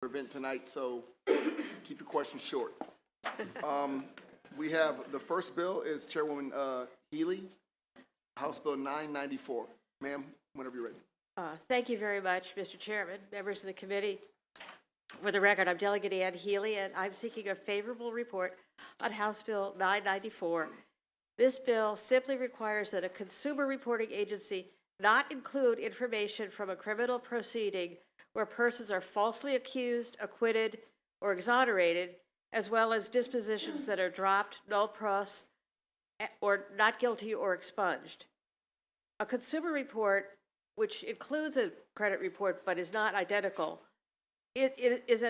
event tonight, so keep your questions short. We have, the first bill is Chairwoman Healy, House Bill 994. Ma'am, whenever you're ready. Thank you very much, Mr. Chairman, members of the committee. For the record, I'm Delegate Ann Healy, and I'm seeking a favorable report on House Bill 994. This bill simply requires that a consumer reporting agency not include information from a criminal proceeding where persons are falsely accused, acquitted, or exonerated, as well as dispositions that are dropped, null pros, or not guilty or expunged. A consumer report, which includes a credit report but is not identical, it is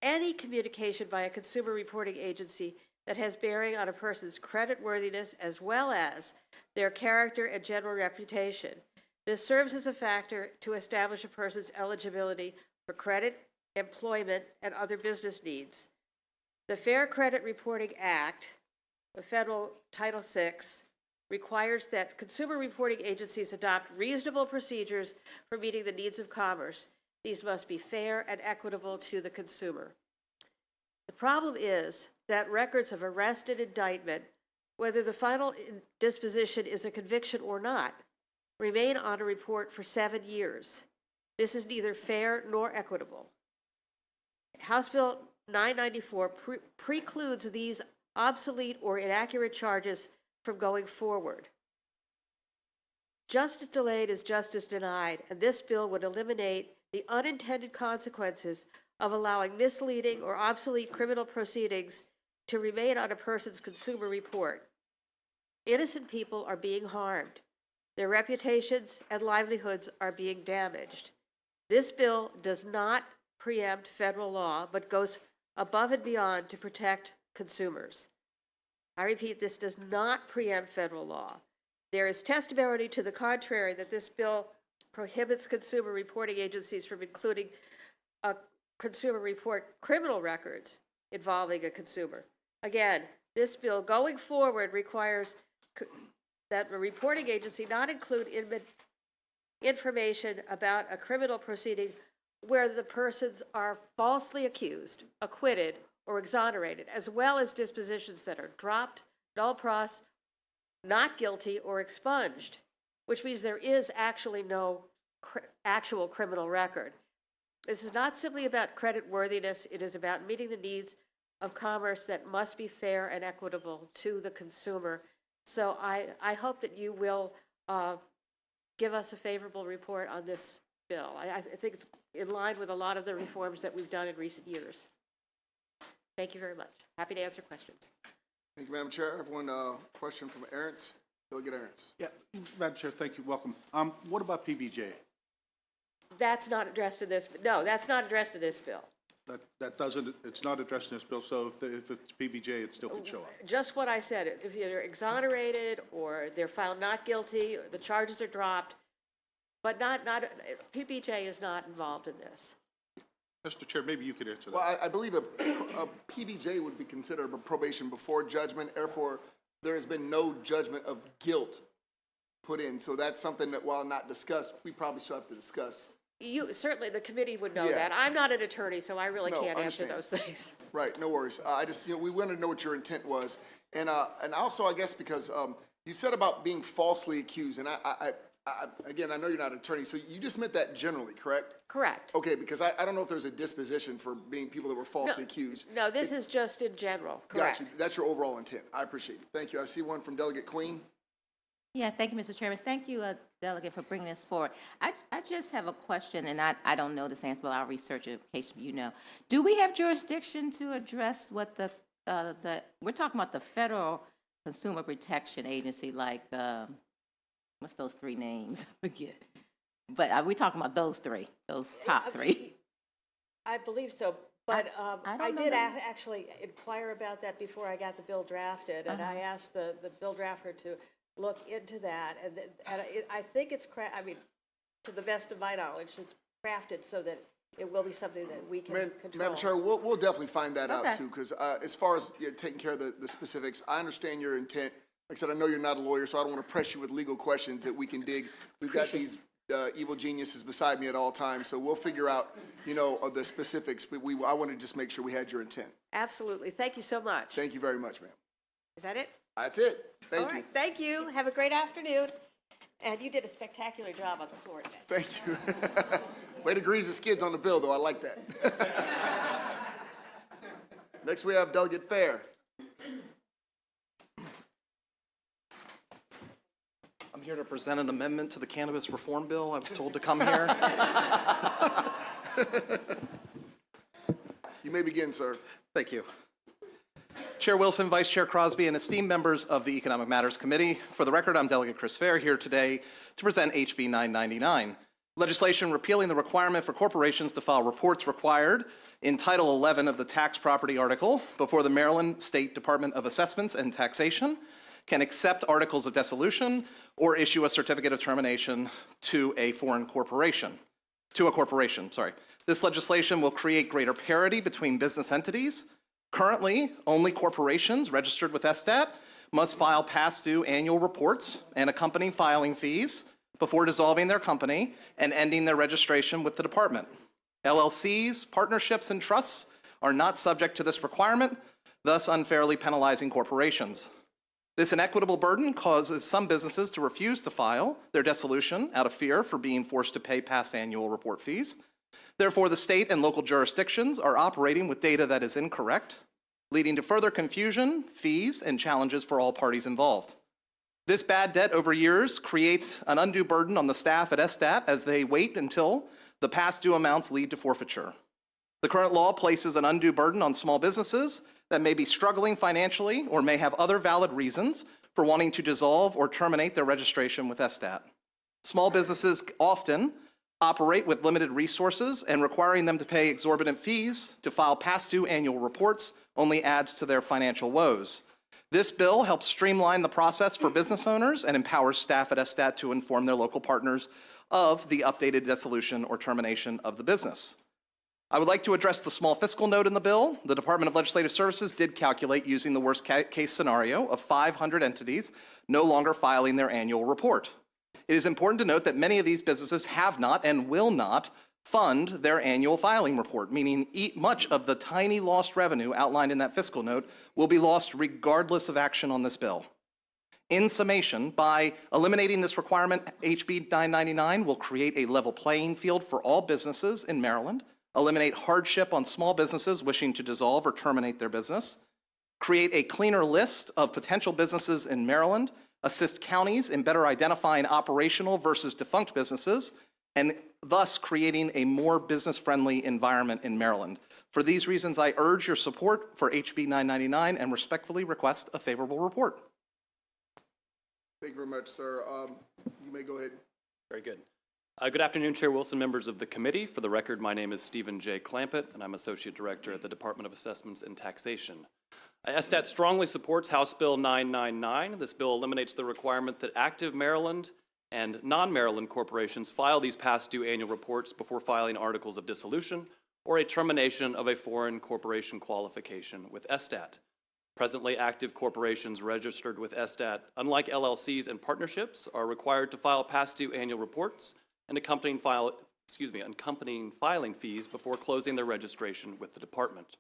any communication by a consumer reporting agency that has bearing on a person's creditworthiness as well as their character and general reputation. This serves as a factor to establish a person's eligibility for credit, employment, and other business needs. The Fair Credit Reporting Act, the federal Title VI, requires that consumer reporting agencies adopt reasonable procedures for meeting the needs of commerce. These must be fair and equitable to the consumer. The problem is that records of arrest and indictment, whether the final disposition is a conviction or not, remain on a report for 7 years. This is neither fair nor equitable. House Bill 994 precludes these obsolete or inaccurate charges from going forward. Justice delayed is justice denied, and this bill would eliminate the unintended consequences of allowing misleading or obsolete criminal proceedings to remain on a person's consumer report. Innocent people are being harmed. Their reputations and livelihoods are being damaged. This bill does not preempt federal law, but goes above and beyond to protect consumers. I repeat, this does not preempt federal law. There is testimony to the contrary that this bill prohibits consumer reporting agencies from including a consumer report criminal records involving a consumer. Again, this bill going forward requires that the reporting agency not include information about a criminal proceeding where the persons are falsely accused, acquitted, or exonerated, as well as dispositions that are dropped, null pros, not guilty, or expunged, which means there is actually no actual criminal record. This is not simply about credit worthiness, it is about meeting the needs of commerce that must be fair and equitable to the consumer. So I hope that you will give us a favorable report on this bill. I think it's in line with a lot of the reforms that we've done in recent years. Thank you very much. Happy to answer questions. Thank you, Madam Chair. Everyone, question from Aaron's. Delegate Aaron's. Yeah, Madam Chair, thank you. Welcome. What about PBJ? That's not addressed in this. No, that's not addressed in this bill. That doesn't. It's not addressed in this bill. So if it's PBJ, it still could show up. Just what I said. If they're exonerated or they're found not guilty, or the charges are dropped, but not PBJ is not involved in this. Mr. Chair, maybe you could answer that. Well, I believe a PBJ would be considered a probation before judgment. Therefore, there has been no judgment of guilt put in. So that's something that, while not discussed, we probably still have to discuss. You certainly, the committee would know Yeah. that. I'm not an attorney, so I really No, can't answer understand. those things. Right, no worries. I just, we wanted to know what your intent was. And also, I guess, because you said about being falsely accused, and again, I know you're not an attorney, so you just meant that generally, correct? Correct. Okay, because I don't know if there's a disposition for being people that were falsely accused. No, this is just in general. Correct. Gotcha. That's your overall intent. I appreciate it. Thank you. I see one from Delegate Queen. Yeah, thank you, Mr. Chairman. Thank you, Delegate, for bringing this forward. I just have a question, and I don't know this answer, but I'll research it in case you know. Do we have jurisdiction to address what we're talking about the Federal Consumer Protection Agency, like, what's those three names? I forget. But are we talking about those three, those top three? I believe so, but I don't know did that. actually inquire about that before I got the bill drafted, and I asked the bill drafter to look into that, and I think it's, to the best of my knowledge, it's crafted so that it will be something that we can control. Madam Chair, we'll definitely find that out Okay. too, because as far as taking care of the specifics, I understand your intent. Like I said, I know you're not a lawyer, so I don't want to press you with legal questions that we can dig. We've got these evil genius is beside me at all times, so we'll figure out, the specifics, but I want to just make sure we had your intent. Absolutely. Thank you so much. Thank you very much, ma'am. Is that it? That's it. All Thank you. right. Thank you. Have a great afternoon. And you did a spectacular job on the floor today. Thank you. Way to grease the skids on the bill, though. I like that. Next, we have Delegate Fair. I'm here to present an amendment to the Cannabis Reform Bill. I was told to come here. You may begin, sir. Thank you. Chair Wilson, Vice Chair Crosby, and esteemed members of the Economic Matters Committee. For the record, I'm Delegate Chris Fair here today to present HB 999, legislation repealing the requirement for corporations to file reports required in Title 11 of the Tax Property Article before the Maryland State Department of Assessments and Taxation can accept articles of dissolution or issue a certificate of termination to a foreign corporation. This legislation will create greater parity between business entities. Currently, only corporations registered with SSTAT must file past due annual reports and accompanying filing fees before dissolving their company and ending their registration with the department. LLCs, partnerships, and trusts are not subject to this requirement, thus unfairly penalizing corporations. This inequitable burden causes some businesses to refuse to file their dissolution out of fear for being forced to pay past annual report fees. Therefore, the state and local jurisdictions are operating with data that is incorrect, leading to further confusion, fees, and challenges for all parties involved. This bad debt over years creates an undue burden on the staff at SSTAT as they wait until the past due amounts lead to forfeiture. The current law places an undue burden on small businesses that may be struggling financially or may have other valid reasons for wanting to dissolve or terminate their registration with SSTAT. Small businesses often operate with limited resources, and requiring them to pay exorbitant fees to file past due annual reports only adds to their financial woes. This bill helps streamline the process for business owners and empowers staff at SSTAT to inform their local partners of the updated dissolution or termination of the business. I would like to address the small fiscal note in the bill. The Department of Legislative Services did calculate using the worst case scenario of 500 entities no longer filing their annual report. It is important to note that many of these businesses have not and will not fund their annual filing report, meaning much of the tiny lost revenue outlined in that fiscal note will be lost regardless of action on this bill. In summation, by eliminating this requirement, HB 999 will create a level playing field for all businesses in Maryland, eliminate hardship on small businesses wishing to dissolve or terminate their business, create a cleaner list of potential businesses in Maryland, assist counties in better identifying operational versus defunct businesses, and thus creating a more business-friendly environment in Maryland. For these reasons, I urge your support for HB 999 and respectfully request a favorable report. Thank you very much, sir. You may go ahead. Very good. Good afternoon, Chair Wilson, members of the committee. For the record, my name is Stephen J. Clampett, and I'm Associate Director at the Department of Assessments and Taxation. SSTAT strongly supports House Bill 999. This bill eliminates the requirement that active Maryland and non-Maryland corporations file these past due annual reports before filing articles of dissolution or a termination of a foreign corporation qualification with SSTAT. Presently, active corporations registered with SSTAT, unlike LLCs and partnerships, are required to file past due annual reports and accompanying filing fees before closing their registration with the department.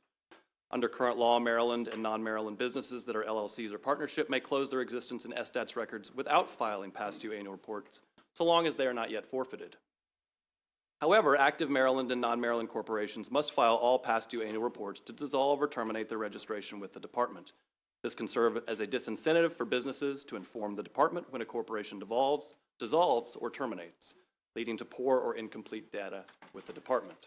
Under current law, Maryland and non-Maryland businesses that are LLCs or partnership may close their existence in SSTAT's records without filing past due annual reports, so long as they are not yet forfeited. However, active Maryland and non-Maryland corporations must file all past due annual reports to dissolve or terminate their registration with the department. This can serve as a disincentive for businesses to inform the department when a corporation dissolves or terminates, leading to poor or incomplete data with the department.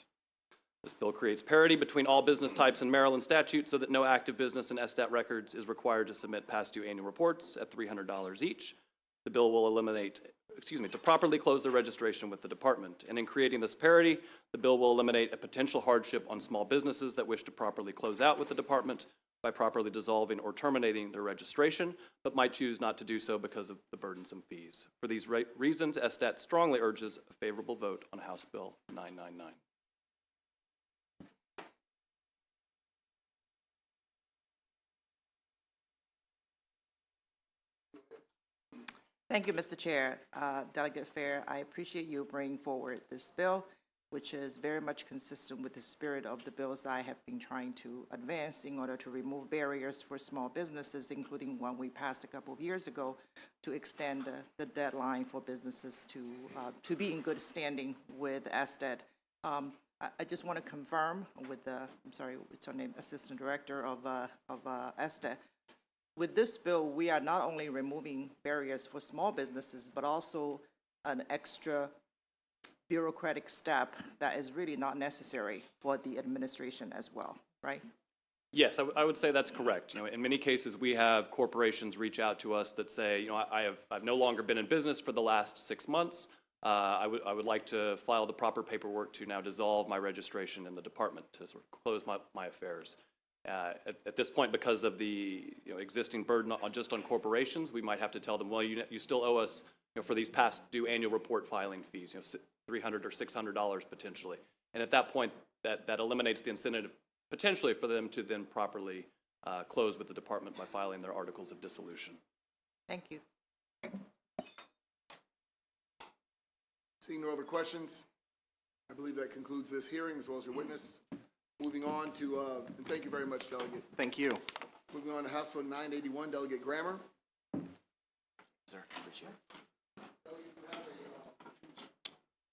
This bill creates parity between all business types in Maryland statute so that no active business in SSTAT records is required to submit past due annual reports at $300 each. The bill will to properly close the registration with the department. And in creating this parity, the bill will eliminate a potential hardship on small businesses that wish to properly close out with the department by properly dissolving or terminating their registration, but might choose not to do so because of the burdensome fees. For these reasons, SSTAT strongly urges a favorable vote on House Bill 999. Thank you, Mr. Chair. Delegate Fair, I appreciate you bringing forward this bill, which is very much consistent with the spirit of the bills I have been trying to advance in order to remove barriers for small businesses, including one we passed a couple of years ago to extend the deadline for businesses to be in good standing with SDET. I just want to confirm with the, I'm sorry, what's her name, Assistant Director of SDET. With this bill, we are not only removing barriers for small businesses, but also an extra bureaucratic step that is really not necessary for the administration as well, right? Yes, I would say that's correct. You know, in many cases, we have corporations reach out to us that say, you know, I've no longer been in business for the last 6 months. I would like to file the proper paperwork to now dissolve my registration in the department to sort of close my affairs. At this point, because of the existing burden just on corporations, we might have to tell them, well, you still owe us for these past due annual report filing fees, $300 or $600 potentially. And at that point, that eliminates the incentive potentially for them to then properly close with the department by filing their articles of dissolution. Thank you. Seeing no other questions, I believe that concludes this hearing as well as your witness. Moving on to, and thank you very much, Delegate. Thank you. Moving on to House Bill 981, Delegate Grammer.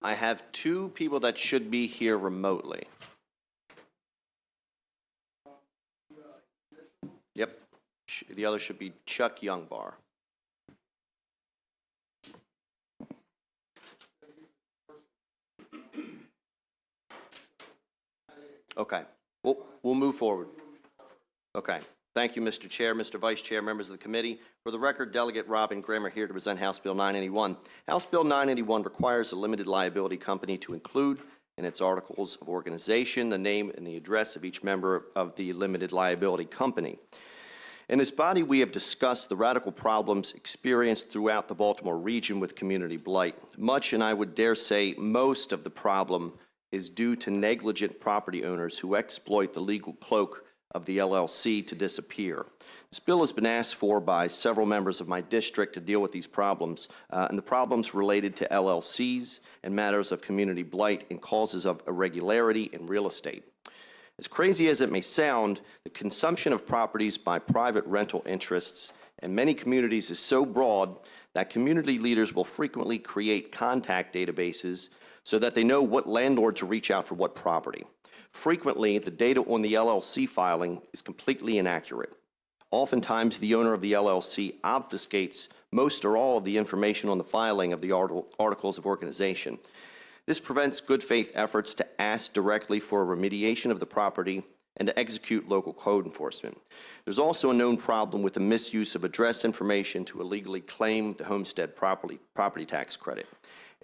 I have two people that should be here remotely. Yep. The other should be Chuck Youngbar. Okay. We'll move forward. Okay. Thank you, Mr. Chair, Mr. Vice Chair, members of the committee. For the record, Delegate Robin Grammer here to present House Bill 981. House Bill 981 requires a limited liability company to include in its articles of organization the name and the address of each member of the limited liability company. In this body, we have discussed the radical problems experienced throughout the Baltimore region with community blight. Much, and I would dare say most of the problem is due to negligent property owners who exploit the legal cloak of the LLC to disappear. This bill has been asked for by several members of my district to deal with these problems, and the problems related to LLCs and matters of community blight and causes of irregularity in real estate. As crazy as it may sound, the consumption of properties by private rental interests in many communities is so broad that community leaders will frequently create contact databases so that they know what landlord to reach out for what property. Frequently, the data on the LLC filing is completely inaccurate. Oftentimes, the owner of the LLC obfuscates most or all of the information on the filing of the articles of organization. This prevents good faith efforts to ask directly for a remediation of the property and to execute local code enforcement. There's also a known problem with the misuse of address information to illegally claim the homestead property tax credit.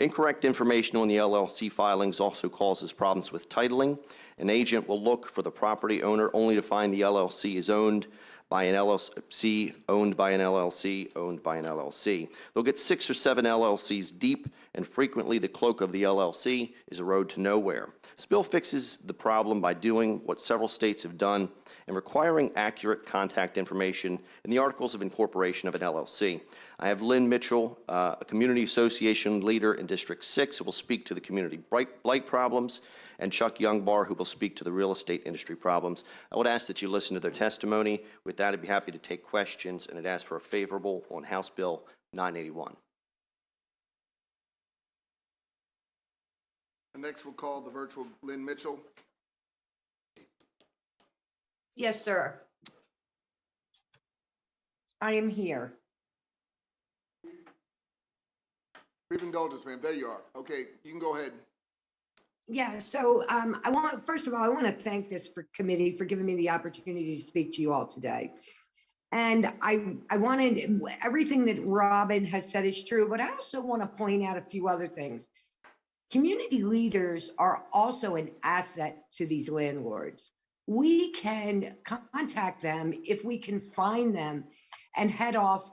Incorrect information on the LLC filings also causes problems with titling. An agent will look for the property owner only to find the LLC is owned by an LLC, owned by an LLC, owned by an LLC. They'll get 6 or 7 LLCs deep, and frequently the cloak of the LLC is a road to nowhere. This bill fixes the problem by doing what several states have done and requiring accurate contact information in the articles of incorporation of an LLC. I have Lynn Mitchell, a community association leader in District 6, who will speak to the community blight problems, and Chuck Youngbar, who will speak to the real estate industry problems. I would ask that you listen to their testimony. With that, I'd be happy to take questions, and I'd ask for a favorable on House Bill 981. And next, we'll call the virtual Lynn Mitchell. Yes, sir. I am here. Brief indulgence, ma'am. There you are. Okay, you can go ahead. Yeah, so first of all, I want to thank this committee for giving me the opportunity to speak to you all today. And I wanted, everything that Robin has said is true, but I also want to point out a few other things. Community leaders are also an asset to these landlords. We can contact them if we can find them and head off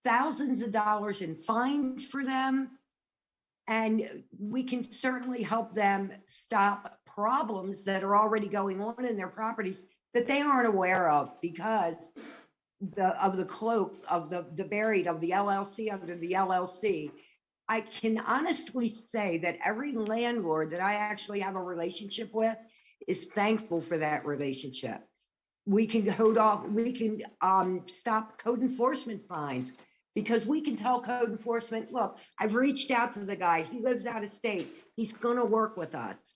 thousands of dollars in fines for them. And we can certainly help them stop problems that are already going on in their properties that they aren't aware of, because the cloak of the buried of the LLC under the LLC. I can honestly say that every landlord that I actually have a relationship with is thankful for that relationship. We can stop code enforcement fines because we can tell code enforcement, look, I've reached out to the guy, he lives out of state, he's gonna work with us.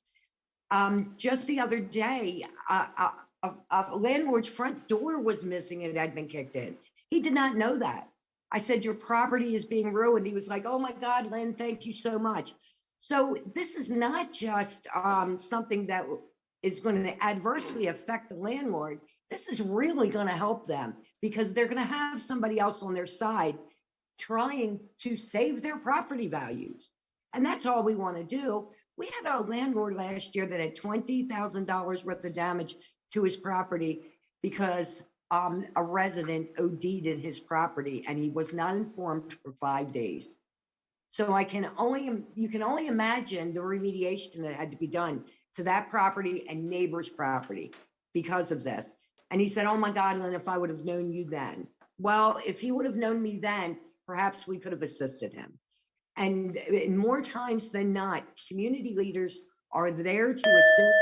Just the other day, a landlord's front door was missing and it had been kicked in. He did not know that. I said, your property is being ruined. He was like, oh my God, Lynn, thank you so much. So this is not just something that is going to adversely affect the landlord. This is really going to help them because they're going to have somebody else on their side trying to save their property values. And that's all we want to do. We had a landlord last year that had $20,000 worth of damage to his property because a resident OD'd in his property and he was not informed for 5 days. So you can only imagine the remediation that had to be done to that property and neighbor's property because of this. And he said, oh my God, Lynn, if I would have known you then. Well, if he would have known me then, perhaps we could have assisted him. And more times than not, community leaders are there to assist.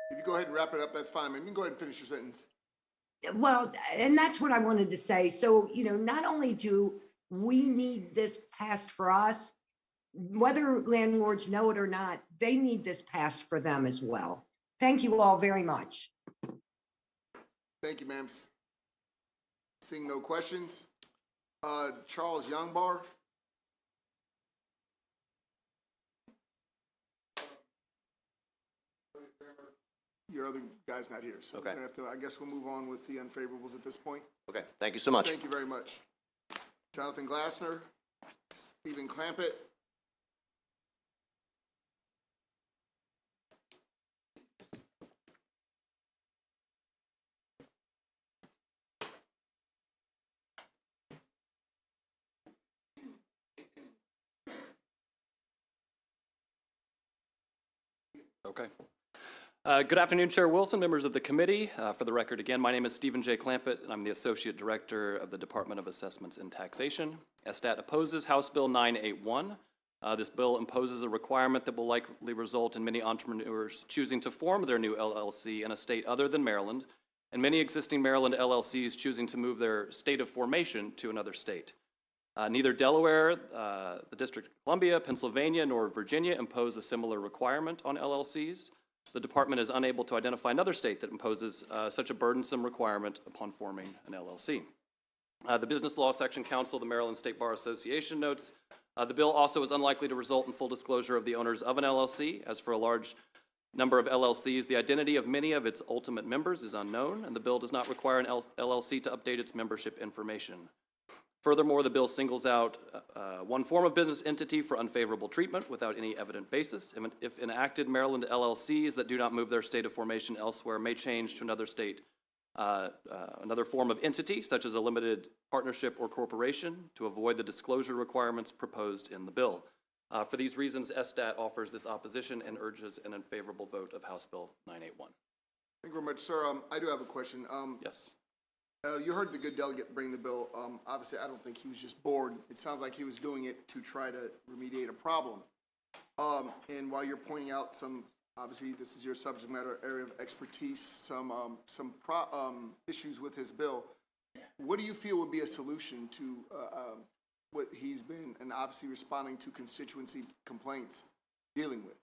If you go ahead and wrap it up, that's fine. You can go ahead and finish your sentence. Well, and that's what I wanted to say. So, not only do we need this passed for us, whether landlords know it or not, they need this passed for them as well. Thank you all very much. Thank you, ma'am. Seeing no questions. Charles Youngbar. Your other guy's not here, so Okay. we're gonna have to, I guess we'll move on with the unfavorables at this point. Okay, thank you so much. Thank you very much. Jonathan Glassner, Stephen Clampett. Okay. Good afternoon, Chair Wilson, members of the committee. For the record, again, my name is Stephen J. Clampett, and I'm the Associate Director of the Department of Assessments and Taxation. ESTAT opposes House Bill 981. This bill imposes a requirement that will likely result in many entrepreneurs choosing to form their new LLC in a state other than Maryland, and many existing Maryland LLCs choosing to move their state of formation to another state. Neither Delaware, the District of Columbia, Pennsylvania, nor Virginia impose a similar requirement on LLCs. The department is unable to identify another state that imposes such a burdensome requirement upon forming an LLC. The Business Law Section Council of the Maryland State Bar Association notes, the bill also is unlikely to result in full disclosure of the owners of an LLC. As for a large number of LLCs, the identity of many of its ultimate members is unknown, and the bill does not require an LLC to update its membership information. Furthermore, the bill singles out one form of business entity for unfavorable treatment without any evident basis. If enacted, Maryland LLCs that do not move their state of formation elsewhere may change to another state, another form of entity, such as a limited partnership or corporation, to avoid the disclosure requirements proposed in the bill. For these reasons, ESTAT offers this opposition and urges an unfavorable vote of House Bill 981. Thank you very much, sir. I do have a question. Yes. You heard the good delegate bring the bill. Obviously, I don't think he was just bored. It sounds like he was doing it to try to remediate a problem. And while you're pointing out some, obviously, this is your subject matter area of expertise, some issues with his bill. What do you feel would be a solution to what he's been, and obviously responding to constituency complaints, dealing with?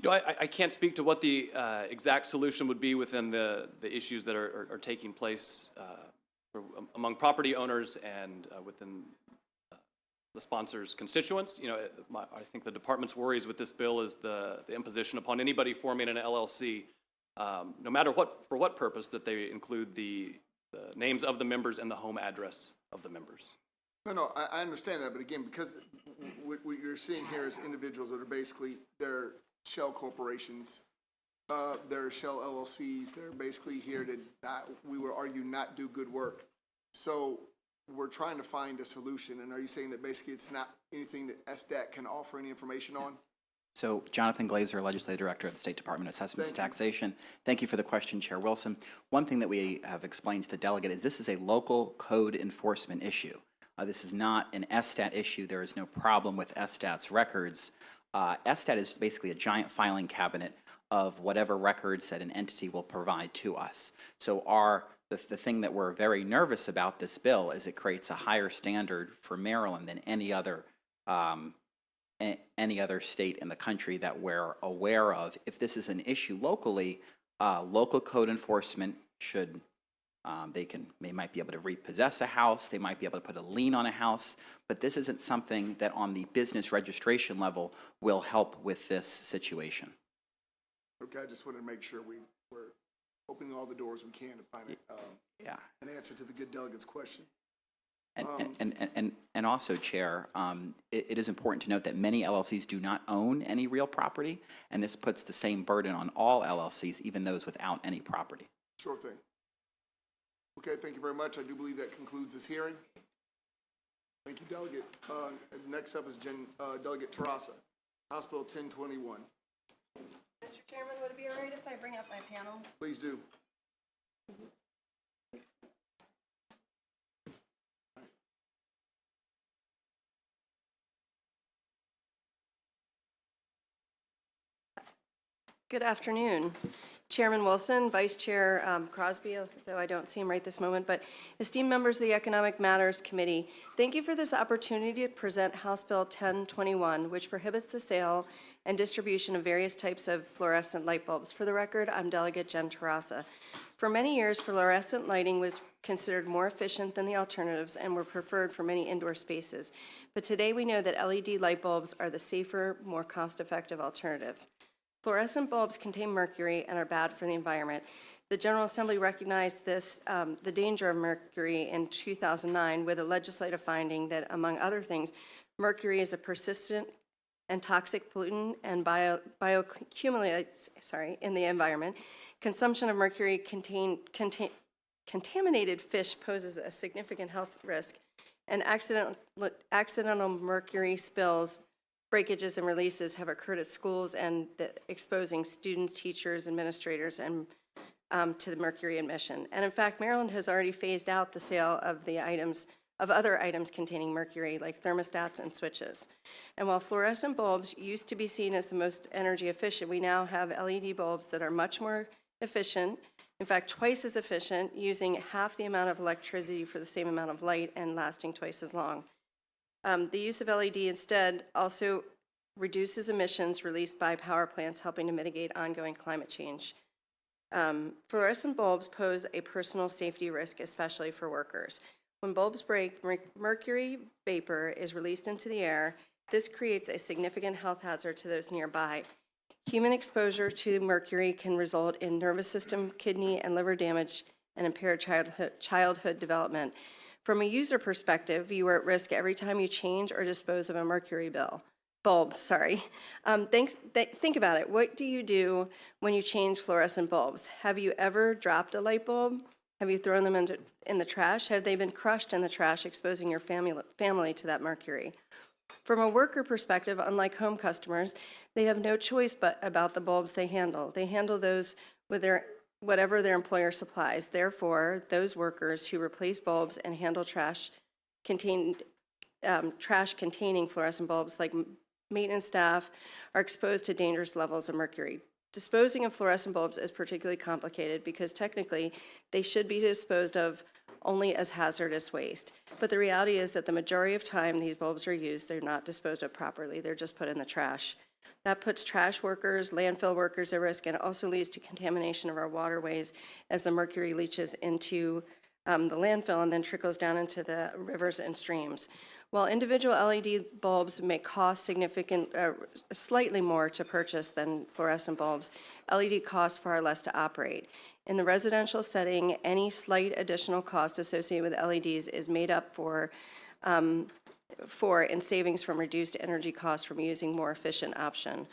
You know, I can't speak to what the exact solution would be within the issues that are taking place among property owners and within the sponsor's constituents. You know, I think the department's worries with this bill is the imposition upon anybody forming an LLC, no matter for what purpose, that they include the names of the members and the home address of the members. No, I understand that, but again, because what you're seeing here is individuals that are basically, they're shell corporations, they're shell LLCs, they're basically here to not, we would argue, not do good work. So we're trying to find a solution, and are you saying that basically it's not anything that SDAT can offer any information on? So Jonathan Glazer, Legislative Director at the State Department of Assessments and Taxation. Thank you for the question, Chair Wilson. One thing that we have explained to the delegate is this is a local code enforcement issue. This is not an SSTAT issue. There is no problem with SSTAT's records. SSTAT is basically a giant filing cabinet of whatever records that an entity will provide to us. So the thing that we're very nervous about this bill is it creates a higher standard for Maryland than any other state in the country that we're aware of. If this is an issue locally, local code enforcement should, they might be able to repossess a house, they might be able to put a lien on a house, but this isn't something that on the business registration level will help with this situation. Okay, I just wanted to make sure we're opening all the doors we can to find an answer to the good delegate's question. And also, Chair, it is important to note that many LLCs do not own any real property, and this puts the same burden on all LLCs, even those without any property. Sure thing. Okay, thank you very much. I do believe that concludes this hearing. Thank you, Delegate. Next up is Delegate Terrasa, House Bill 1021. Mr. Chairman, would it be all right if I bring up my panel? Please do. Good afternoon. Chairman Wilson, Vice Chair Crosby, though I don't see him right this moment, but esteemed members of the Economic Matters Committee, thank you for this opportunity to present House Bill 1021, which prohibits the sale and distribution of various types of fluorescent light bulbs. For the record, I'm Delegate Jen Terrasa. For many years, fluorescent lighting was considered more efficient than the alternatives and were preferred for many indoor spaces. But today we know that LED light bulbs are the safer, more cost-effective alternative. Fluorescent bulbs contain mercury and are bad for the environment. The General Assembly recognized this, the danger of mercury in 2009 with a legislative finding that, among other things, mercury is a persistent and toxic pollutant and bioaccumulates in the environment. Consumption of mercury contaminated fish poses a significant health risk, and accidental mercury spills, breakages, and releases have occurred at schools and exposing students, teachers, administrators, and to the mercury emission. And in fact, Maryland has already phased out the sale of other items containing mercury, like thermostats and switches. And while fluorescent bulbs used to be seen as the most energy efficient, we now have LED bulbs that are much more efficient, in fact, twice as efficient, using half the amount of electricity for the same amount of light and lasting twice as long. The use of LED instead also reduces emissions released by power plants, helping to mitigate ongoing climate change. Fluorescent bulbs pose a personal safety risk, especially for workers. When bulbs break, mercury vapor is released into the air. This creates a significant health hazard to those nearby. Human exposure to mercury can result in nervous system, kidney, and liver damage and impaired childhood development. From a user perspective, you are at risk every time you change or dispose of a mercury bulb. Think about it. What do you do when you change fluorescent bulbs? Have you ever dropped a light bulb? Have you thrown them in the trash? Have they been crushed in the trash, exposing your family to that mercury? From a worker perspective, unlike home customers, they have no choice but about the bulbs they handle. They handle those with whatever their employer supplies. Therefore, those workers who replace bulbs and handle trash containing fluorescent bulbs, like maintenance staff, are exposed to dangerous levels of mercury. Disposing of fluorescent bulbs is particularly complicated because technically they should be disposed of only as hazardous waste. But the reality is that the majority of time these bulbs are used, they're not disposed of properly. They're just put in the trash. That puts trash workers, landfill workers at risk, and also leads to contamination of our waterways as the mercury leaches into the landfill and then trickles down into the rivers and streams. While individual LED bulbs may cost slightly more to purchase than fluorescent bulbs, LED costs far less to operate. In the residential setting, any slight additional cost associated with LEDs is made up for in savings from reduced energy costs from using more efficient option.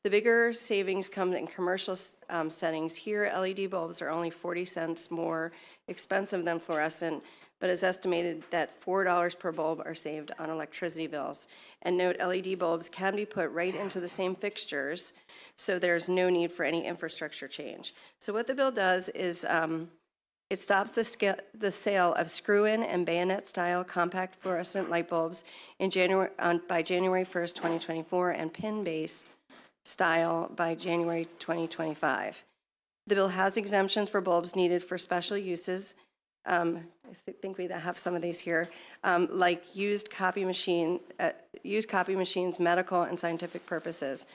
The bigger savings come in commercial settings. Here, LED bulbs are only 40 cents more expensive than fluorescent but it's estimated that $4 per bulb are saved on electricity bills. And note, LED bulbs can be put right into the same fixtures, so there's no need for any infrastructure change. So what the bill does is it stops the sale of screw-in and bayonet-style compact fluorescent light bulbs by January 1st, 2024, and pin-based style by January 2025. The bill has exemptions for bulbs needed for special uses. I think we have some of these here, like used copy machines, medical and scientific purposes.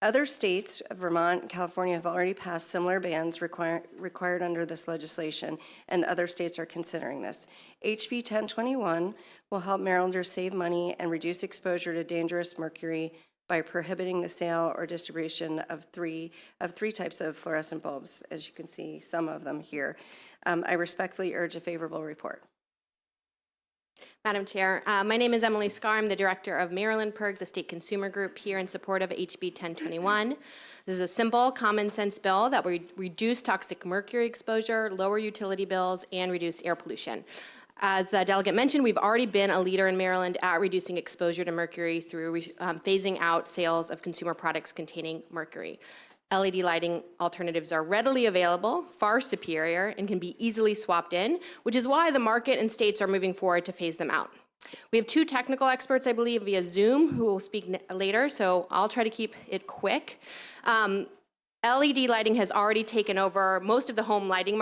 Other states, Vermont and California, have already passed similar bans required under this legislation, and other states are considering this. HB 1021 will help Marylanders save money and reduce exposure to dangerous mercury by prohibiting the sale or distribution of three types of fluorescent bulbs, as you can see some of them here. I respectfully urge a favorable report. Madam Chair, my name is Emily Scar. I'm the director of Maryland PIRG, the state consumer group, here in support of HB 1021. This is a simple, common sense bill that will reduce toxic mercury exposure, lower utility bills, and reduce air pollution. As the delegate mentioned, we've already been a leader in Maryland at reducing exposure to mercury through phasing out sales of consumer products containing mercury. LED lighting alternatives are readily available, far superior, and can be easily swapped in, which is why the market and states are moving forward to phase them out. We have two technical experts, I believe, via Zoom, who will speak later, so I'll try to keep it quick. LED lighting has already taken over most of the home lighting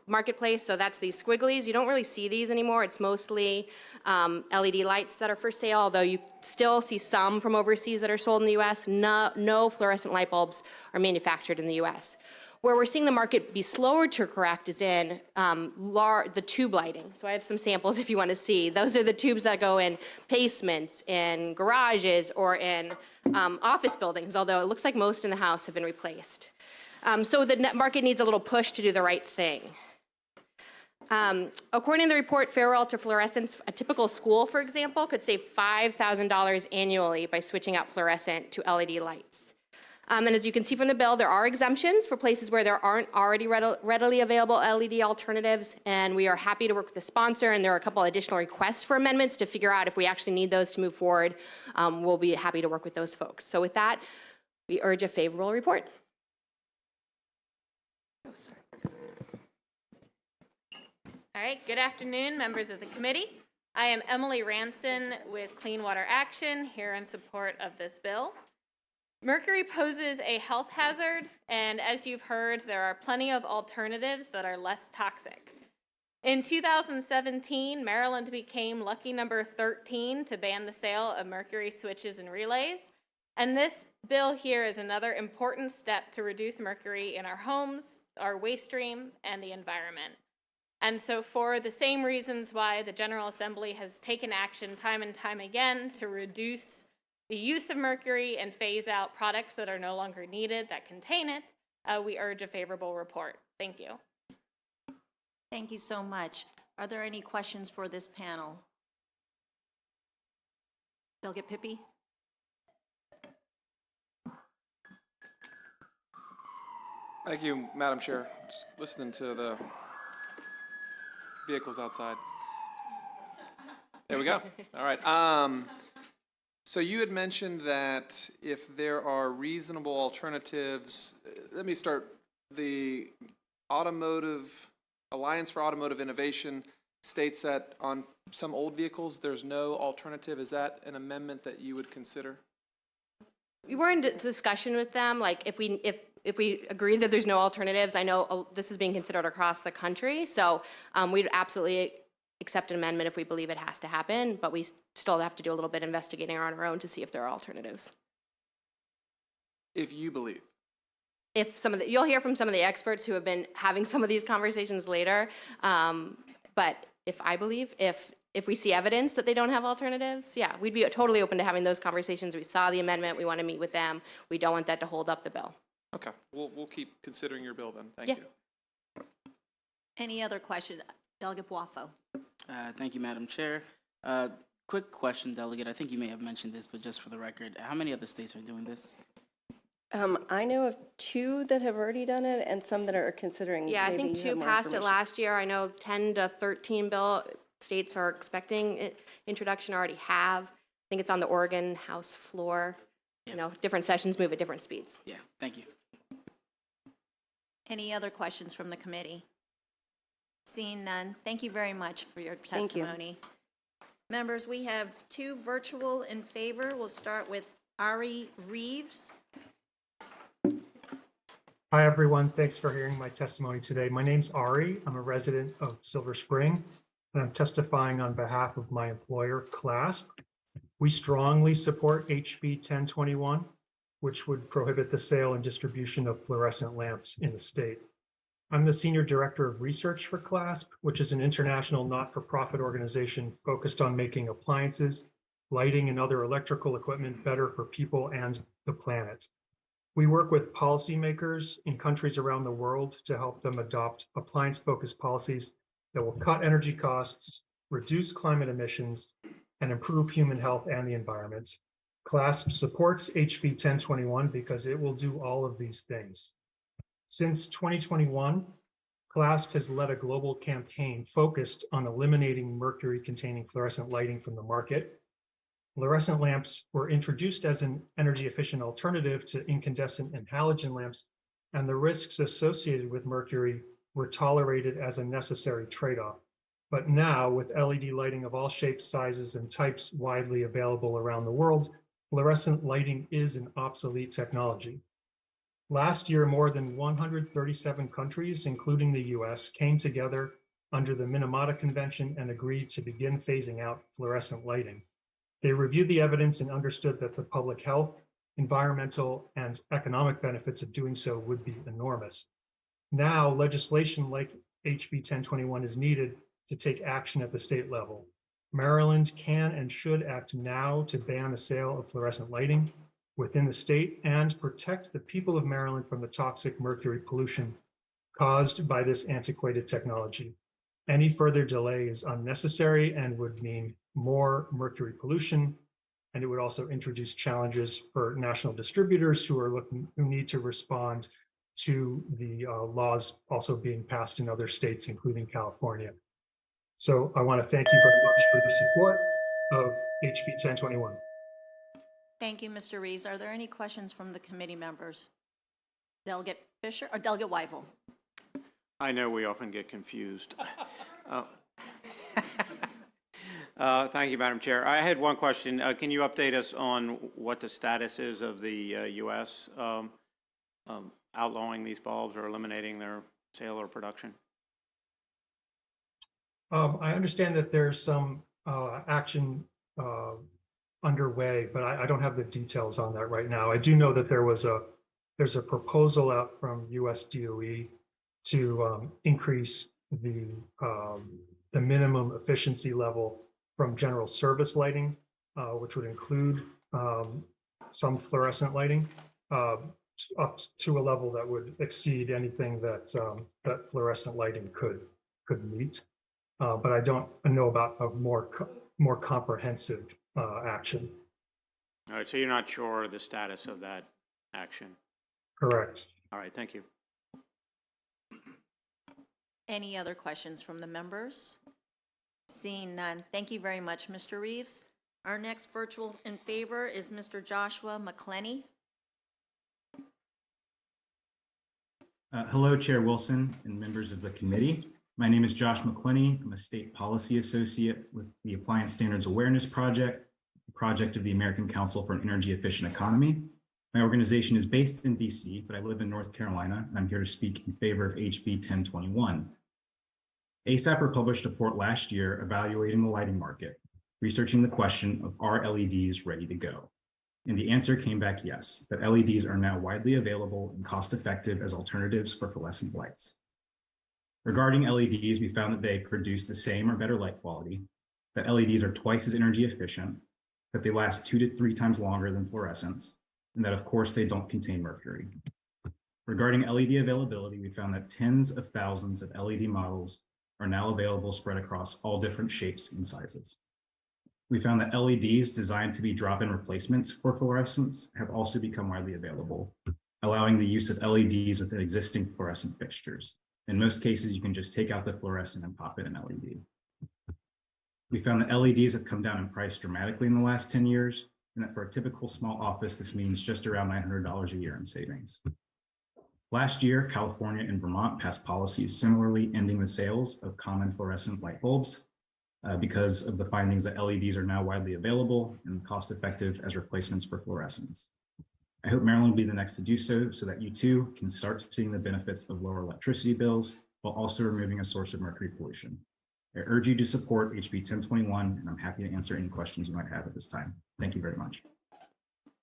marketplace, so that's these squigglies. You don't really see these anymore. It's mostly LED lights that are for sale, although you still see some from overseas that are sold in the U.S. No fluorescent light bulbs are manufactured in the U.S. Where we're seeing the market be slower to correct is in the tube lighting. So I have some samples if you want to see. Those are the tubes that go in basements, in garages, or in office buildings, although it looks like most in the house have been replaced. So the market needs a little push to do the right thing. According to the report, Farewell to Fluorescence, a typical school, for example, could save $5,000 annually by switching out fluorescent to LED lights. And as you can see from the bill, there are exemptions for places where there aren't already readily available LED alternatives, and we are happy to work with the sponsor, and there are a couple additional requests for amendments to figure out if we actually need those to move forward. We'll be happy to work with those folks. So with that, we urge a favorable report. Oh, sorry. All right, good afternoon, members of the committee. I am Emily Ranson with Clean Water Action, here in support of this bill. Mercury poses a health hazard, and as you've heard, there are plenty of alternatives that are less toxic. In 2017, Maryland became lucky number 13 to ban the sale of mercury switches and relays, and this bill here is another important step to reduce mercury in our homes, our waste stream, and the environment. And so for the same reasons why the General Assembly has taken action time and time again to reduce the use of mercury and phase out products that are no longer needed that contain it, we urge a favorable report. Thank you. Thank you so much. Are there any questions for this panel? Delegate Pippi? Thank you, Madam Chair. Just listening to the vehicles outside. There we go. All right. So you had mentioned that if there are reasonable alternatives, let me start. The Alliance for Automotive Innovation states that on some old vehicles, there's no alternative. Is that an amendment that you would consider? We were in discussion with them, like if we agree that there's no alternatives. I know this is being considered across the country, so we'd absolutely accept an amendment if we believe it has to happen, but we still have to do a little bit of investigating on our own to see if there are alternatives. If you believe. If you'll hear from some of the experts who have been having some of these conversations later, but if I believe, if we see evidence that they don't have alternatives, yeah, we'd be totally open to having those conversations. We saw the amendment, we want to meet with them. We don't want that to hold up the bill. Okay, we'll keep considering your bill then. Thank you. Any other question? Delegate Boifo. Thank you, Madam Chair. Quick question, Delegate. I think you may have mentioned this, but just for the record, how many other states are doing this? I know of 2 that have already done it and some that are considering. Yeah, I Maybe think you 2 have more passed it information. last year. I know 10 to 13 states are expecting introduction, already have. I think it's on the Oregon House floor. You know, different sessions move at different speeds. Yeah, thank you. Any other questions from the committee? Seeing none, thank you very much for your Thank you. testimony. Members, we have 2 virtual in favor. We'll start with Ari Reeves. Hi, everyone. Thanks for hearing my testimony today. My name's Ari. I'm a resident of Silver Spring, and I'm testifying on behalf of my employer, CLASP. We strongly support HB 1021, which would prohibit the sale and distribution of fluorescent lamps in the state. I'm the Senior Director of Research for CLASP, which is an international not-for-profit organization focused on making appliances, lighting, and other electrical equipment better for people and the planet. We work with policymakers in countries around the world to help them adopt appliance-focused policies that will cut energy costs, reduce climate emissions, and improve human health and the environment. CLASP supports HB 1021 because it will do all of these things. Since 2021, CLASP has led a global campaign focused on eliminating mercury-containing fluorescent lighting from the market. Fluorescent lamps were introduced as an energy-efficient alternative to incandescent and halogen lamps, and the risks associated with mercury were tolerated as a necessary trade-off. But now, with LED lighting of all shapes, sizes, and types widely available around the world, fluorescent lighting is an obsolete technology. Last year, more than 137 countries, including the US, came together under the Minamata Convention and agreed to begin phasing out fluorescent lighting. They reviewed the evidence and understood that the public health, environmental, and economic benefits of doing so would be enormous. Now, legislation like HB 1021 is needed to take action at the state level. Maryland can and should act now to ban the sale of fluorescent lighting within the state and protect the people of Maryland from the toxic mercury pollution caused by this antiquated technology. Any further delay is unnecessary and would mean more mercury pollution, and it would also introduce challenges for national distributors who need to respond to the laws also being passed in other states, including California. So I want to thank you very much for the support of HB 1021. Thank you, Mr. Reeves. Are there any questions from the committee members? Delegate Fisher or Delegate Weifel? I know we often get confused. Thank you, Madam Chair. I had one question. Can you update us on what the status is of the U.S. Outlawing these bulbs or eliminating their sale or production? I understand that there's some action underway, but I don't have the details on that right now. I do know that there's a proposal out from US DOE to increase the minimum efficiency level from general service lighting, which would include some fluorescent lighting, up to a level that would exceed anything that that fluorescent lighting could meet. But I don't know about a more comprehensive action. All right, so you're not sure the status of that action? Correct. All right, thank you. Any other questions from the members? Seeing none, thank you very much, Mr. Reeves. Our next virtual in favor is Mr. Joshua McClenny. Hello, Chair Wilson and members of the committee. My name is Josh McClenny. I'm a state policy associate with the Appliance Standards Awareness Project, a project of the American Council for an Energy Efficient Economy. My organization is based in DC, but I live in North Carolina, and I'm here to speak in favor of HB 1021. ASAPR published a report last year evaluating the lighting market, researching the question of are LEDs ready to go? And the answer came back yes, that LEDs are now widely available and cost-effective as alternatives for fluorescent lights. Regarding LEDs, we found that they produce the same or better light quality, that LEDs are twice as energy efficient, that they last 2 to 3 times longer than fluorescents, and that of course they don't contain mercury. Regarding LED availability, we found that tens of thousands of LED models are now available spread across all different shapes and sizes. We found that LEDs designed to be drop-in replacements for fluorescents have also become widely available, allowing the use of LEDs with existing fluorescent fixtures. In most cases, you can just take out the fluorescent and pop in an LED. We found that LEDs have come down in price dramatically in the last 10 years, and that for a typical small office, this means just around $900 a year in savings. Last year, California and Vermont passed policies similarly ending the sales of common fluorescent light bulbs because of the findings that LEDs are now widely available and cost-effective as replacements for fluorescents. I hope Maryland will be the next to do so that you too can start seeing the benefits of lower electricity bills while also removing a source of mercury pollution. I urge you to support HB 1021, and I'm happy to answer any questions you might have at this time. Thank you very much.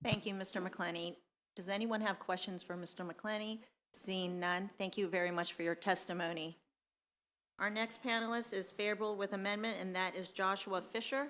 Thank you, Mr. McClenny. Does anyone have questions for Mr. McClenny? Seeing none, thank you very much for your testimony. Our next panelist is favorable with amendment, and that is Joshua Fisher.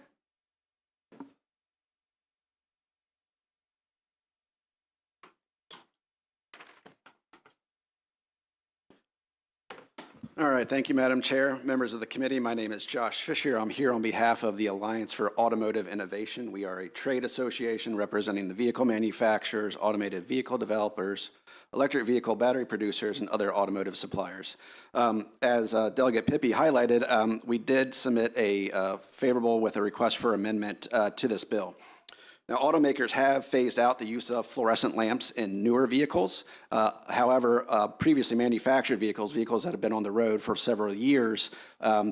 All right, thank you, Madam Chair. Members of the committee, my name is Josh Fisher. I'm here on behalf of the Alliance for Automotive Innovation. We are a trade association representing the vehicle manufacturers, automated vehicle developers, electric vehicle battery producers, and other automotive suppliers. As Delegate Pippy highlighted, we did submit a favorable with a request for amendment to this bill. Now, automakers have phased out the use of fluorescent lamps in newer vehicles. However, previously manufactured vehicles that have been on the road for several years,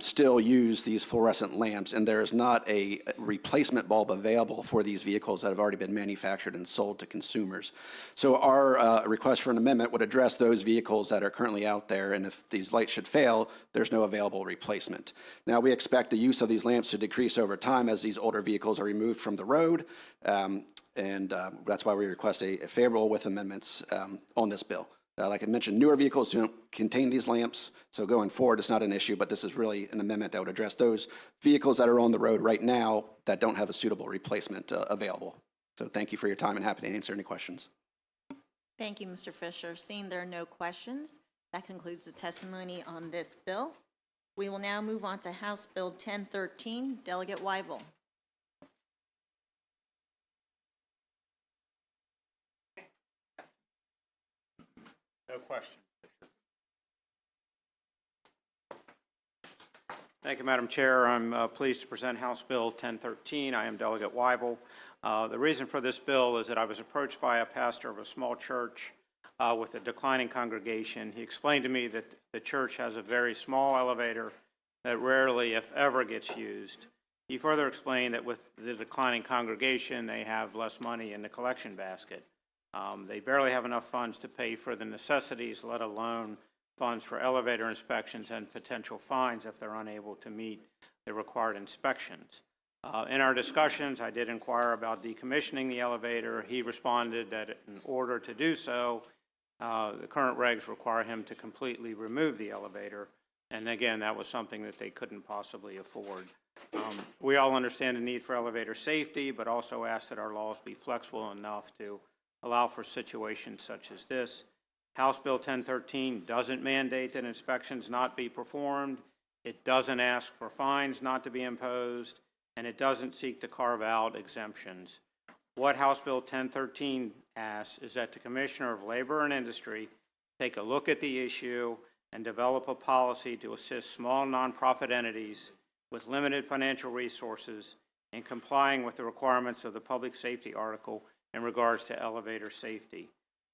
still use these fluorescent lamps, and there is not a replacement bulb available for these vehicles that have already been manufactured and sold to consumers. So our request for an amendment would address those vehicles that are currently out there, and if these lights should fail, there's no available replacement. Now, we expect the use of these lamps to decrease over time as these older vehicles are removed from the road. That's why we request a favorable with amendments on this bill. Like I mentioned, newer vehicles don't contain these lamps, so going forward, it's not an issue, but this is really an amendment that would address those vehicles that are on the road right now that don't have a suitable replacement available. So thank you for your time and happy to answer any questions. Thank you, Mr. Fisher. Seeing there are no questions, that concludes the testimony on this bill. We will now move on to House Bill 1013. Delegate Weigel. No question. Thank you, Madam Chair. I'm pleased to present House Bill 1013. I am Delegate Weigel. The reason for this bill is that I was approached by a pastor of a small church with a declining congregation. He explained to me that the church has a very small elevator that rarely, if ever, gets used. He further explained that with the declining congregation, they have less money in the collection basket. They barely have enough funds to pay for the necessities, let alone funds for elevator inspections and potential fines if they're unable to meet the required inspections. In our discussions, I did inquire about decommissioning the elevator. He responded that in order to do so, the current regs require him to completely remove the elevator. And again, that was something that they couldn't possibly afford. We all understand the need for elevator safety, but also ask that our laws be flexible enough to allow for situations such as this. House Bill 1013 doesn't mandate that inspections not be performed. It doesn't ask for fines not to be imposed, and it doesn't seek to carve out exemptions. What House Bill 1013 asks is that the Commissioner of Labor and Industry take a look at the issue and develop a policy to assist small nonprofit entities with limited financial resources in complying with the requirements of the public safety article in regards to elevator safety.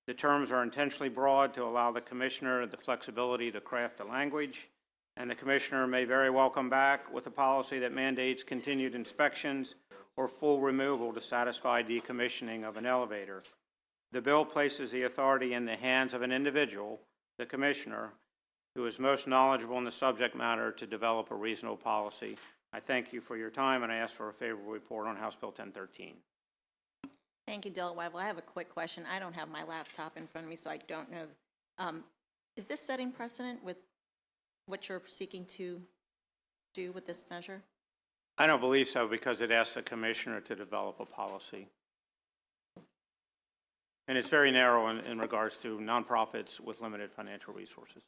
The terms are intentionally broad to allow the Commissioner the flexibility to craft the language, and the Commissioner may very well come back with a policy that mandates continued inspections or full removal to satisfy decommissioning of an elevator. The bill places the authority in the hands of an individual, the Commissioner, who is most knowledgeable in the subject matter to develop a reasonable policy. I thank you for your time, and I ask for a favorable report on House Bill 1013. Thank you, Delegate Weigel. I have a quick question. I don't have my laptop in front of me, so I don't know. Is this setting precedent with what you're seeking to do with this measure? I don't believe so, because it asks the Commissioner to develop a policy. And it's very narrow in regards to nonprofits with limited financial resources.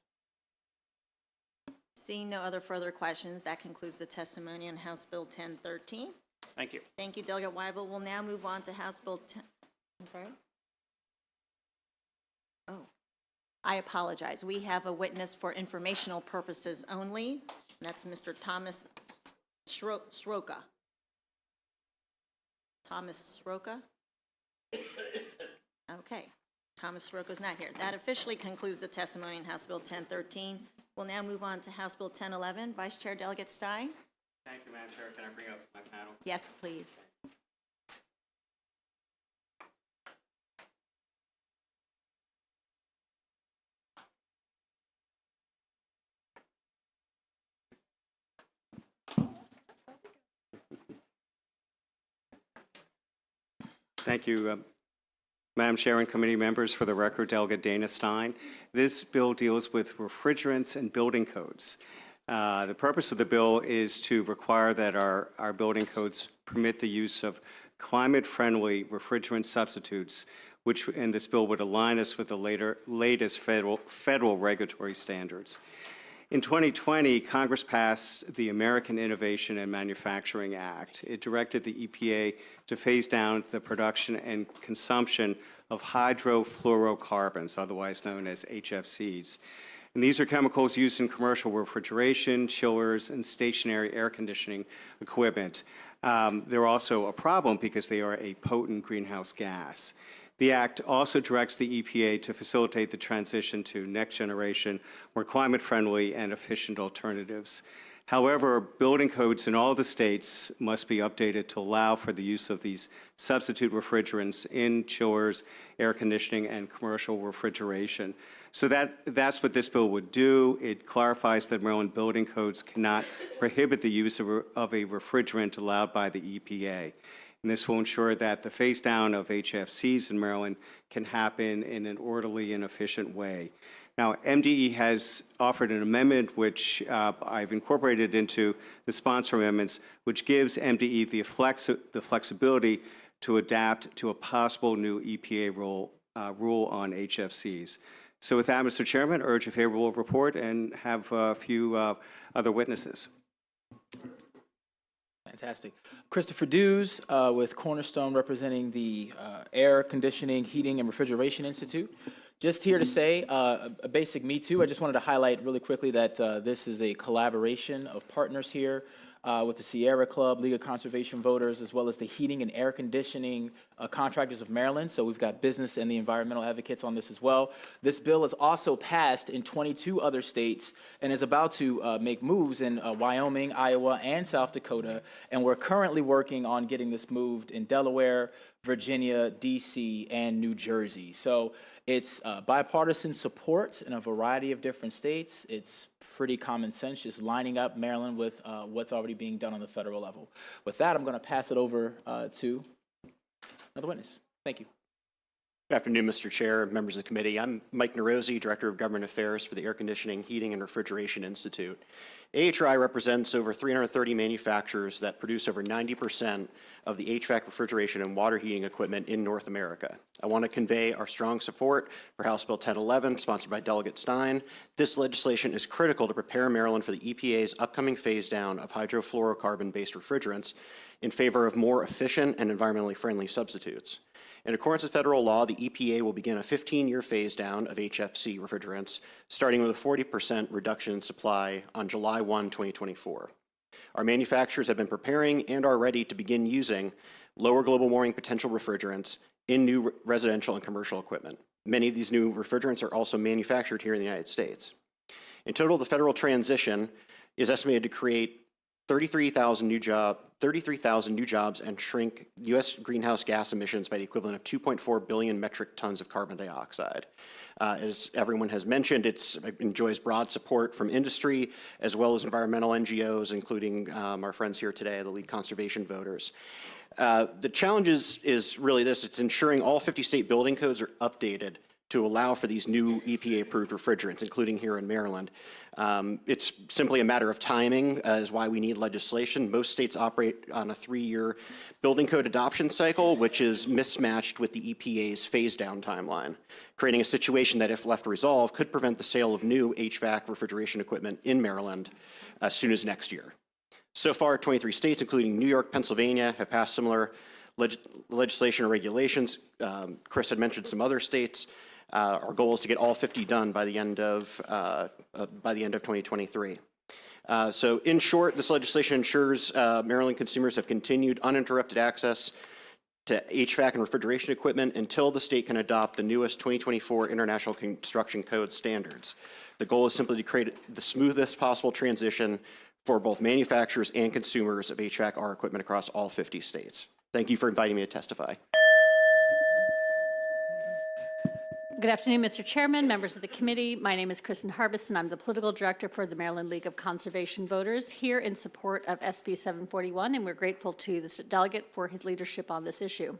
Seeing no other further questions, that concludes the testimony on House Bill 1013. Thank you. Thank you, Delegate Weigel. We'll now move on to House Bill 10. I'm sorry? Oh, I apologize. We have a witness for informational purposes only, and that's Mr. Thomas Sroka. Thomas Sroka? Okay. Thomas Soroka's not here. That officially concludes the testimony in House Bill 1013. We'll now move on to House Bill 1011. Vice Chair Delegate Stein? Thank you, Madam Chair. Can I bring up my panel? Yes, please. Thank you, Madam Chair and committee members. For the record, Delegate Dana Stein. This bill deals with refrigerants and building codes. The purpose of the bill is to require that our building codes permit the use of climate-friendly refrigerant substitutes, which in this bill would align us with the latest federal regulatory standards. In 2020, Congress passed the American Innovation and Manufacturing Act. It directed the EPA to phase down the production and consumption of hydrofluorocarbons, otherwise known as HFCs. And these are chemicals used in commercial refrigeration, chillers, and stationary air conditioning equipment. They're also a problem because they are a potent greenhouse gas. The Act also directs the EPA to facilitate the transition to next generation, more climate-friendly and efficient alternatives. However, building codes in all the states must be updated to allow for the use of these substitute refrigerants in chillers, air conditioning, and commercial refrigeration. So that's what this bill would do. It clarifies that Maryland building codes cannot prohibit the use of a refrigerant allowed by the EPA. And this will ensure that the phase down of HFCs in Maryland can happen in an orderly and efficient way. Now, MDE has offered an amendment which I've incorporated into the sponsor amendments, which gives MDE the flexibility to adapt to a possible new EPA rule on HFCs. So with that, Mr. Chairman, I urge a favorable report and have a few other witnesses. Fantastic. Christopher Dews with Cornerstone, representing the Air Conditioning, Heating, and Refrigeration Institute. Just here to say a basic me too. I just wanted to highlight really quickly that this is a collaboration of partners here with the Sierra Club, League of Conservation Voters, as well as the Heating and Air Conditioning Contractors of Maryland. So we've got business and the environmental advocates on this as well. This bill is also passed in 22 other states and is about to make moves in Wyoming, Iowa, and South Dakota. And we're currently working on getting this moved in Delaware, Virginia, DC, and New Jersey. So it's bipartisan support in a variety of different states. It's pretty common sense, just lining up Maryland with what's already being done on the federal level. With that, I'm going to pass it over to another witness. Thank you. Good afternoon, Mr. Chair, members of the committee. I'm Mike Nerozzi, Director of Government Affairs for the Air Conditioning, Heating, and Refrigeration Institute. AHRI represents over 330 manufacturers that produce over 90% of the HVAC, refrigeration, and water heating equipment in North America. I want to convey our strong support for House Bill 1011, sponsored by Delegate Stein. This legislation is critical to prepare Maryland for the EPA's upcoming phase down of hydrofluorocarbon-based refrigerants in favor of more efficient and environmentally friendly substitutes. In accordance with federal law, the EPA will begin a 15-year phase down of HFC refrigerants, starting with a 40% reduction in supply on July 1, 2024. Our manufacturers have been preparing and are ready to begin using lower global warming potential refrigerants in new residential and commercial equipment. Many of these new refrigerants are also manufactured here in the United States. In total, the federal transition is estimated to create 33,000 new jobs and shrink U.S. greenhouse gas emissions by the equivalent of 2.4 billion metric tons of carbon dioxide. As everyone has mentioned, it enjoys broad support from industry as well as environmental NGOs, including our friends here today, the League Conservation Voters. The challenge is really this: it's ensuring all 50 state building codes are updated to allow for these new EPA-approved refrigerants, including here in Maryland. It's simply a matter of timing, is why we need legislation. Most states operate on a 3-year building code adoption cycle, which is mismatched with the EPA's phase-down timeline, creating a situation that, if left resolved, could prevent the sale of new HVAC refrigeration equipment in Maryland as soon as next year. So far, 23 states, including New York, Pennsylvania, have passed similar legislation or regulations. Chris had mentioned some other states. Our goal is to get all 50 done by the end of 2023. So in short, this legislation ensures Maryland consumers have continued uninterrupted access to HVAC and refrigeration equipment until the state can adopt the newest 2024 International Construction Code standards. The goal is simply to create the smoothest possible transition for both manufacturers and consumers of HVAC-R equipment across all 50 states. Thank you for inviting me to testify. Good afternoon, Mr. Chairman, members of the committee. My name is Kristen Harbison. I'm the political director for the Maryland League of Conservation Voters, here in support of SB 741, and we're grateful to the delegate for his leadership on this issue.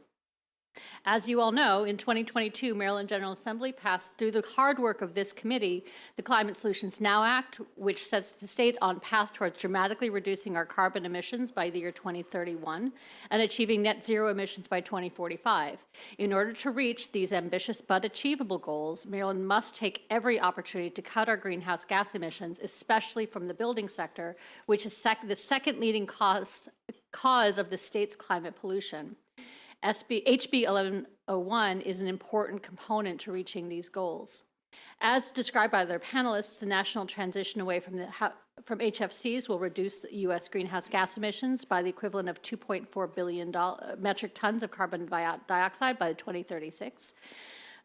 As you all know, in 2022, Maryland General Assembly passed, through the hard work of this committee, the Climate Solutions Now Act, which sets the state on path towards dramatically reducing our carbon emissions by the year 2031 and achieving net zero emissions by 2045. In order to reach these ambitious but achievable goals, Maryland must take every opportunity to cut our greenhouse gas emissions, especially from the building sector, which is the second leading cause of the state's climate pollution. HB 1101 is an important component to reaching these goals. As described by their panelists, the national transition away from HFCs will reduce U.S. greenhouse gas emissions by the equivalent of 2.4 billion metric tons of carbon dioxide by 2036.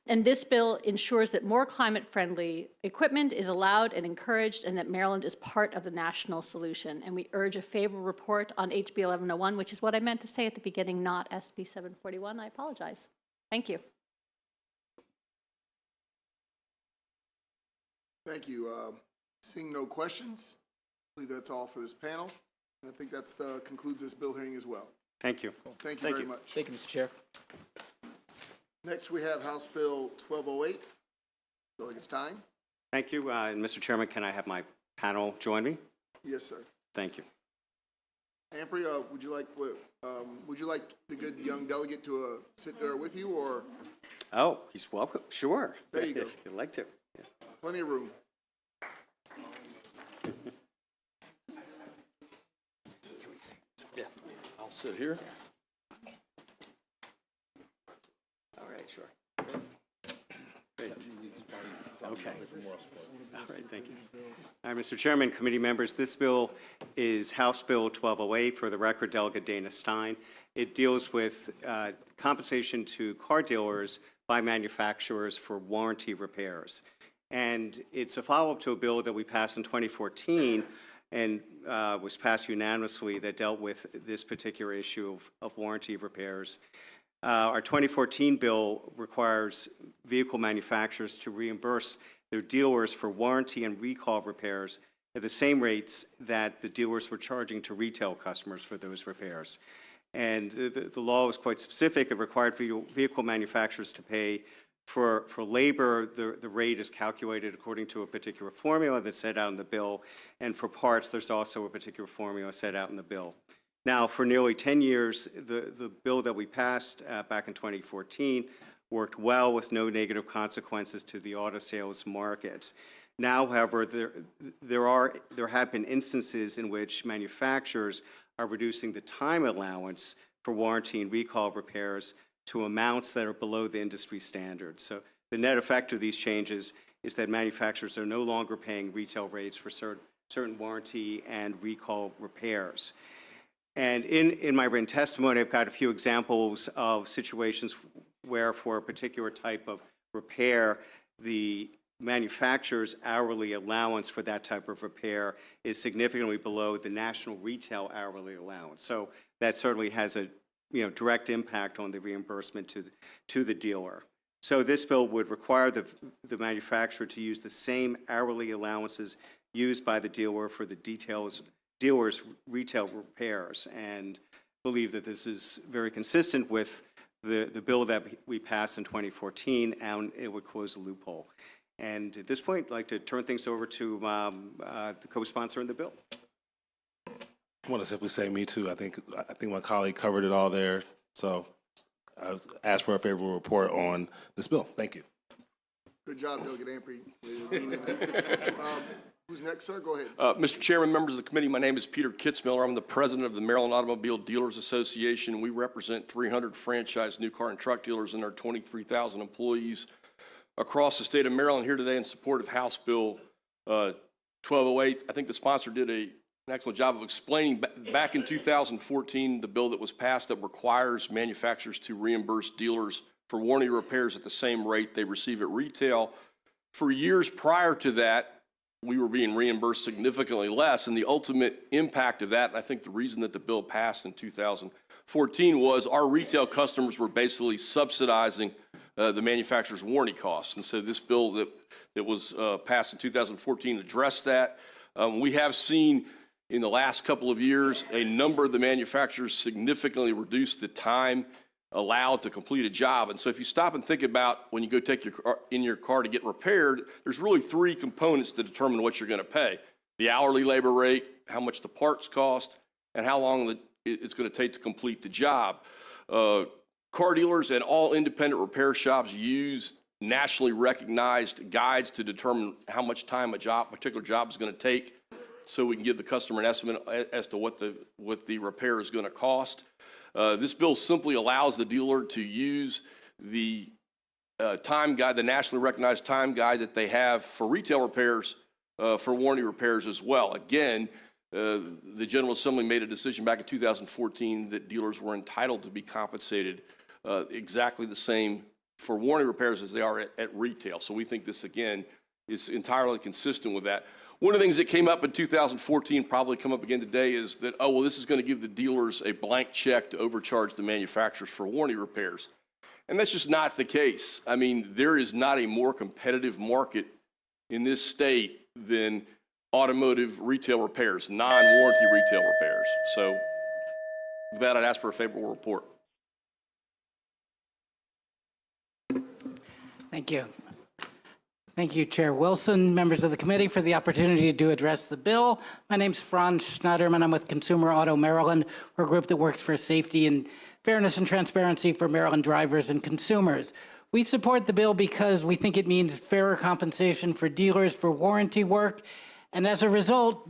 And this bill ensures that more climate-friendly equipment is allowed and encouraged, and that Maryland is part of the national solution. And we urge a favorable report on HB 1101, which is what I meant to say at the beginning, not SB 741. I apologize. Thank you. Thank you. Seeing no questions, I believe that's all for this panel. And I think that concludes this bill hearing as well. Thank you. Thank you very much. Thank you, Mr. Chair. Next, we have House Bill 1208. Delegate Stein. Thank you. And Mr. Chairman, can I have my panel join me? Yes, sir. Thank you. Ampry, would you like the good young delegate to sit there with you, or? Oh, he's welcome. Sure. There you go. If you'd like to. Yeah. Plenty of room. Yeah. I'll sit here. All right, sure. Great. Okay. All right, thank you. All right, Mr. Chairman, committee members, this bill is House Bill 1208, for the record, Delegate Dana Stein. It deals with compensation to car dealers by manufacturers for warranty repairs. And it's a follow-up to a bill that we passed in 2014 and was passed unanimously that dealt with this particular issue of warranty repairs. Our 2014 bill requires vehicle manufacturers to reimburse their dealers for warranty and recall repairs at the same rates that the dealers were charging to retail customers for those repairs. And the law was quite specific. It required vehicle manufacturers to pay for labor. The rate is calculated according to a particular formula that's set out in the bill. And for parts, there's also a particular formula set out in the bill. Now, for nearly 10 years, the bill that we passed back in 2014 worked well with no negative consequences to the auto sales markets. Now, however, there have been instances in which manufacturers are reducing the time allowance for warranty and recall repairs to amounts that are below the industry standard. So the net effect of these changes is that manufacturers are no longer paying retail rates for certain warranty and recall repairs. And in my written testimony, I've got a few examples of situations where, for a particular type of repair, the manufacturer's hourly allowance for that type of repair is significantly below the national retail hourly allowance. So that certainly has a direct impact on the reimbursement to the dealer. So this bill would require the manufacturer to use the same hourly allowances used by the dealer for the dealer's retail repairs, and believe that this is very consistent with the bill that we passed in 2014, and it would close a loophole. And at this point, I'd like to turn things over to the co-sponsor in the bill. I want to simply say me too. I think my colleague covered it all there. So I asked for a favorable report on this bill. Thank you. Good job, Delegate Ampry. Who's next, sir? Go ahead. Mr. Chairman, members of the committee, my name is Peter Kitzmiller. I'm the president of the Maryland Automobile Dealers Association. We represent 300 franchised new car and truck dealers and our 23,000 employees across the state of Maryland here today in support of House Bill 1208. I think the sponsor did an excellent job of explaining back in 2014 the bill that was passed that requires manufacturers to reimburse dealers for warranty repairs at the same rate they receive at retail. For years prior to that, we were being reimbursed significantly less, and the ultimate impact of that, and I think the reason that the bill passed in 2014 was our retail customers were basically subsidizing the manufacturer's warranty costs. And so this bill that was passed in 2014 addressed that. We have seen in the last couple of years a number of the manufacturers significantly reduce the time allowed to complete a job. And so if you stop and think about when you go take your car to get repaired, there's really three components to determine what you're going to pay: the hourly labor rate, how much the parts cost, and how long it's going to take to complete the job. Car dealers and all independent repair shops use nationally recognized guides to determine how much time a particular job is going to take, so we can give the customer an estimate as to what the repair is going to cost. This bill simply allows the dealer to use the time guide, the nationally recognized time guide that they have for retail repairs, for warranty repairs as well. Again, the General Assembly made a decision back in 2014 that dealers were entitled to be compensated exactly the same for warranty repairs as they are at retail. So we think this, again, is entirely consistent with that. One of the things that came up in 2014, probably come up again today, is that, oh, well, this is going to give the dealers a blank check to overcharge the manufacturers for warranty repairs. And that's just not the case. I mean, there is not a more competitive market in this state than automotive retail repairs, non-warranty retail repairs. So with that, I'd ask for a favorable report. Thank you. Thank you, Chair Wilson, members of the committee, for the opportunity to address the bill. My name's Franz Schneiderman. I'm with Consumer Auto Maryland. We're a group that works for safety and fairness and transparency for Maryland drivers and consumers. We support the bill because we think it means fairer compensation for dealers for warranty work, and as a result,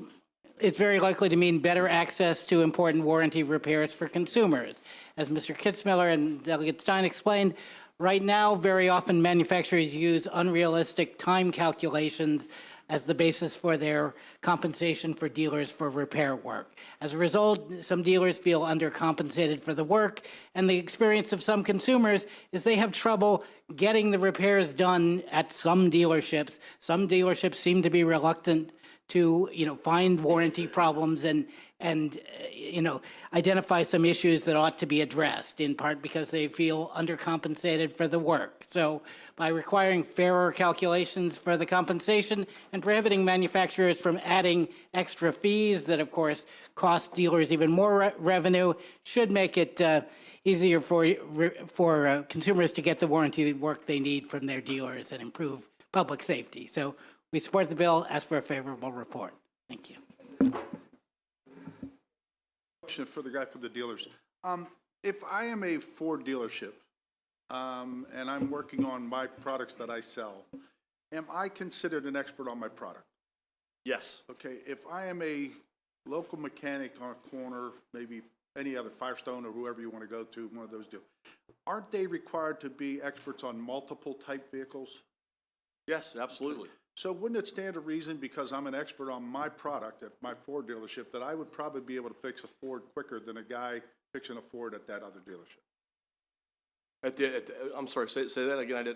it's very likely to mean better access to important warranty repairs for consumers. As Mr. Kitzmiller and Delegate Stein explained, right now, very often manufacturers use unrealistic time calculations as the basis for their compensation for dealers for repair work. As a result, some dealers feel undercompensated for the work, and the experience of some consumers is they have trouble getting the repairs done at some dealerships. Some dealerships seem to be reluctant to, find warranty problems and identify some issues that ought to be addressed, in part because they feel undercompensated for the work. So by requiring fairer calculations for the compensation and prohibiting manufacturers from adding extra fees that, of course, cost dealers even more revenue, should make it easier for consumers to get the warranty work they need from their dealers and improve public safety. So we support the bill. Ask for a favorable report. Thank you. Question for the guy for the dealers. If I am a Ford dealership and I'm working on my products that I sell, am I considered an expert on my product? Yes. Okay, if I am a local mechanic on a corner, maybe any other Firestone or whoever you want to go to, one of those deals, aren't they required to be experts on multiple type vehicles? Yes, absolutely. So wouldn't it stand to reason, because I'm an expert on my product at my Ford dealership, that I would probably be able to fix a Ford quicker than a guy fixing a Ford at that other dealership? I'm sorry, say that again.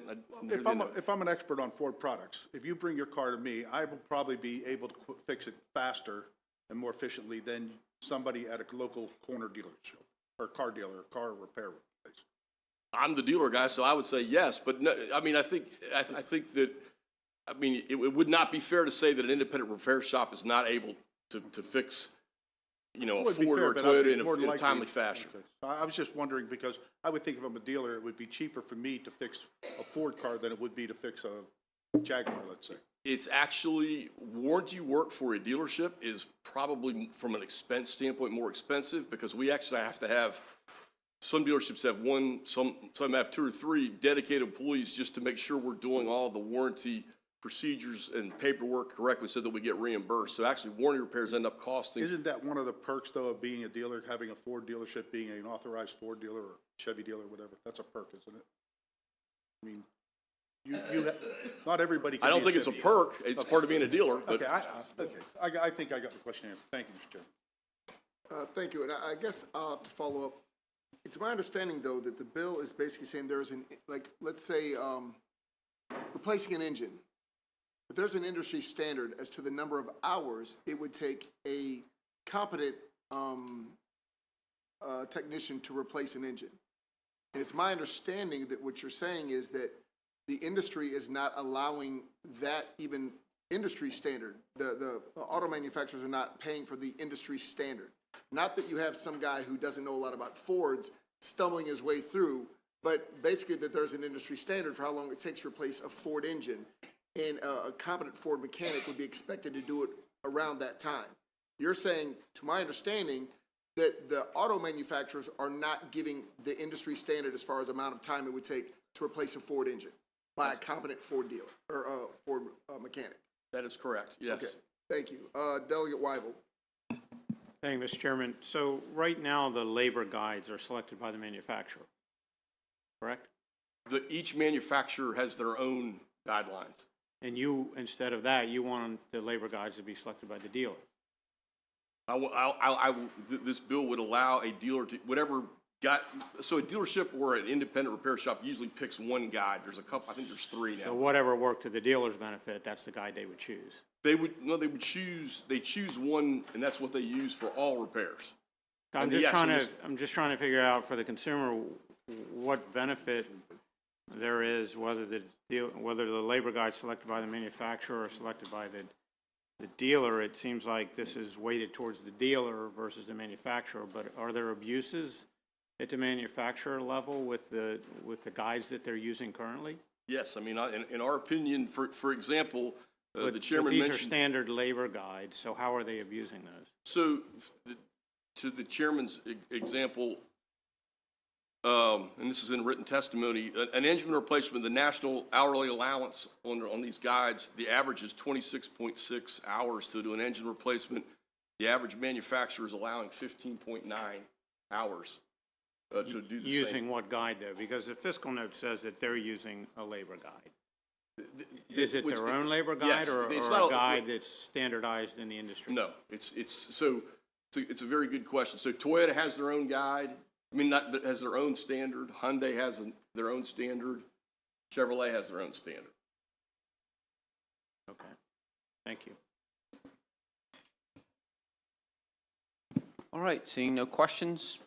If I'm an expert on Ford products, if you bring your car to me, I will probably be able to fix it faster and more efficiently than somebody at a local corner dealership or car dealer or car repair place. I'm the dealer guy, so I would say yes. But no, I mean, I think that. I mean, it would not be fair to say that an independent repair shop is not able to fix, a Ford or a Toyota in a timely fashion. Okay. I was just wondering, because I would think if I'm a dealer, it would be cheaper for me to fix a Ford car than it would be to fix a Jaguar, let's say. It's actually, warranty work for a dealership is probably, from an expense standpoint, more expensive, because we actually have to have, some dealerships have one, some have two or three dedicated employees just to make sure we're doing all the warranty procedures and paperwork correctly so that we get reimbursed. So actually warranty repairs end up costing. Isn't that one of the perks, though, of being a dealer, having a Ford dealership, being an authorized Ford dealer or Chevy dealer, whatever? That's a perk, isn't it? I mean, not everybody can I be don't think it's a Chevy. perk. It's part of being a dealer, but. Okay, I think I got the question answered. Thank you, Mr. Chairman. Thank you, and I guess I'll have to follow up. It's my understanding, though, that the bill is basically saying there's like, let's say, replacing an engine. If there's an industry standard as to the number of hours it would take a competent technician to replace an engine. And it's my understanding that what you're saying is that the industry is not allowing that even industry standard. The auto manufacturers are not paying for the industry standard. Not that you have some guy who doesn't know a lot about Fords stumbling his way through, but basically that there's an industry standard for how long it takes to replace a Ford engine. And a competent Ford mechanic would be expected to do it around that time. You're saying, to my understanding, that the auto manufacturers are not giving the industry standard as far as amount of time it would take to replace a Ford engine by a competent Ford dealer or Ford mechanic. That is correct, yes. Okay, thank you. Delegate Weibel. Thank you, Mr. Chairman. So right now, the labor guides are selected by the manufacturer, correct? Each manufacturer has their own guidelines. And you, instead of that, you want the labor guides to be selected by the dealer. This bill would allow a dealer to, so a dealership or an independent repair shop usually picks one guide. There's a couple, I think there's three now. So whatever worked to the dealer's benefit, that's the guide they would choose. They choose one, and that's what they use for all repairs. I'm just trying to figure out for the consumer what benefit there is, whether the labor guide selected by the manufacturer or selected by the dealer. It seems like this is weighted towards the dealer versus the manufacturer, but are there abuses at the manufacturer level with the guides that they're using currently? Yes, I mean, in our opinion, for example, the chairman these mentioned. These are standard labor guides, so how are they abusing those? So, to the chairman's example, and this is in written testimony, an engine replacement, the national hourly allowance on these guides, the average is 26.6 hours to do an engine replacement. The average manufacturer is allowing 15.9 hours to do the same. Using what guide, though? Because the fiscal note says that they're using a labor guide. Is it their own labor guide, yes, or a guide that's standardized in the industry? No, it's a very good question. So Toyota has their own guide. I mean, has their own standard. Hyundai has their own standard. Chevrolet has their own standard. Okay, thank you. All right, seeing no questions,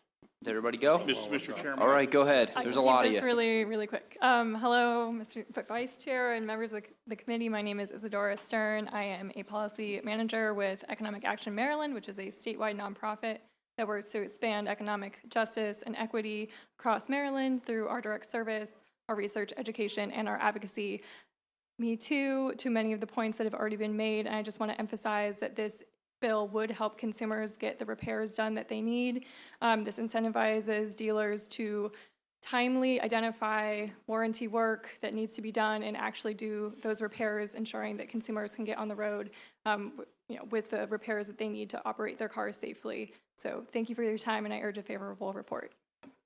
did everybody go? Mr. Chairman. All right, go ahead. There's a lot of you. I can keep this really quick. Hello, Mr. Vice Chair and members of the committee. My name is Isadora Stern. I am a policy manager with Economic Action Maryland, which is a statewide nonprofit that works to expand economic justice and equity across Maryland through our direct service, our research, education, and our advocacy. Me too, to many of the points that have already been made, and I just want to emphasize that this bill would help consumers get the repairs done that they need. This incentivizes dealers to timely identify warranty work that needs to be done and actually do those repairs, ensuring that consumers can get on the road with the repairs that they need to operate their cars safely. So thank you for your time, and I urge a favorable report.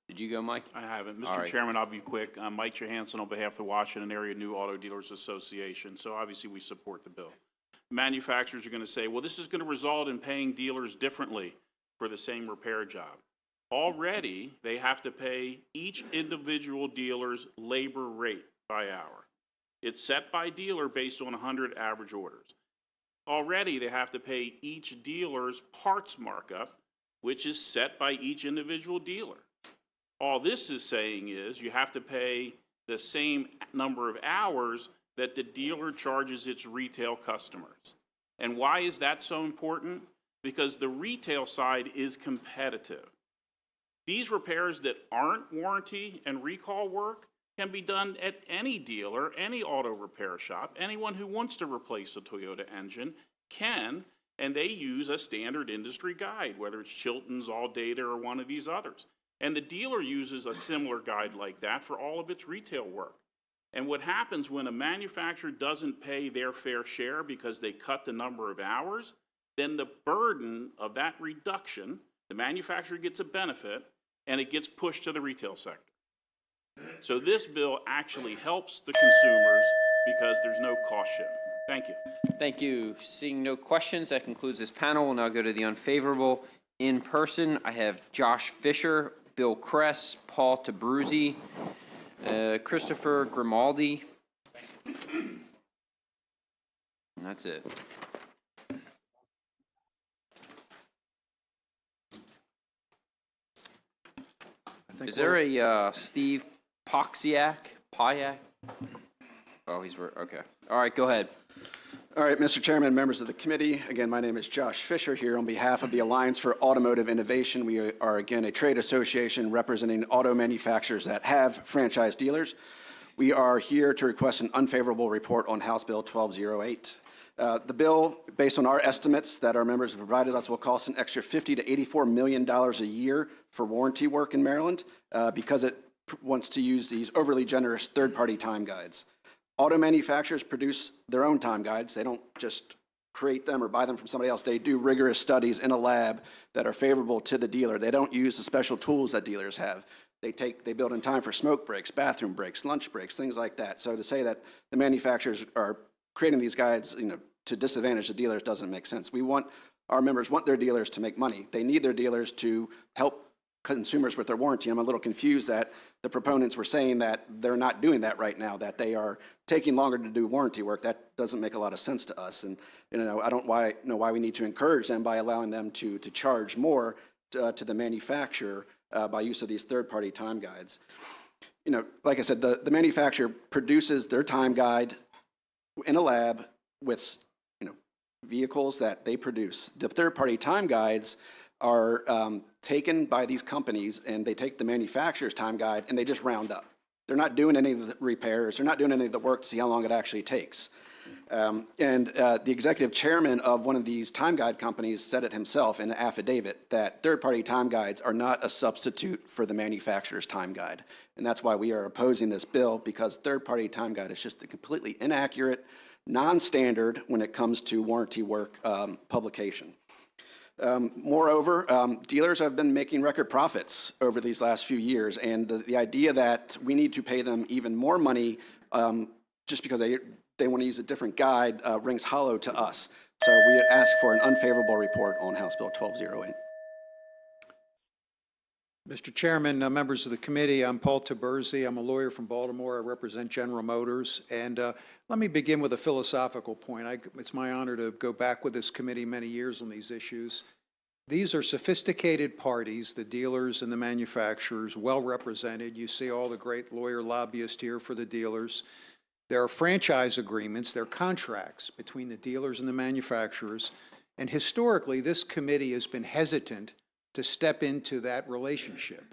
Did you go, Mike? I All haven't. right. Mr. Chairman, I'll be quick. I'm Mike Johansson on behalf of the Washington Area New Auto Dealers Association. So obviously we support the bill. Manufacturers are going to say, well, this is going to result in paying dealers differently for the same repair job. Already, they have to pay each individual dealer's labor rate by hour. It's set by dealer based on 100 average orders. Already, they have to pay each dealer's parts markup, which is set by each individual dealer. All this is saying is you have to pay the same number of hours that the dealer charges its retail customers. And why is that so important? Because the retail side is competitive. These repairs that aren't warranty and recall work can be done at any dealer, any auto repair shop. Anyone who wants to replace a Toyota engine can, and they use a standard industry guide, whether it's Chilton's, ALLDATA, or one of these others. And the dealer uses a similar guide like that for all of its retail work. And what happens when a manufacturer doesn't pay their fair share because they cut the number of hours, then the burden of that reduction, the manufacturer gets a benefit, and it gets pushed to the retail sector. So this bill actually helps the consumers because there's no cost shift. Thank you. Thank you. Seeing no questions, that concludes this panel. We'll now go to the unfavorable. In person, I have Josh Fisher, Bill Kress, Paul Tabruzzi, Christopher Grimaldi. And that's it. Is there a Steve Pyak? Oh, he's, okay. All right, go ahead. All right, Mr. Chairman, members of the committee, again, my name is Josh Fisher here on behalf of the Alliance for Automotive Innovation. We are, again, a trade association representing auto manufacturers that have franchise dealers. We are here to request an unfavorable report on House Bill 1208. The bill, based on our estimates that our members have provided us, will cost an extra $50 to $84 million a year for warranty work in Maryland because it wants to use these overly generous third-party time guides. Auto manufacturers produce their own time guides. They don't just create them or buy them from somebody else. They do rigorous studies in a lab that are favorable to the dealer. They don't use the special tools that dealers have. They build in time for smoke breaks, bathroom breaks, lunch breaks, things like that. So to say that the manufacturers are creating these guides, to disadvantage the dealers doesn't make sense. Our members want their dealers to make money. They need their dealers to help consumers with their warranty. I'm a little confused that the proponents were saying that they're not doing that right now, that they are taking longer to do warranty work. That doesn't make a lot of sense to us. And I don't know why we need to encourage them by allowing them to charge more to the manufacturer by use of these third-party time guides. Like I said, the manufacturer produces their time guide in a lab with vehicles that they produce. The third-party time guides are taken by these companies, and they take the manufacturer's time guide and they just round up. They're not doing any of the repairs. They're not doing any of the work to see how long it actually takes. The executive chairman of one of these time guide companies said it himself in an affidavit that third-party time guides are not a substitute for the manufacturer's time guide. And that's why we are opposing this bill, because third-party time guide is just a completely inaccurate, non-standard when it comes to warranty work publication. Moreover, dealers have been making record profits over these last few years, and the idea that we need to pay them even more money just because they want to use a different guide rings hollow to us. So we ask for an unfavorable report on House Bill 1208. Mr. Chairman, members of the committee, I'm Paul Taberzi. I'm a lawyer from Baltimore. I represent General Motors. And let me begin with a philosophical point. It's my honor to go back with this committee many years on these issues. These are sophisticated parties, the dealers and the manufacturers, well represented. You see all the great lawyer lobbyists here for the dealers. There are franchise agreements, there are contracts between the dealers and the manufacturers. And historically, this committee has been hesitant to step into that relationship.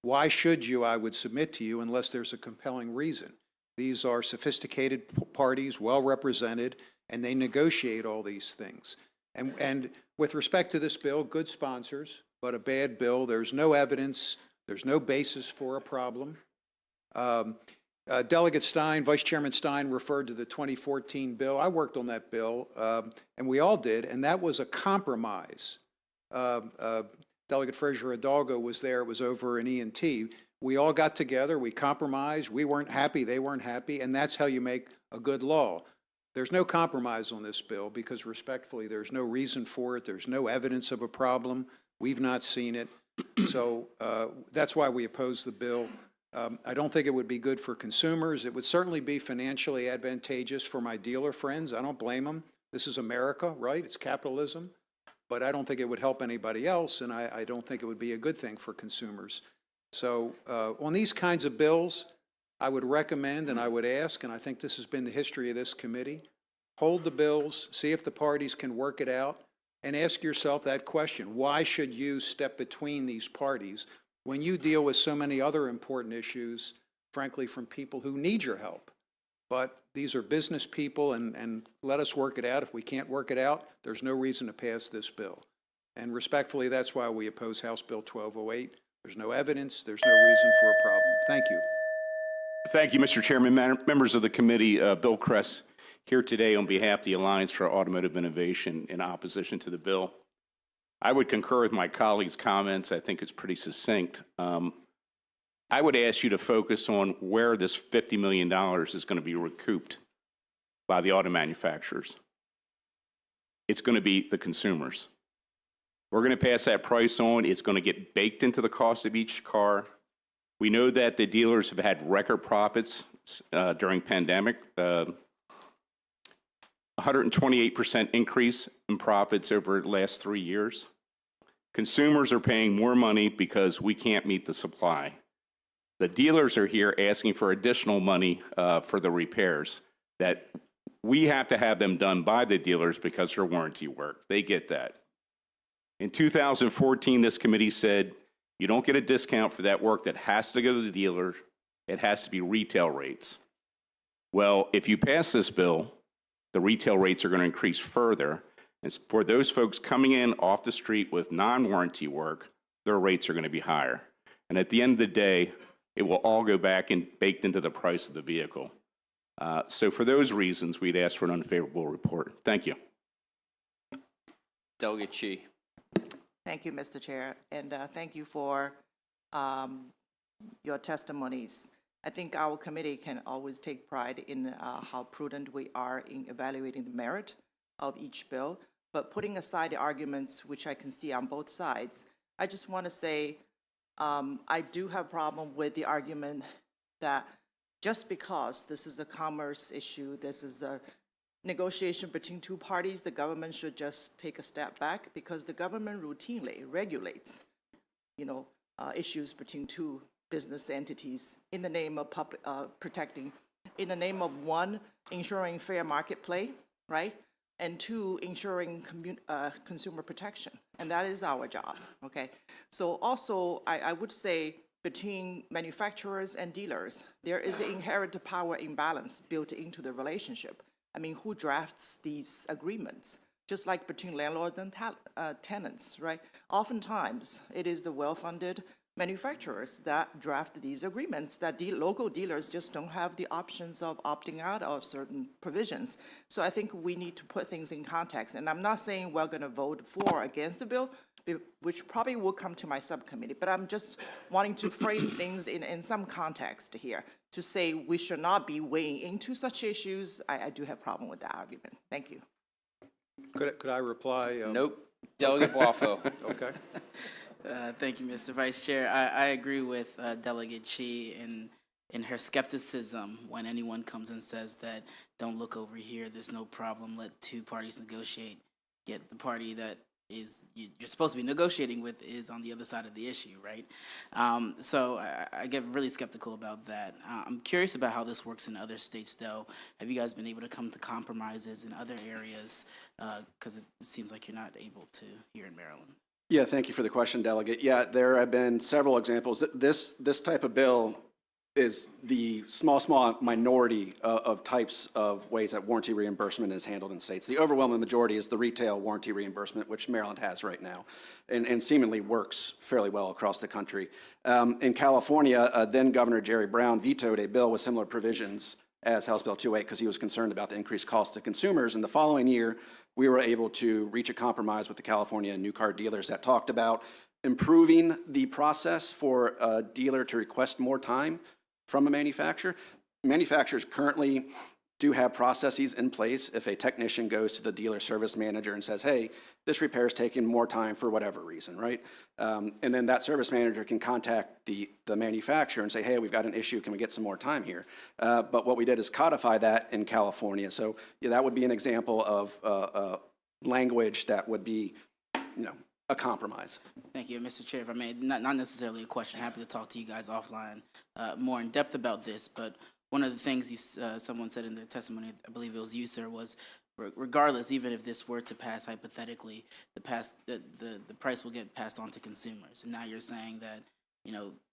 Why should you, I would submit to you, unless there's a compelling reason? These are sophisticated parties, well represented, and they negotiate all these things. And with respect to this bill, good sponsors, but a bad bill. There's no evidence, there's no basis for a problem. Delegate Stein, Vice Chairman Stein referred to the 2014 bill. I worked on that bill, and we all did, and that was a compromise. Delegate Frazier Hidalgo was there. It was over in E&T. We all got together. We compromised. We weren't happy. They weren't happy. And that's how you make a good law. There's no compromise on this bill because, respectfully, there's no reason for it. There's no evidence of a problem. We've not seen it. So that's why we oppose the bill. I don't think it would be good for consumers. It would certainly be financially advantageous for my dealer friends. I don't blame them. This is America, right? It's capitalism. But I don't think it would help anybody else, and I don't think it would be a good thing for consumers. So on these kinds of bills, I would recommend and I would ask, and I think this has been the history of this committee, hold the bills, see if the parties can work it out, and ask yourself that question. Why should you step between these parties when you deal with so many other important issues, frankly, from people who need your help? But these are business people, and let us work it out. If we can't work it out, there's no reason to pass this bill. And respectfully, that's why we oppose House Bill 1208. There's no evidence. There's no reason for a problem. Thank you. Thank you, Mr. Chairman. Members of the committee, Bill Kress here today on behalf of the Alliance for Automotive Innovation in opposition to the bill. I would concur with my colleagues' comments. I think it's pretty succinct. I would ask you to focus on where this $50 million is going to be recouped by the auto manufacturers. It's going to be the consumers. We're going to pass that price on. It's going to get baked into the cost of each car. We know that the dealers have had record profits during pandemic, 128% increase in profits over the last 3 years. Consumers are paying more money because we can't meet the supply. The dealers are here asking for additional money for the repairs that we have to have them done by the dealers because they're warranty work. They get that. In 2014, this committee said, you don't get a discount for that work that has to go to the dealer. It has to be retail rates. Well, if you pass this bill, the retail rates are going to increase further. And for those folks coming in off the street with non-warranty work, their rates are going to be higher. And at the end of the day, it will all go back and baked into the price of the vehicle. So for those reasons, we'd ask for an unfavorable report. Thank you. Delegate Chi. Thank you, Mr. Chair, and thank you for your testimonies. I think our committee can always take pride in how prudent we are in evaluating the merit of each bill, but putting aside the arguments which I can see on both sides, I just want to say I do have a problem with the argument that just because this is a commerce issue, this is a negotiation between two parties, the government should just take a step back, because the government routinely regulates, issues between two business entities in the name of protecting, in the name of one, ensuring fair market play, right? And two, ensuring consumer protection. And that is our job, okay? So also, I would say between manufacturers and dealers, there is an inherent power imbalance built into the relationship. I mean, who drafts these agreements? Just like between landlords and tenants, right? Oftentimes, it is the well-funded manufacturers that draft these agreements that the local dealers just don't have the options of opting out of certain provisions. So I think we need to put things in context. And I'm not saying we're going to vote for or against the bill, which probably will come to my subcommittee, but I'm just wanting to frame things in some context here to say we should not be weighing into such issues. I do have a problem with that argument. Thank you. Could I reply? Nope. Delegate Waffo. Okay. Thank you, Mr. Vice Chair. I agree with Delegate Chi in her skepticism when anyone comes and says that, don't look over here, there's no problem, let two parties negotiate, yet the party that you're supposed to be negotiating with is on the other side of the issue, right? So I get really skeptical about that. I'm curious about how this works in other states, though. Have you guys been able to come to compromises in other areas? Because it seems like you're not able to here in Maryland. Yeah, thank you for the question, Delegate. Yeah, there have been several examples. This type of bill is the small minority of types of ways that warranty reimbursement is handled in states. The overwhelming majority is the retail warranty reimbursement, which Maryland has right now, and seemingly works fairly well across the country. In California, then Governor Jerry Brown vetoed a bill with similar provisions as House Bill 208 because he was concerned about the increased cost to consumers. And the following year, we were able to reach a compromise with the California new car dealers that talked about improving the process for a dealer to request more time from a manufacturer. Manufacturers currently do have processes in place if a technician goes to the dealer service manager and says, hey, this repair is taking more time for whatever reason, right? And then that service manager can contact the manufacturer and say, hey, we've got an issue, can we get some more time here? But what we did is codify that in California. So yeah, that would be an example of language that would be, a compromise. Thank you, Mr. Chair. If I may, not necessarily a question. Happy to talk to you guys offline more in depth about this. But one of the things someone said in their testimony, I believe it was you, sir, was regardless, even if this were to pass hypothetically, the price will get passed on to consumers. And now you're saying that,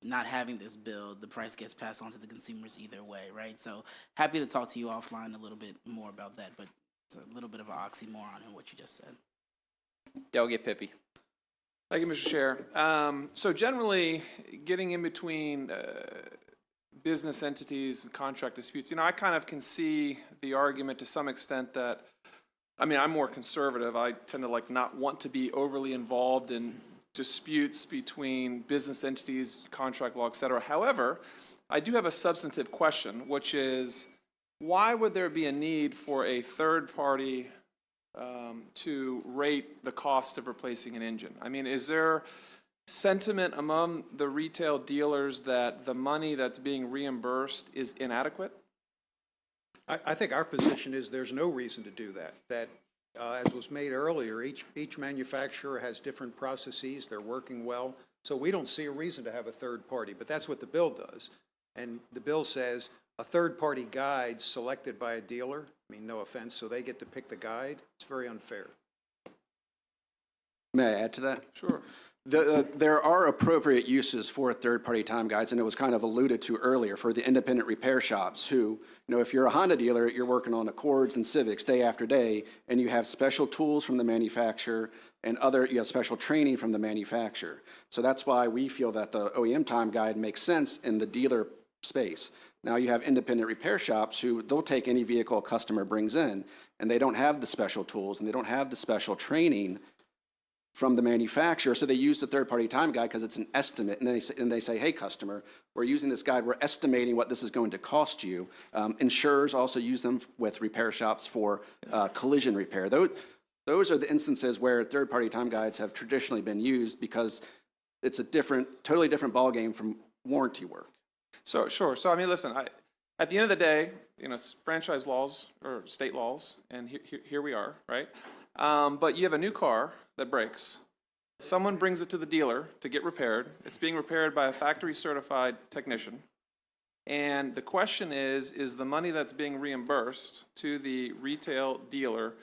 not having this bill, the price gets passed on to the consumers either way, right? So happy to talk to you offline a little bit more about that, but it's a little bit of an oxymoron in what you just said. Delegate Pippi. Thank you, Mr. Chair. So generally, getting in between business entities and contract disputes, I kind of can see the argument to some extent that, I'm more conservative. I tend to not want to be overly involved in disputes between business entities, contract law, et cetera. However, I do have a substantive question, which is, why would there be a need for a third party to rate the cost of replacing an engine? Is there sentiment among the retail dealers that the money that's being reimbursed is inadequate? I think our position is there's no reason to do that. That, as was made earlier, each manufacturer has different processes. They're working well. So we don't see a reason to have a third party, but that's what the bill does. And the bill says a third-party guide selected by a dealer, no offense, so they get to pick the guide. It's very unfair. May I add to that? Sure. There are appropriate uses for third-party time guides, and it was kind of alluded to earlier for the independent repair shops who, if you're a Honda dealer, you're working on Accords and Civics day after day, and you have special tools from the manufacturer and you have special training from the manufacturer. So that's why we feel that the OEM time guide makes sense in the dealer space. Now you have independent repair shops who they'll take any vehicle a customer brings in, and they don't have the special tools and they don't have the special training from the manufacturer, so they use the third-party time guide because it's an estimate, and they say, hey, customer, we're using this guide, we're estimating what this is going to cost you. Insurers also use them with repair shops for collision repair. Those are the instances where third-party time guides have traditionally been used because it's a totally different ballgame from warranty work. So, sure. So, listen, at the end of the day, franchise laws or state laws, and here we are, right? But you have a new car that breaks. Someone brings it to the dealer to get repaired. It's being repaired by a factory-certified technician. And the question is the money that's being reimbursed to the retail dealer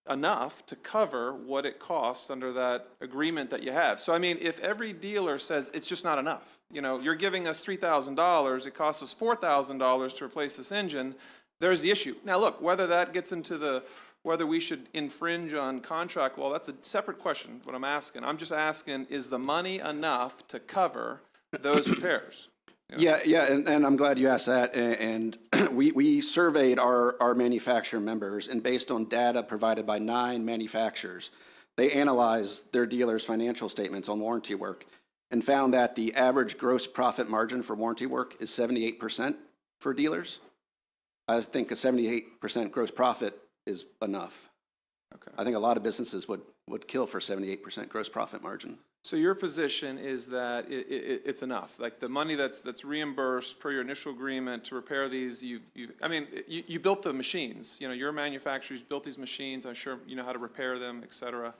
enough to cover what it costs under that agreement that you have? So, if every dealer says it's just not enough, you're giving us $3,000, it costs us $4,000 to replace this engine, there's the issue. Now, look, whether that gets into whether we should infringe on contract law, that's a separate question, what I'm asking. I'm just asking, is the money enough to cover those repairs? Yeah, and I'm glad you asked that. And we surveyed our manufacturer members, and based on data provided by 9 manufacturers, they analyzed their dealers' financial statements on warranty work and found that the average gross profit margin for warranty work is 78% for dealers. I think a 78% gross profit is enough. Okay. I think a lot of businesses would kill for 78% gross profit margin. So your position is that it's enough, like the money that's reimbursed per your initial agreement to repair these. You built the machines. Your manufacturers built these machines. I'm sure you know how to repair them, et cetera.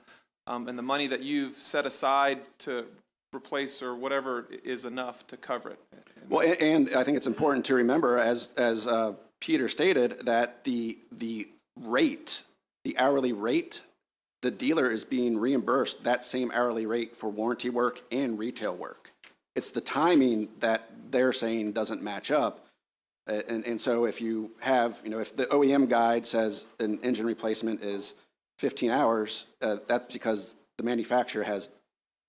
And the money that you've set aside to replace or whatever is enough to cover it. Well, and I think it's important to remember, as Peter stated, that the rate, the hourly rate, the dealer is being reimbursed that same hourly rate for warranty work and retail work. It's the timing that they're saying doesn't match up. And so if you have, if the OEM guide says an engine replacement is 15 hours, that's because the manufacturer has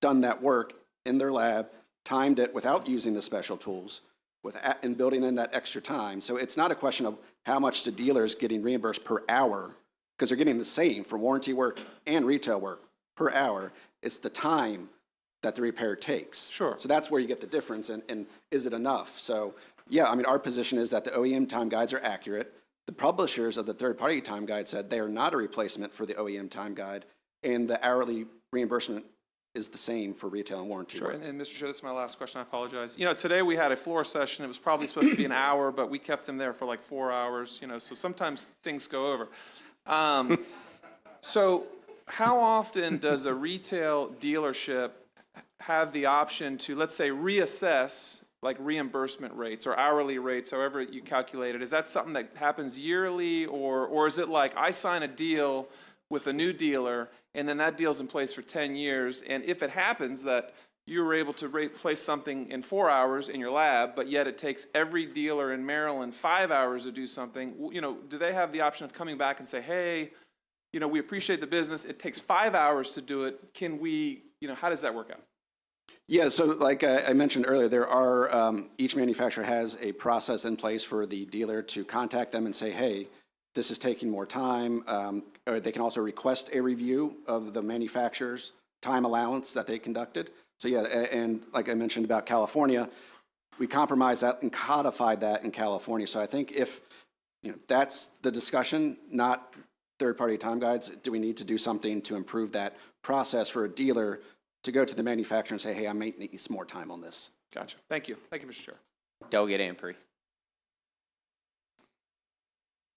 done that work in their lab, timed it without using the special tools, and building in that extra time. So it's not a question of how much the dealer is getting reimbursed per hour, because they're getting the same for warranty work and retail work per hour. It's the time that the repair takes. Sure. So that's where you get the difference, and is it enough? So yeah, our position is that the OEM time guides are accurate. The publishers of the third-party time guide said they are not a replacement for the OEM time guide, and the hourly reimbursement is the same for retail and warranty Sure, work. and Mr. Chair, this is my last question, I apologize. Today we had a floor session, it was probably supposed to be an hour, but we kept them there for like 4 hours, so sometimes things go over. So how often does a retail dealership have the option to, let's say, reassess like reimbursement rates or hourly rates, however you calculate it? Is that something that happens yearly, or is it like I sign a deal with a new dealer and then that deal's in place for 10 years, and if it happens that you were able to replace something in 4 hours in your lab, but yet it takes every dealer in Maryland 5 hours to do something, do they have the option of coming back and say, hey, we appreciate the business, it takes 5 hours to do it, can we, how does that work out? Yeah, so like I mentioned earlier, there are, each manufacturer has a process in place for the dealer to contact them and say, hey, this is taking more time. Or they can also request a review of the manufacturer's time allowance that they conducted. So yeah, and like I mentioned about California, we compromised that and codified that in California. So I think if, that's the discussion, not third-party time guides. Do we need to do something to improve that process for a dealer to go to the manufacturer and say, hey, I might need some more time on this? Gotcha. Thank you. Thank you, Mr. Chair. Delegate Amprey.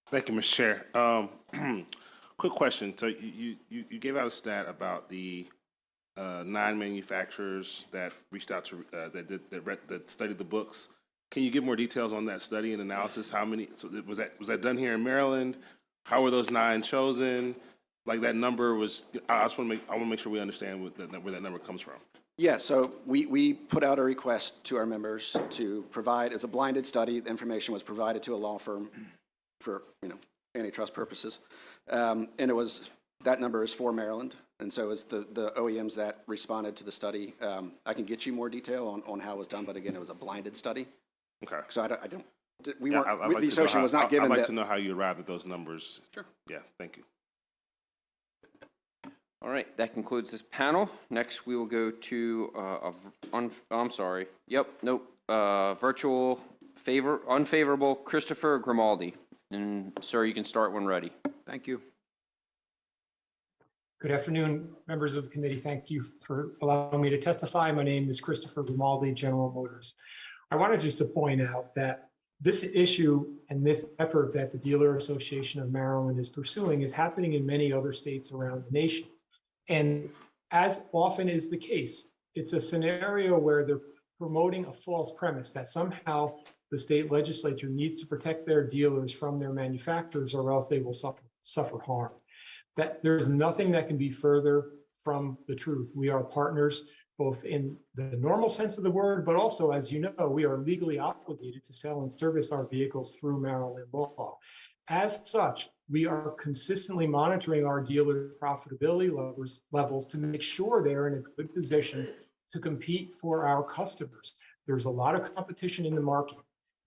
Thank you, Mr. Chair. Quick question. So you gave out a stat about the 9 manufacturers that reached out to that studied the books. Can you give more details on that study and analysis? How many? So was that done here in Maryland? How were those 9 chosen? Like that number was. I want to make sure we understand where that number comes from. Yeah, so we put out a request to our members to provide, as a blinded study, the information was provided to a law firm for, antitrust purposes. And it was, that number is for Maryland. And so it's the OEMs that responded to the study. I can get you more detail on how it was done, but again, it was a blinded study. Okay. So I don't, we Yeah, weren't, I'd like the to know association was not given I'd like that. to know how you arrived at those numbers. Sure. Yeah, thank you. All right, that concludes this panel. Next, we will go to, virtual unfavorable, Christopher Grimaldi. And sir, you can start when ready. Thank you. Good afternoon, members of the committee. Thank you for allowing me to testify. My name is Christopher Grimaldi, General Motors. I wanted just to point out that this issue and this effort that the Dealer Association of Maryland is pursuing is happening in many other states around the nation. And as often is the case, it's a scenario where they're promoting a false premise that somehow the state legislature needs to protect their dealers from their manufacturers or else they will suffer harm. That there's nothing that can be further from the truth. We are partners both in the normal sense of the word, but also, as you know, we are legally obligated to sell and service our vehicles through Maryland law. As such, we are consistently monitoring our dealer profitability levels to make sure they're in a good position to compete for our customers. There's a lot of competition in the market.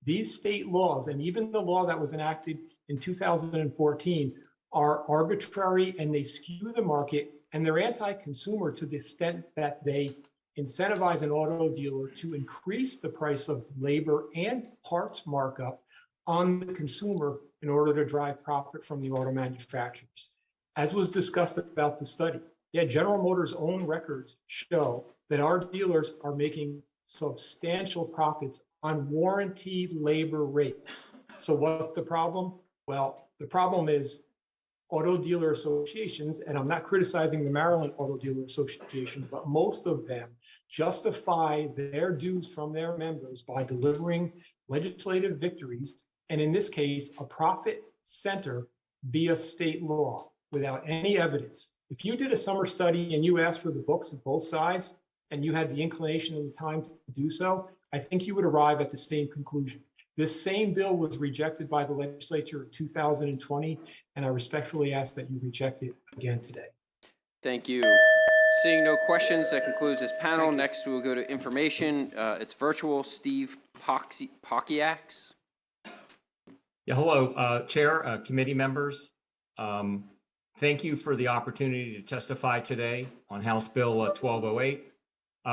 These state laws, and even the law that was enacted in 2014, are arbitrary and they skew the market, and they're anti-consumer to the extent that they incentivize an auto dealer to increase the price of labor and parts markup on the consumer in order to drive profit from the auto manufacturers. As was discussed about the study, General Motors' own records show that our dealers are making substantial profits on warranty labor rates. So what's the problem? Well, the problem is auto dealer associations, and I'm not criticizing the Maryland Auto Dealer Association, but most of them justify their dues from their members by delivering legislative victories, and in this case, a profit center via state law without any evidence. If you did a summer study and you asked for the books of both sides, and you had the inclination and the time to do so, I think you would arrive at the same conclusion. This same bill was rejected by the legislature in 2020, and I respectfully ask that you reject it again today. Thank you. Seeing no questions, that concludes this panel. Next, we will go to information. It's virtual. Steve Pokiaks. Yeah, hello, Chair, committee members. Thank you for the opportunity to testify today on House Bill 1208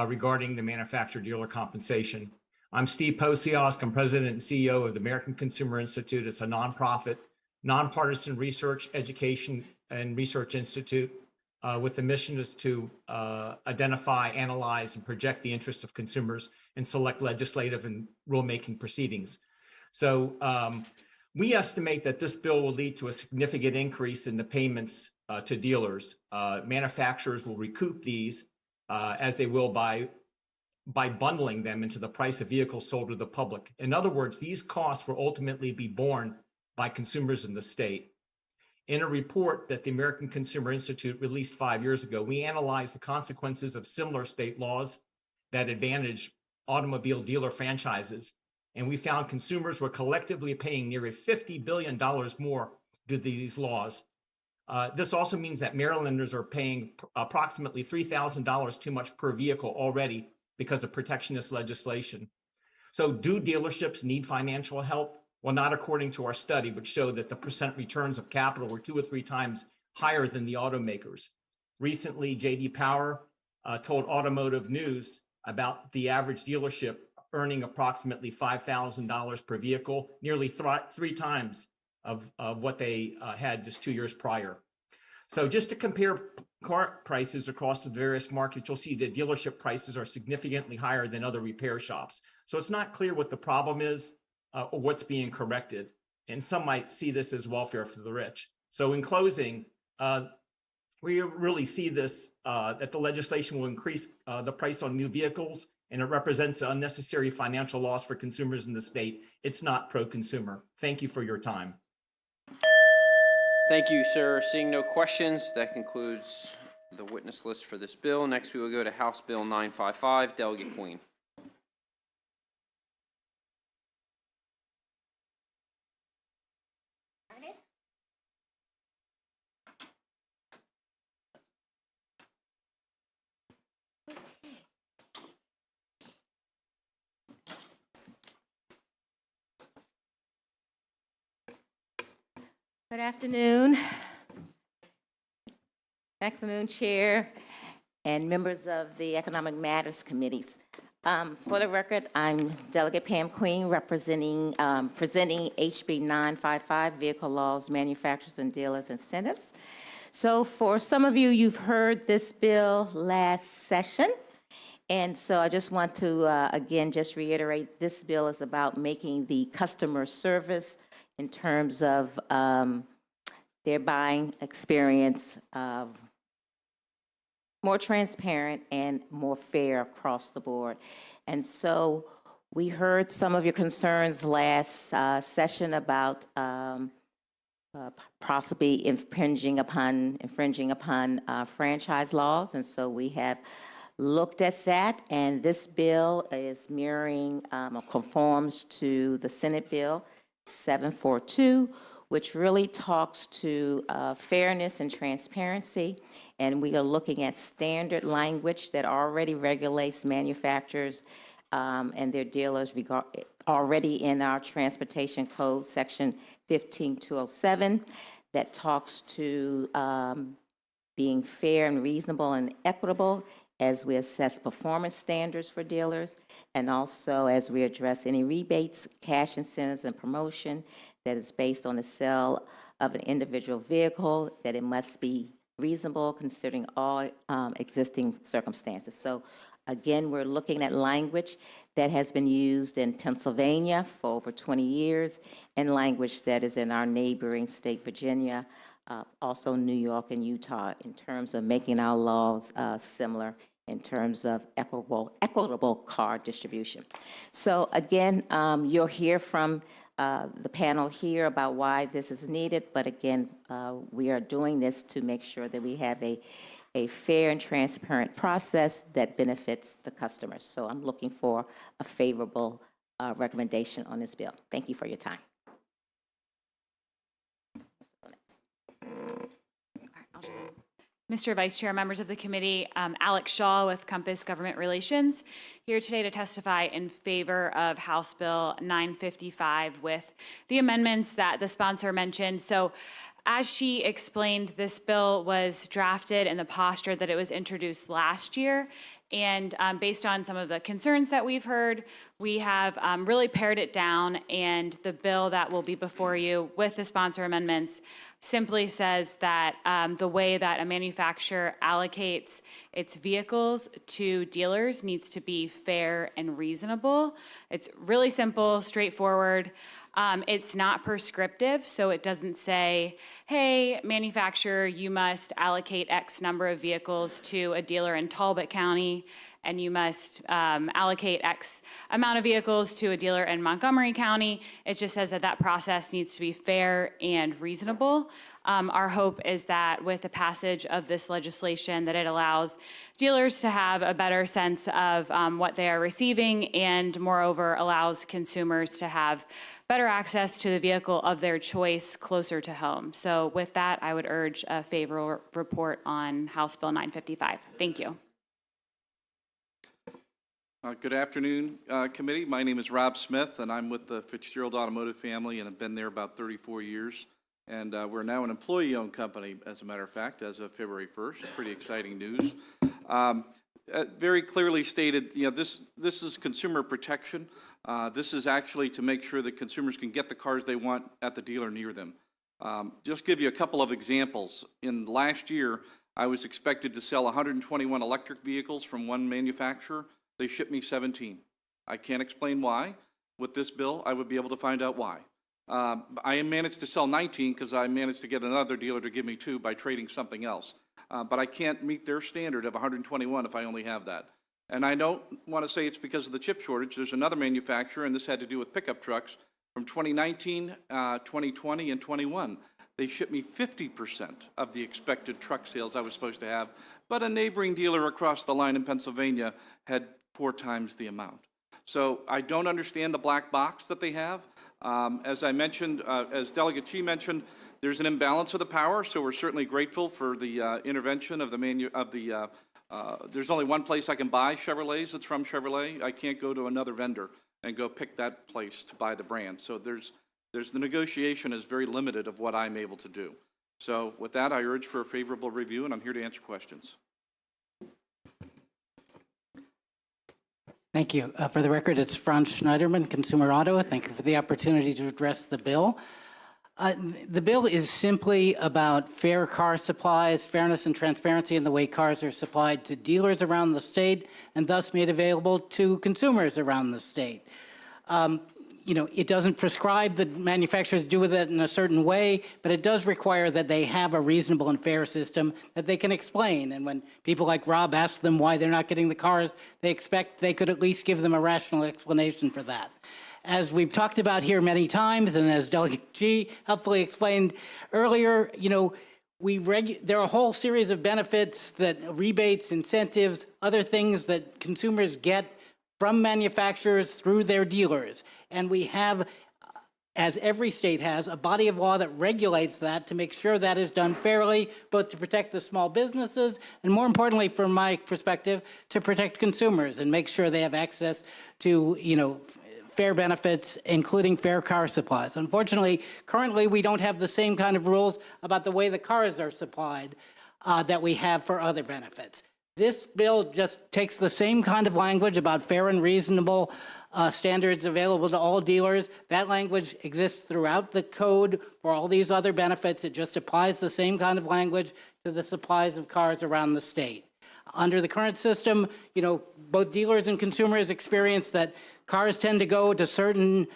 regarding the manufacturer dealer compensation. I'm Steve Posiask. I'm president and CEO of the American Consumer Institute. It's a nonprofit, nonpartisan research, education, and research institute with the mission is to identify, analyze, and project the interests of consumers and select legislative and rulemaking proceedings. So we estimate that this bill will lead to a significant increase in the payments to dealers. Manufacturers will recoup these as they will by bundling them into the price of vehicles sold to the public. In other words, these costs will ultimately be borne by consumers in the state. In a report that the American Consumer Institute released 5 years ago, we analyzed the consequences of similar state laws that advantage automobile dealer franchises, and we found consumers were collectively paying nearly $50 billion more due to these laws. This also means that Marylanders are paying approximately $3,000 too much per vehicle already because of protectionist legislation. So do dealerships need financial help? Well, not according to our study, which showed that the percent returns of capital were 2 or 3 times higher than the automakers. Recently, J.D. Power told Automotive News about the average dealership earning approximately $5,000 per vehicle, nearly 3 times of what they had just 2 years prior. So just to compare car prices across the various markets, you'll see that dealership prices are significantly higher than other repair shops. So it's not clear what the problem is or what's being corrected. And some might see this as welfare for the rich. So in closing, we really see this, that the legislation will increase the price on new vehicles, and it represents an unnecessary financial loss for consumers in the state. It's not pro-consumer. Thank you for your time. Thank you, sir. Seeing no questions, that concludes the witness list for this bill. Next, we will go to House Bill 955, Delegate Queen. Good afternoon. Afternoon, Chair and members of the Economic Matters Committees. For the record, I'm Delegate Pam Queen, presenting HB 955, Vehicle Laws, Manufacturers and Dealers Incentives. So for some of you, you've heard this bill last session. And so I just want to, again, just reiterate, this bill is about making the customer service in terms of their buying experience more transparent and more fair across the board. And so we heard some of your concerns last session about possibly infringing upon franchise laws. And so we have looked at that, and this bill is mirroring, conforms to the Senate Bill 742, which really talks to fairness and transparency. And we are looking at standard language that already regulates manufacturers and their dealers already in our Transportation Code, Section 15207, that talks to being fair and reasonable and equitable as we assess performance standards for dealers, and also as we address any rebates, cash incentives, and promotion that is based on the sale of an individual vehicle, that it must be reasonable considering all existing circumstances. So again, we're looking at language that has been used in Pennsylvania for over 20 years, and language that is in our neighboring state, Virginia, also New York and Utah, in terms of making our laws similar in terms of equitable car distribution. So again, you'll hear from the panel here about why this is needed, but again, we are doing this to make sure that we have a fair and transparent process that benefits the customers. So I'm looking for a favorable recommendation on this bill. Thank you for your time. Mr. Vice Chair, members of the committee, Alex Shaw with Compass Government Relations, here today to testify in favor of House Bill 955 with the amendments that the sponsor mentioned. So as she explained, this bill was drafted in the posture that it was introduced last year. And based on some of the concerns that we've heard, we have really pared it down, and the bill that will be before you with the sponsor amendments simply says that the way that a manufacturer allocates its vehicles to dealers needs to be fair and reasonable. It's really simple, straightforward. It's not prescriptive, so it doesn't say, hey, manufacturer, you must allocate X number of vehicles to a dealer in Talbot County, and you must allocate X amount of vehicles to a dealer in Montgomery County. It just says that that process needs to be fair and reasonable. Our hope is that with the passage of this legislation, that it allows dealers to have a better sense of what they are receiving, and moreover allows consumers to have better access to the vehicle of their choice closer to home. So with that, I would urge a favorable report on House Bill 955. Thank you. Good afternoon, committee. My name is Rob Smith, and I'm with the Fitzgerald Automotive family, and I've been there about 34 years. And we're now an employee-owned company, as a matter of fact, as of February 1st. Pretty exciting news. Very clearly stated, this is consumer protection. This is actually to make sure that consumers can get the cars they want at the dealer near them. Just give you a couple of examples. In last year, I was expected to sell 121 electric vehicles from one manufacturer. They shipped me 17. I can't explain why. With this bill, I would be able to find out why. I managed to sell 19 because I managed to get another dealer to give me 2 by trading something else. But I can't meet their standard of 121 if I only have that. And I don't want to say it's because of the chip shortage. There's another manufacturer, and this had to do with pickup trucks, from 2019, 2020, and 21. They shipped me 50% of the expected truck sales I was supposed to have, but a neighboring dealer across the line in Pennsylvania had 4 times the amount. So I don't understand the black box that they have. As I mentioned, as Delegate Chi mentioned, there's an imbalance of the power, so we're certainly grateful for the intervention of the there's only one place I can buy Chevrolets. It's from Chevrolet. I can't go to another vendor and go pick that place to buy the brand. So there's the negotiation is very limited of what I'm able to do. So with that, I urge for a favorable review, and I'm here to answer questions. Thank you. For the record, it's Franz Schneiderman, Consumer Auto. Thank you for the opportunity to address the bill. The bill is simply about fair car supplies, fairness and transparency in the way cars are supplied to dealers around the state and thus made available to consumers around the state. It doesn't prescribe that manufacturers do with it in a certain way, but it does require that they have a reasonable and fair system that they can explain. And when people like Rob ask them why they're not getting the cars, they expect they could at least give them a rational explanation for that. As we've talked about here many times, and as Delegate Chi helpfully explained earlier, there are a whole series of benefits, that rebates, incentives, other things that consumers get from manufacturers through their dealers. And we have, as every state has, a body of law that regulates that to make sure that is done fairly, both to protect the small businesses and, more importantly, from my perspective, to protect consumers and make sure they have access to, fair benefits, including fair car supplies. Unfortunately, currently, we don't have the same kind of rules about the way the cars are supplied that we have for other benefits. This bill just takes the same kind of language about fair and reasonable standards available to all dealers. That language exists throughout the code for all these other benefits. It just applies the same kind of language to the supplies of cars around the state. Under the current system, both dealers and consumers experience that cars tend to go to certain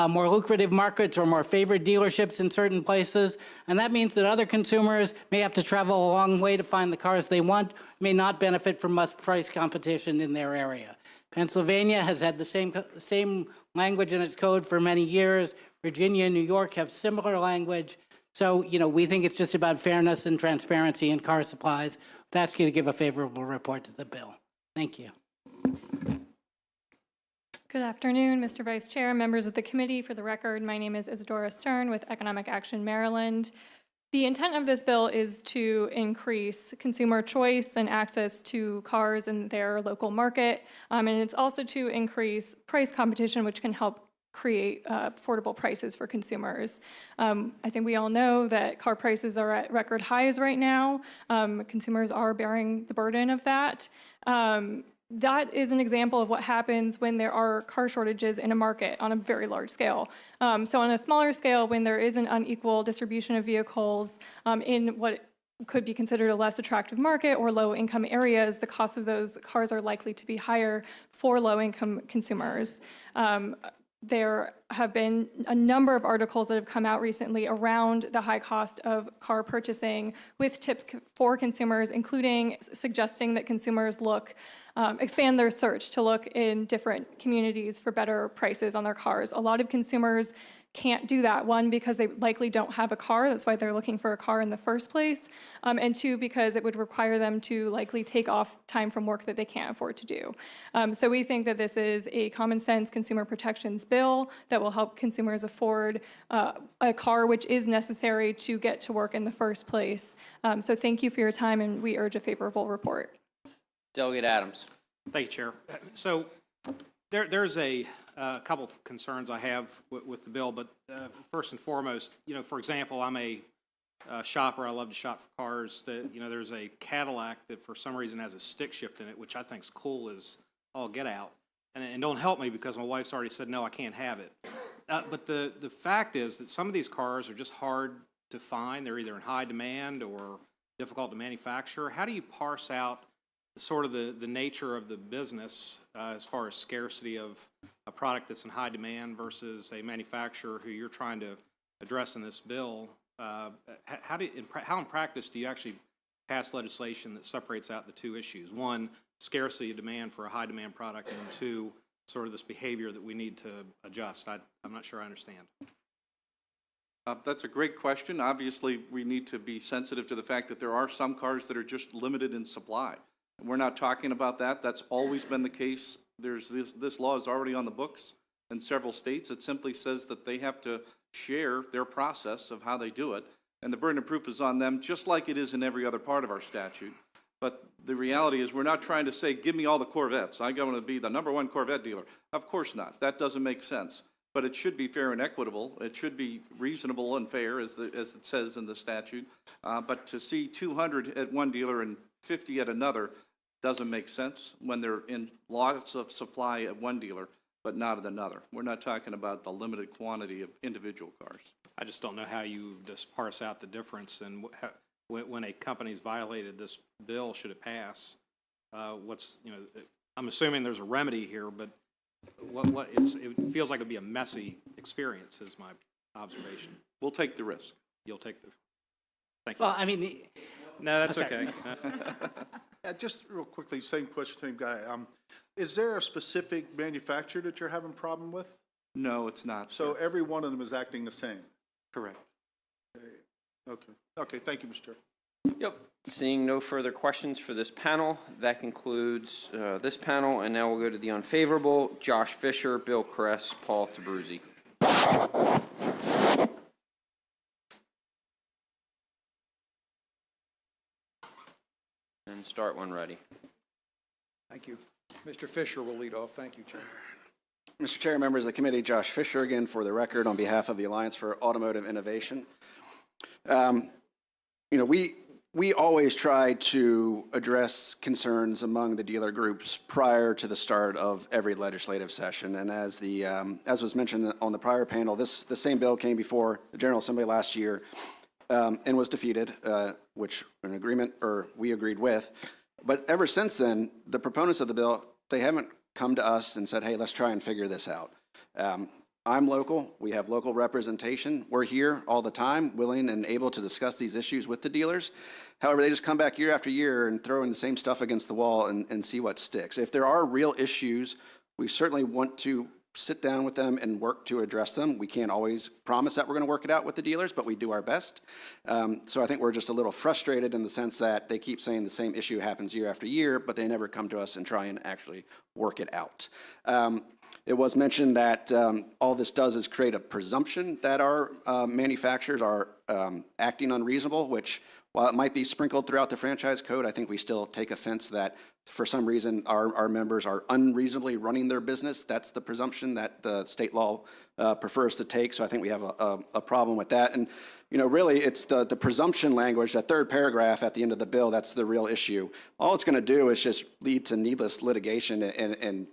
more lucrative markets or more favored dealerships in certain places, and that means that other consumers may have to travel a long way to find the cars they want, may not benefit from much price competition in their area. Pennsylvania has had the same language in its code for many years. Virginia and New York have similar language. So, we think it's just about fairness and transparency in car supplies. I'd ask you to give a favorable report to the bill. Thank you. Good afternoon, Mr. Vice Chair, members of the committee. For the record, my name is Isadora Stern with Economic Action Maryland. The intent of this bill is to increase consumer choice and access to cars in their local market, and it's also to increase price competition, which can help create affordable prices for consumers. I think we all know that car prices are at record highs right now. Consumers are bearing the burden of that. That is an example of what happens when there are car shortages in a market on a very large scale. So on a smaller scale, when there is an unequal distribution of vehicles in what could be considered a less attractive market or low-income areas, the cost of those cars are likely to be higher for low-income consumers. There have been a number of articles that have come out recently around the high cost of car purchasing with tips for consumers, including suggesting that consumers expand their search to look in different communities for better prices on their cars. A lot of consumers can't do that. One, because they likely don't have a car. That's why they're looking for a car in the first place. And two, because it would require them to likely take off time from work that they can't afford to do. So we think that this is a common sense consumer protections bill that will help consumers afford a car, which is necessary to get to work in the first place. So thank you for your time, and we urge a favorable report. Delegate Adams. Thank you, Chair. So There's a couple of concerns I have with the bill, but first and foremost, for example, I'm a shopper. I love to shop for cars. There's a Cadillac that for some reason has a stick shift in it, which I think is cool as all get out. And don't help me because my wife's already said, no, I can't have it. But the fact is that some of these cars are just hard to find. They're either in high demand or difficult to manufacture. How do you parse out sort of the nature of the business as far as scarcity of a product that's in high demand versus a manufacturer who you're trying to address in this bill? How in practice do you actually pass legislation that separates out the two issues? One, scarcity of demand for a high demand product, and two, sort of this behavior that we need to adjust. I'm not sure I understand. That's a great question. Obviously, we need to be sensitive to the fact that there are some cars that are just limited in supply. We're not talking about that. That's always been the case. This law is already on the books in several states. It simply says that they have to share their process of how they do it, and the burden of proof is on them, just like it is in every other part of our statute. But the reality is we're not trying to say, give me all the Corvettes. I'm going to be the #1 Corvette dealer. Of course not. That doesn't make sense. But it should be fair and equitable. It should be reasonable and fair, as it says in the statute. But to see 200 at one dealer and 50 at another doesn't make sense when they're in lots of supply at one dealer, but not at another. We're not talking about the limited quantity of individual cars. I just don't know how you just parse out the difference, and when a company's violated this bill, should it pass, I'm assuming there's a remedy here, but it feels like it'd be a messy experience, is my observation. We'll take the risk. You'll take the, thank you. Well, I mean, No, that's okay. Just real quickly, same question, same guy. Is there a specific manufacturer that you're having a problem with? No, it's not. So every one of them is acting the same? Correct. Okay, thank you, Mr. Chair. Yep. Seeing no further questions for this panel, that concludes this panel, and now we'll go to the unfavorable. Josh Fisher, Bill Kress, Paul Tabruzzi. And start when ready. Thank you. Mr. Fisher will lead off. Thank you, Chair. Mr. Chair, members of the committee, Josh Fisher again for the record on behalf of the Alliance for Automotive Innovation. We always try to address concerns among the dealer groups prior to the start of every legislative session. And as was mentioned on the prior panel, the same bill came before the General Assembly last year and was defeated, which we agreed with. But ever since then, the proponents of the bill, they haven't come to us and said, hey, let's try and figure this out. I'm local. We have local representation. We're here all the time, willing and able to discuss these issues with the dealers. However, they just come back year after year and throw in the same stuff against the wall and see what sticks. If there are real issues, we certainly want to sit down with them and work to address them. We can't always promise that we're going to work it out with the dealers, but we do our best. So I think we're just a little frustrated in the sense that they keep saying the same issue happens year after year, but they never come to us and try and actually work it out. It was mentioned that all this does is create a presumption that our manufacturers are acting unreasonable, which, while it might be sprinkled throughout the franchise code, I think we still take offense that for some reason our members are unreasonably running their business. That's the presumption that the state law prefers to take, so I think we have a problem with that. And really, it's the presumption language, that third paragraph at the end of the bill, that's the real issue. All it's going to do is just lead to needless litigation and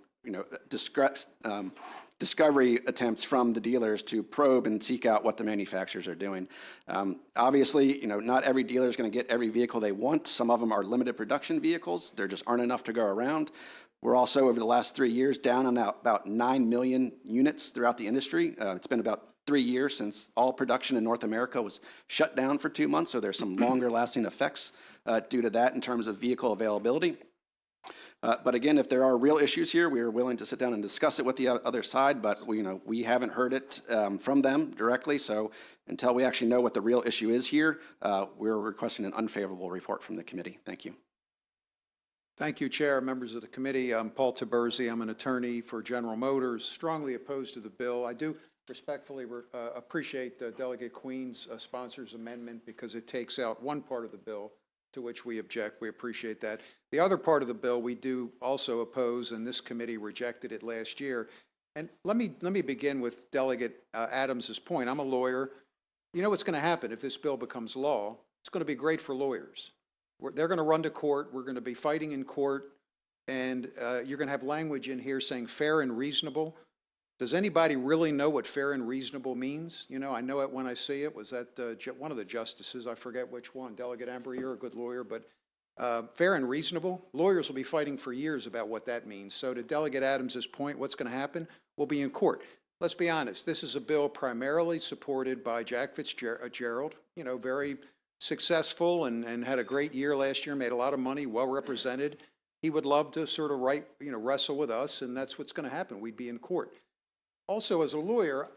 discovery attempts from the dealers to probe and seek out what the manufacturers are doing. Obviously, not every dealer is going to get every vehicle they want. Some of them are limited production vehicles. There just aren't enough to go around. We're also, over the last 3 years, down on about 9 million units throughout the industry. It's been about 3 years since all production in North America was shut down for 2 months, so there's some longer lasting effects due to that in terms of vehicle availability. But again, if there are real issues here, we are willing to sit down and discuss it with the other side, but we haven't heard it from them directly, so until we actually know what the real issue is here, we're requesting an unfavorable report from the committee. Thank you. Thank you, Chair, members of the committee. I'm Paul Taberzi. I'm an attorney for General Motors, strongly opposed to the bill. I do respectfully appreciate Delegate Queen's sponsor's amendment because it takes out one part of the bill to which we object. We appreciate that. The other part of the bill we do also oppose, and this committee rejected it last year. And let me begin with Delegate Adams's point. I'm a lawyer. You know what's going to happen if this bill becomes law? It's going to be great for lawyers. They're going to run to court. We're going to be fighting in court. And you're going to have language in here saying fair and reasonable. Does anybody really know what fair and reasonable means? You know, I know it when I see it. Was that one of the justices? I forget which one. Delegate Amber, you're a good lawyer, but fair and reasonable? Lawyers will be fighting for years about what that means. So to Delegate Adams's point, what's going to happen? We'll be in court. Let's be honest. This is a bill primarily supported by Jack Fitzgerald, you know, very successful and had a great year last year, made a lot of money, well represented. He would love to sort of wrestle with us, and that's what's going to happen. We'd be in court. Also, as a lawyer,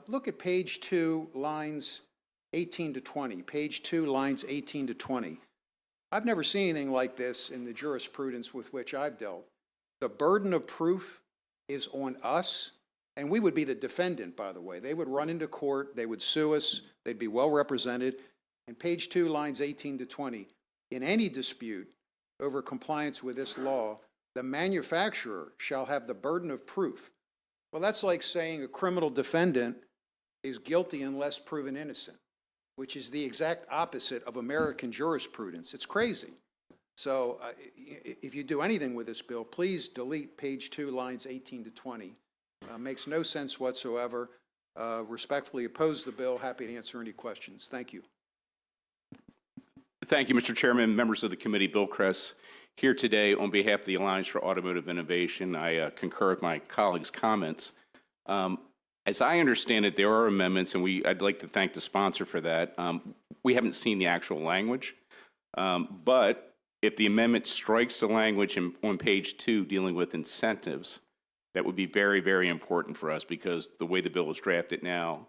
look at page 2, lines 18 to 20. Page 2, lines 18 to 20. I've never seen anything like this in the jurisprudence with which I've dealt. The burden of proof is on us, and we would be the defendant, by the way. They would run into court, they would sue us, they'd be well represented. And page 2, lines 18 to 20, in any dispute over compliance with this law, the manufacturer shall have the burden of proof. Well, that's like saying a criminal defendant is guilty unless proven innocent, which is the exact opposite of American jurisprudence. It's crazy. So if you do anything with this bill, please delete page 2, lines 18 to 20. Makes no sense whatsoever. Respectfully oppose the bill. Happy to answer any questions. Thank you. Thank you, Mr. Chairman, members of the committee. Bill Kress here today on behalf of the Alliance for Automotive Innovation. I concur with my colleagues' comments. As I understand it, there are amendments, and I'd like to thank the sponsor for that. We haven't seen the actual language, but if the amendment strikes the language on page 2 dealing with incentives, that would be very, very important for us, because the way the bill is drafted now,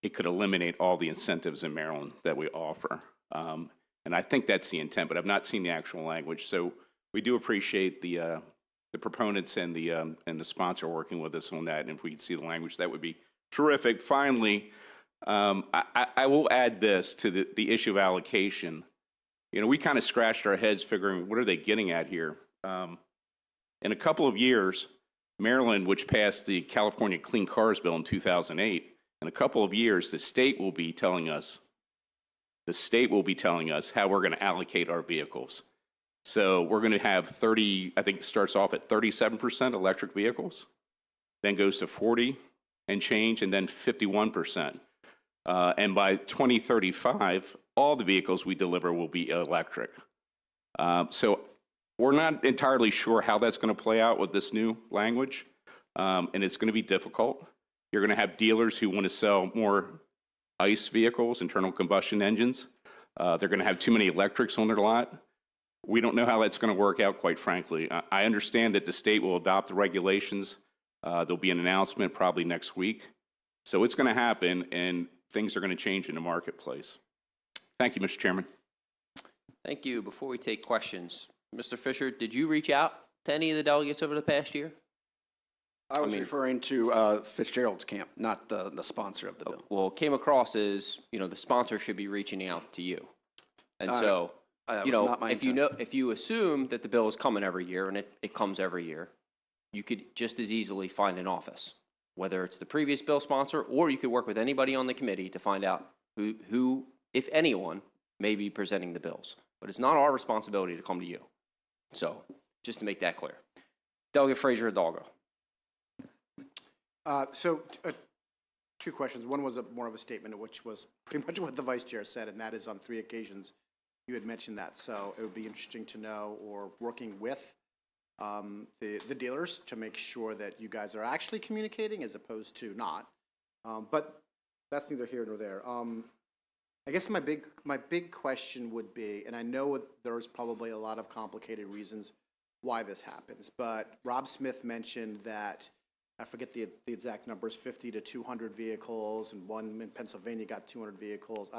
it could eliminate all the incentives in Maryland that we offer. And I think that's the intent, but I've not seen the actual language. So we do appreciate the proponents and the sponsor working with us on that. And if we could see the language, that would be terrific. Finally, I will add this to the issue of allocation. You know, we kind of scratched our heads figuring, what are they getting at here? In a couple of years, Maryland, which passed the California Clean Cars Bill in 2008, in a couple of years, the state will be telling us how we're going to allocate our vehicles. So we're going to have 30, I think it starts off at 37% electric vehicles, then goes to 40 and change, and then 51%. And by 2035, all the vehicles we deliver will be electric. So we're not entirely sure how that's going to play out with this new language, and it's going to be difficult. You're going to have dealers who want to sell more ICE vehicles, internal combustion engines. They're going to have too many electrics on their lot. We don't know how that's going to work out, quite frankly. I understand that the state will adopt the regulations. There'll be an announcement probably next week. So it's going to happen, and things are going to change in the marketplace. Thank you, Mr. Chairman. Thank you. Before we take questions, Mr. Fisher, did you reach out to any of the delegates over the past year? I was referring to Fitzgerald's camp, not the sponsor of the bill. Well, it came across as, you know, the sponsor should be reaching out to you. And so, you know, if you assume that the bill is coming every year, and it comes every year, you could just as easily find an office, whether it's the previous bill sponsor, or you could work with anybody on the committee to find out who, if anyone, may be presenting the bills. But it's not our responsibility to come to you. So, just to make that clear. Delegate Frazier-Hidalgo. Two questions. One was more of a statement, which was pretty much what the vice chair said, and that is on 3 occasions you had mentioned that. So it would be interesting to know, or working with the dealers to make sure that you guys are actually communicating as opposed to not. But that's neither here nor there. I guess my big question would be, and I know there's probably a lot of complicated reasons why this happens, but Rob Smith mentioned that, I forget the exact numbers, 50 to 200 vehicles, and one in Pennsylvania got 200 vehicles.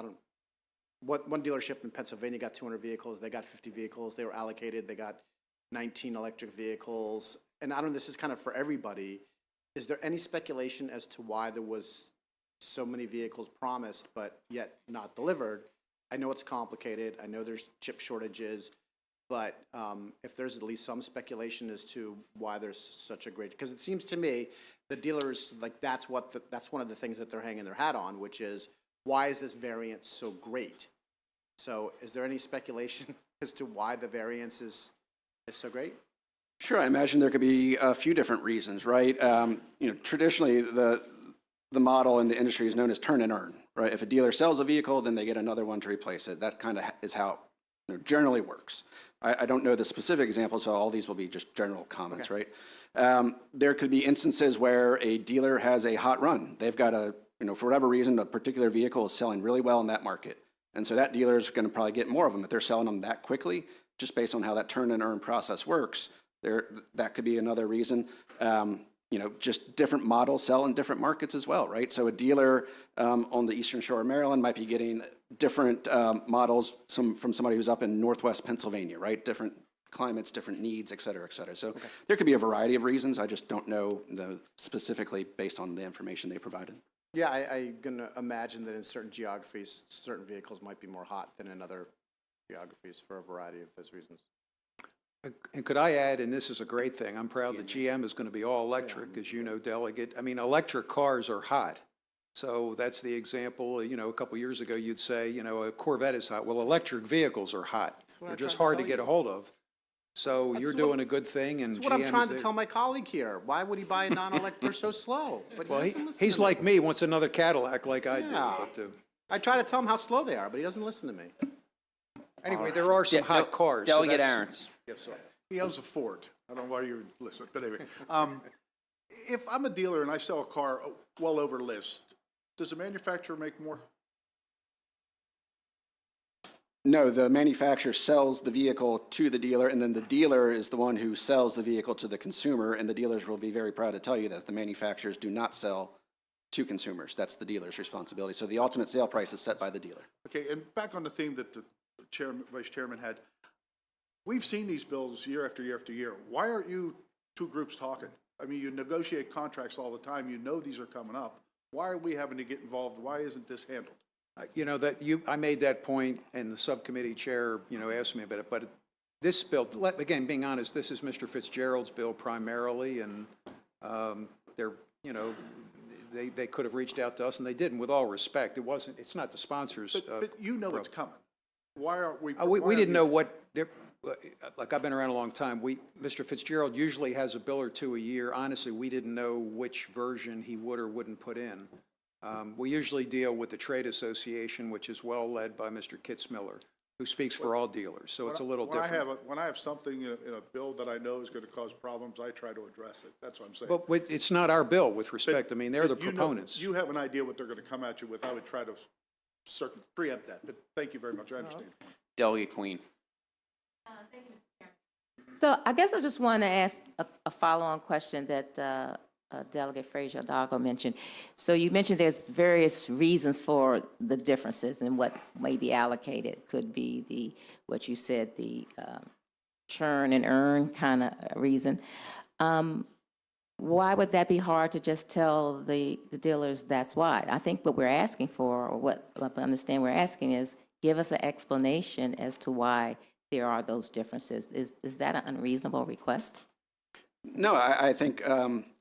One dealership in Pennsylvania got 200 vehicles. They got 50 vehicles. They were allocated. They got 19 electric vehicles. And I don't know, this is kind of for everybody. Is there any speculation as to why there was so many vehicles promised but yet not delivered? I know it's complicated, I know there's chip shortages, but if there's at least some speculation as to why there's such a great, because it seems to me the dealers, like, that's one of the things that they're hanging their hat on, which is, why is this variance so great? So is there any speculation as to why the variance is so great? Sure, I imagine there could be a few different reasons, right? Traditionally, the model in the industry is known as turn and earn, right? If a dealer sells a vehicle, then they get another one to replace it. That kind of is how it generally works. I don't know the specific examples, so all these will be just general comments, right? There could be instances where a dealer has a hot run. They've got for whatever reason, a particular vehicle is selling really well in that market. And so that dealer is going to probably get more of them. If they're selling them that quickly, just based on how that turn and earn process works, that could be another reason. Just different models sell in different markets as well, right? So a dealer on the Eastern Shore of Maryland might be getting different models from somebody who's up in Northwest Pennsylvania, right? Different climates, different needs, et cetera, et cetera. So there could be a variety of reasons. I just don't know specifically based on the information they provided. Yeah, I'm going to imagine that in certain geographies, certain vehicles might be more hot than in other geographies for a variety of those reasons. And could I add, and this is a great thing, I'm proud that GM is going to be all electric, as you know, Delegate. I mean, electric cars are hot. So that's the example, a couple years ago, you'd say, a Corvette is hot. Well, electric vehicles are hot. They're just hard to get a hold of. So you're doing a good thing, and That's what I'm trying to tell my colleague here. Why would he buy a non-electric? They're so slow. But Well, he doesn't listen he's to me. like me, wants another Cadillac like I do. Yeah. But, I try to tell him how slow they are, but he doesn't listen to me. anyway, there are some hot cars. so Delegate that's- Aaron's. Yes, sir. He owns a Ford. I don't know why you listen, but anyway. If I'm a dealer and I sell a car well over list, does the manufacturer make more? No, the manufacturer sells the vehicle to the dealer, and then the dealer is the one who sells the vehicle to the consumer, and the dealers will be very proud to tell you that the manufacturers do not sell to consumers. That's the dealer's responsibility. So the ultimate sale price is set by the dealer. Okay, and back on the theme that the vice chairman had, we've seen these bills year after year after year. Why aren't you two groups talking? I mean, you negotiate contracts all the time. You know these are coming up. Why are we having to get involved? Why isn't this handled? I made that point, and the subcommittee chair, asked me about it, but this bill, again, being honest, this is Mr. Fitzgerald's bill primarily, and they could have reached out to us, and they didn't, with all respect. It's not the sponsors. But you know it's coming. Why aren't we? We didn't know like, I've been around a long time. Mr. Fitzgerald usually has a bill or two a year. Honestly, we didn't know which version he would or wouldn't put in. We usually deal with the trade association, which is well led by Mr. Kitzmiller, who speaks for all dealers, so it's a little different. When I have something in a bill that I know is going to cause problems, I try to address it. That's what I'm saying. But it's not our bill, with respect. I mean, they're the But you know- proponents. You have an idea what they're going to come at you with. I would try to preempt that, but thank you very much. I understand. Delegate Queen. So I guess I just want to ask a follow-on question that Delegate Frazier-Dago mentioned. So you mentioned there's various reasons for the differences and what may be allocated. Could be what you said, the churn and earn kind of reason. Why would that be hard to just tell the dealers that's why? I think what we're asking for, or what I understand we're asking is, give us an explanation as to why there are those differences. Is that an unreasonable request? No, I think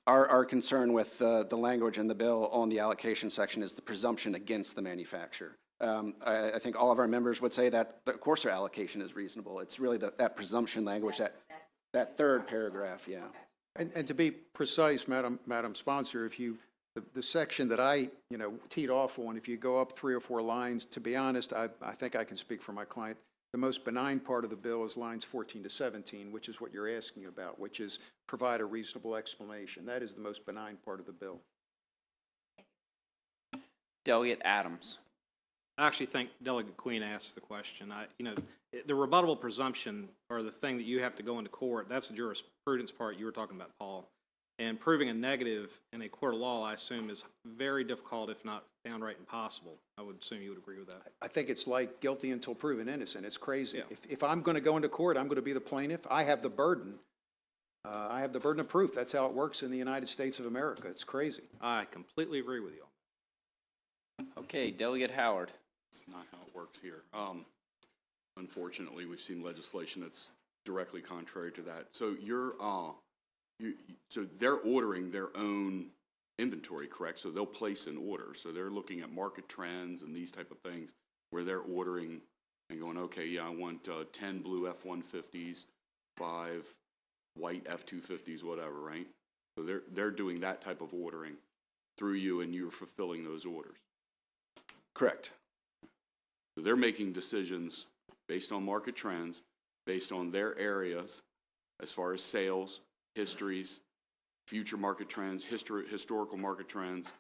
our concern with the language in the bill on the allocation section is the presumption against the manufacturer. I think all of our members would say that, of course, our allocation is reasonable. It's really that presumption language, that third paragraph, yeah. And to be precise, Madam Sponsor, the section that I, teed off on, if you go up 3 or 4 lines, to be honest, I think I can speak for my client. The most benign part of the bill is lines 14 to 17, which is what you're asking about, which is provide a reasonable explanation. That is the most benign part of the bill. Delegate Adams. I actually think Delegate Queen asked the question. The rebuttable presumption, or the thing that you have to go into court, that's the jurisprudence part you were talking about, Paul. And proving a negative in a court of law, I assume, is very difficult, if not downright impossible. I would assume you would agree with that. I think it's like guilty until proven innocent. It's crazy. Yeah. If I'm going to go into court, I'm going to be the plaintiff. I have the burden. I have the burden of proof. That's how it works in the United States of America. It's crazy. I completely agree with you. Okay, Delegate Howard. That's not how it works here. Unfortunately, we've seen legislation that's directly contrary to that. So so they're ordering their own inventory, correct? So they'll place an order. So they're looking at market trends and these type of things where they're ordering and going, okay, yeah, I want 10 blue F-150s, 5 white F-250s, whatever, right? So they're doing that type of ordering through you, and you're fulfilling those orders. Correct. So they're making decisions based on market trends, based on their areas, as far as sales, histories, future market trends, historical market trends,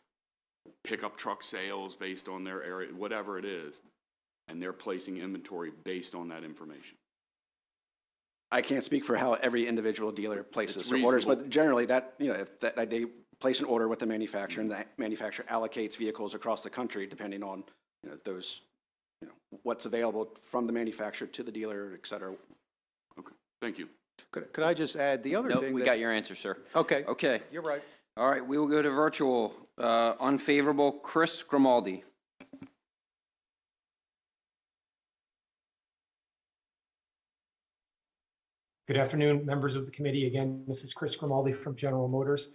pickup truck sales based on their area, whatever it is, and they're placing inventory based on that information. I can't speak for how every individual dealer places It's their orders, reasonable. but generally that, if they place an order with the manufacturer and the manufacturer allocates vehicles across the country depending on, those, what's available from the manufacturer to the dealer, et cetera. Okay, thank you. Could I just add the other Nope, thing? we got your answer, sir. Okay. Okay. You're right. All right, we will go to virtual. Unfavorable, Chris Grimaldi. Good afternoon, members of the committee. Again, this is Chris Grimaldi from General Motors.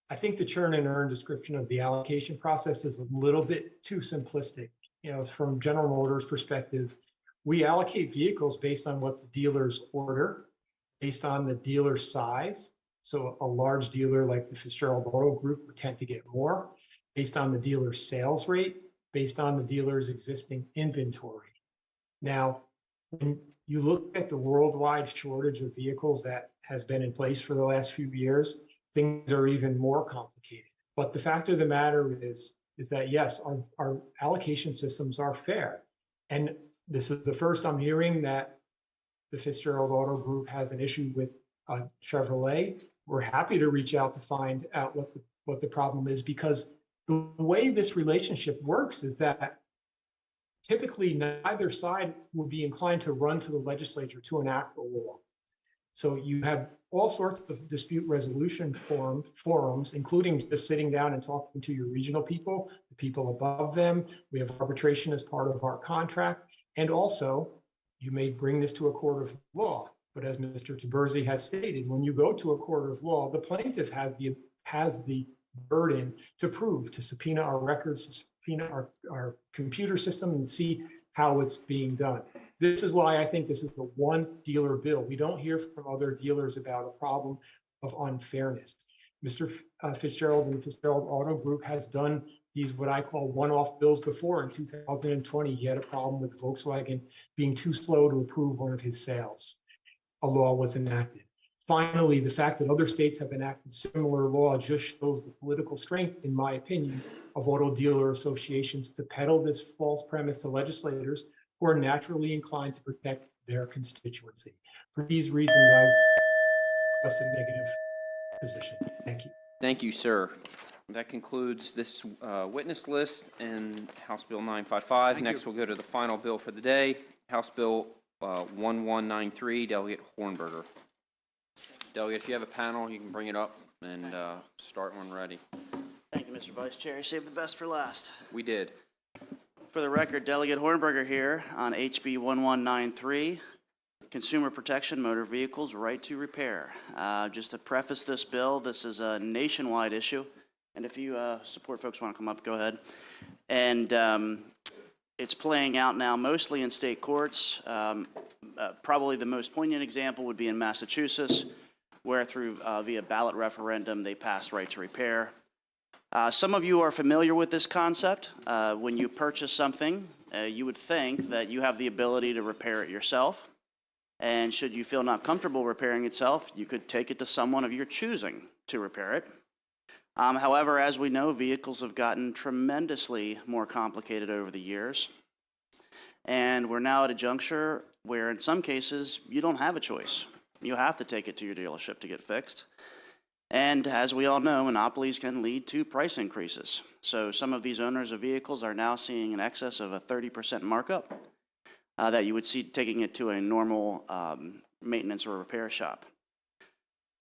I think the churn and earn description of the allocation process is a little bit too simplistic. From General Motors' perspective, we allocate vehicles based on what the dealers order, based on the dealer size. So a large dealer like the Fitzgerald Auto Group would tend to get more, based on the dealer's sales rate, based on the dealer's existing inventory. Now, when you look at the worldwide shortage of vehicles that has been in place for the last few years, things are even more complicated. But the fact of the matter is that yes, our allocation systems are fair. And this is the first I'm hearing that the Fitzgerald Auto Group has an issue with Chevrolet. We're happy to reach out to find out what the problem is, because the way this relationship works is that typically neither side will be inclined to run to the legislature to enact a law. So you have all sorts of dispute resolution forums, including just sitting down and talking to your regional people, the people above them. We have arbitration as part of our contract. And also, you may bring this to a court of law. But as Mr. Taberzi has stated, when you go to a court of law, the plaintiff has the burden to prove, to subpoena our records, to subpoena our computer system and see how it's being done. This is why I think this is a one dealer bill. We don't hear from other dealers about a problem of unfairness. Mr. Fitzgerald and the Fitzgerald Auto Group has done these what I call one-off bills before. In 2020, he had a problem with Volkswagen being too slow to approve one of his sales. A law was enacted. Finally, the fact that other states have enacted similar law just shows the political strength, in my opinion, of auto dealer associations to peddle this false premise to legislators who are naturally inclined to protect their constituency. For these reasons, I express a negative position. Thank you. Thank you, sir. That concludes this witness list and House Bill 955. Next, we'll go to the final bill for the day, House Bill 1193, Delegate Hornberger. Delegate, if you have a panel, you can bring it up and start when ready. Thank you, Mr. Vice Chair. You saved the best for last. We did. For the record, Delegate Hornberger here on HB 1193, Consumer Protection Motor Vehicles Right to Repair. Just to preface this bill, this is a nationwide issue, and if you support folks want to come up, go ahead. And it's playing out now mostly in state courts. Probably the most poignant example would be in Massachusetts, where through via ballot referendum they passed right to repair. Some of you are familiar with this concept. When you purchase something, you would think that you have the ability to repair it yourself. And should you feel not comfortable repairing itself, you could take it to someone of your choosing to repair it. However, as we know, vehicles have gotten tremendously more complicated over the years. And we're now at a juncture where in some cases you don't have a choice. You have to take it to your dealership to get fixed. And as we all know, monopolies can lead to price increases. So some of these owners of vehicles are now seeing an excess of a 30% markup that you would see taking it to a normal maintenance or repair shop.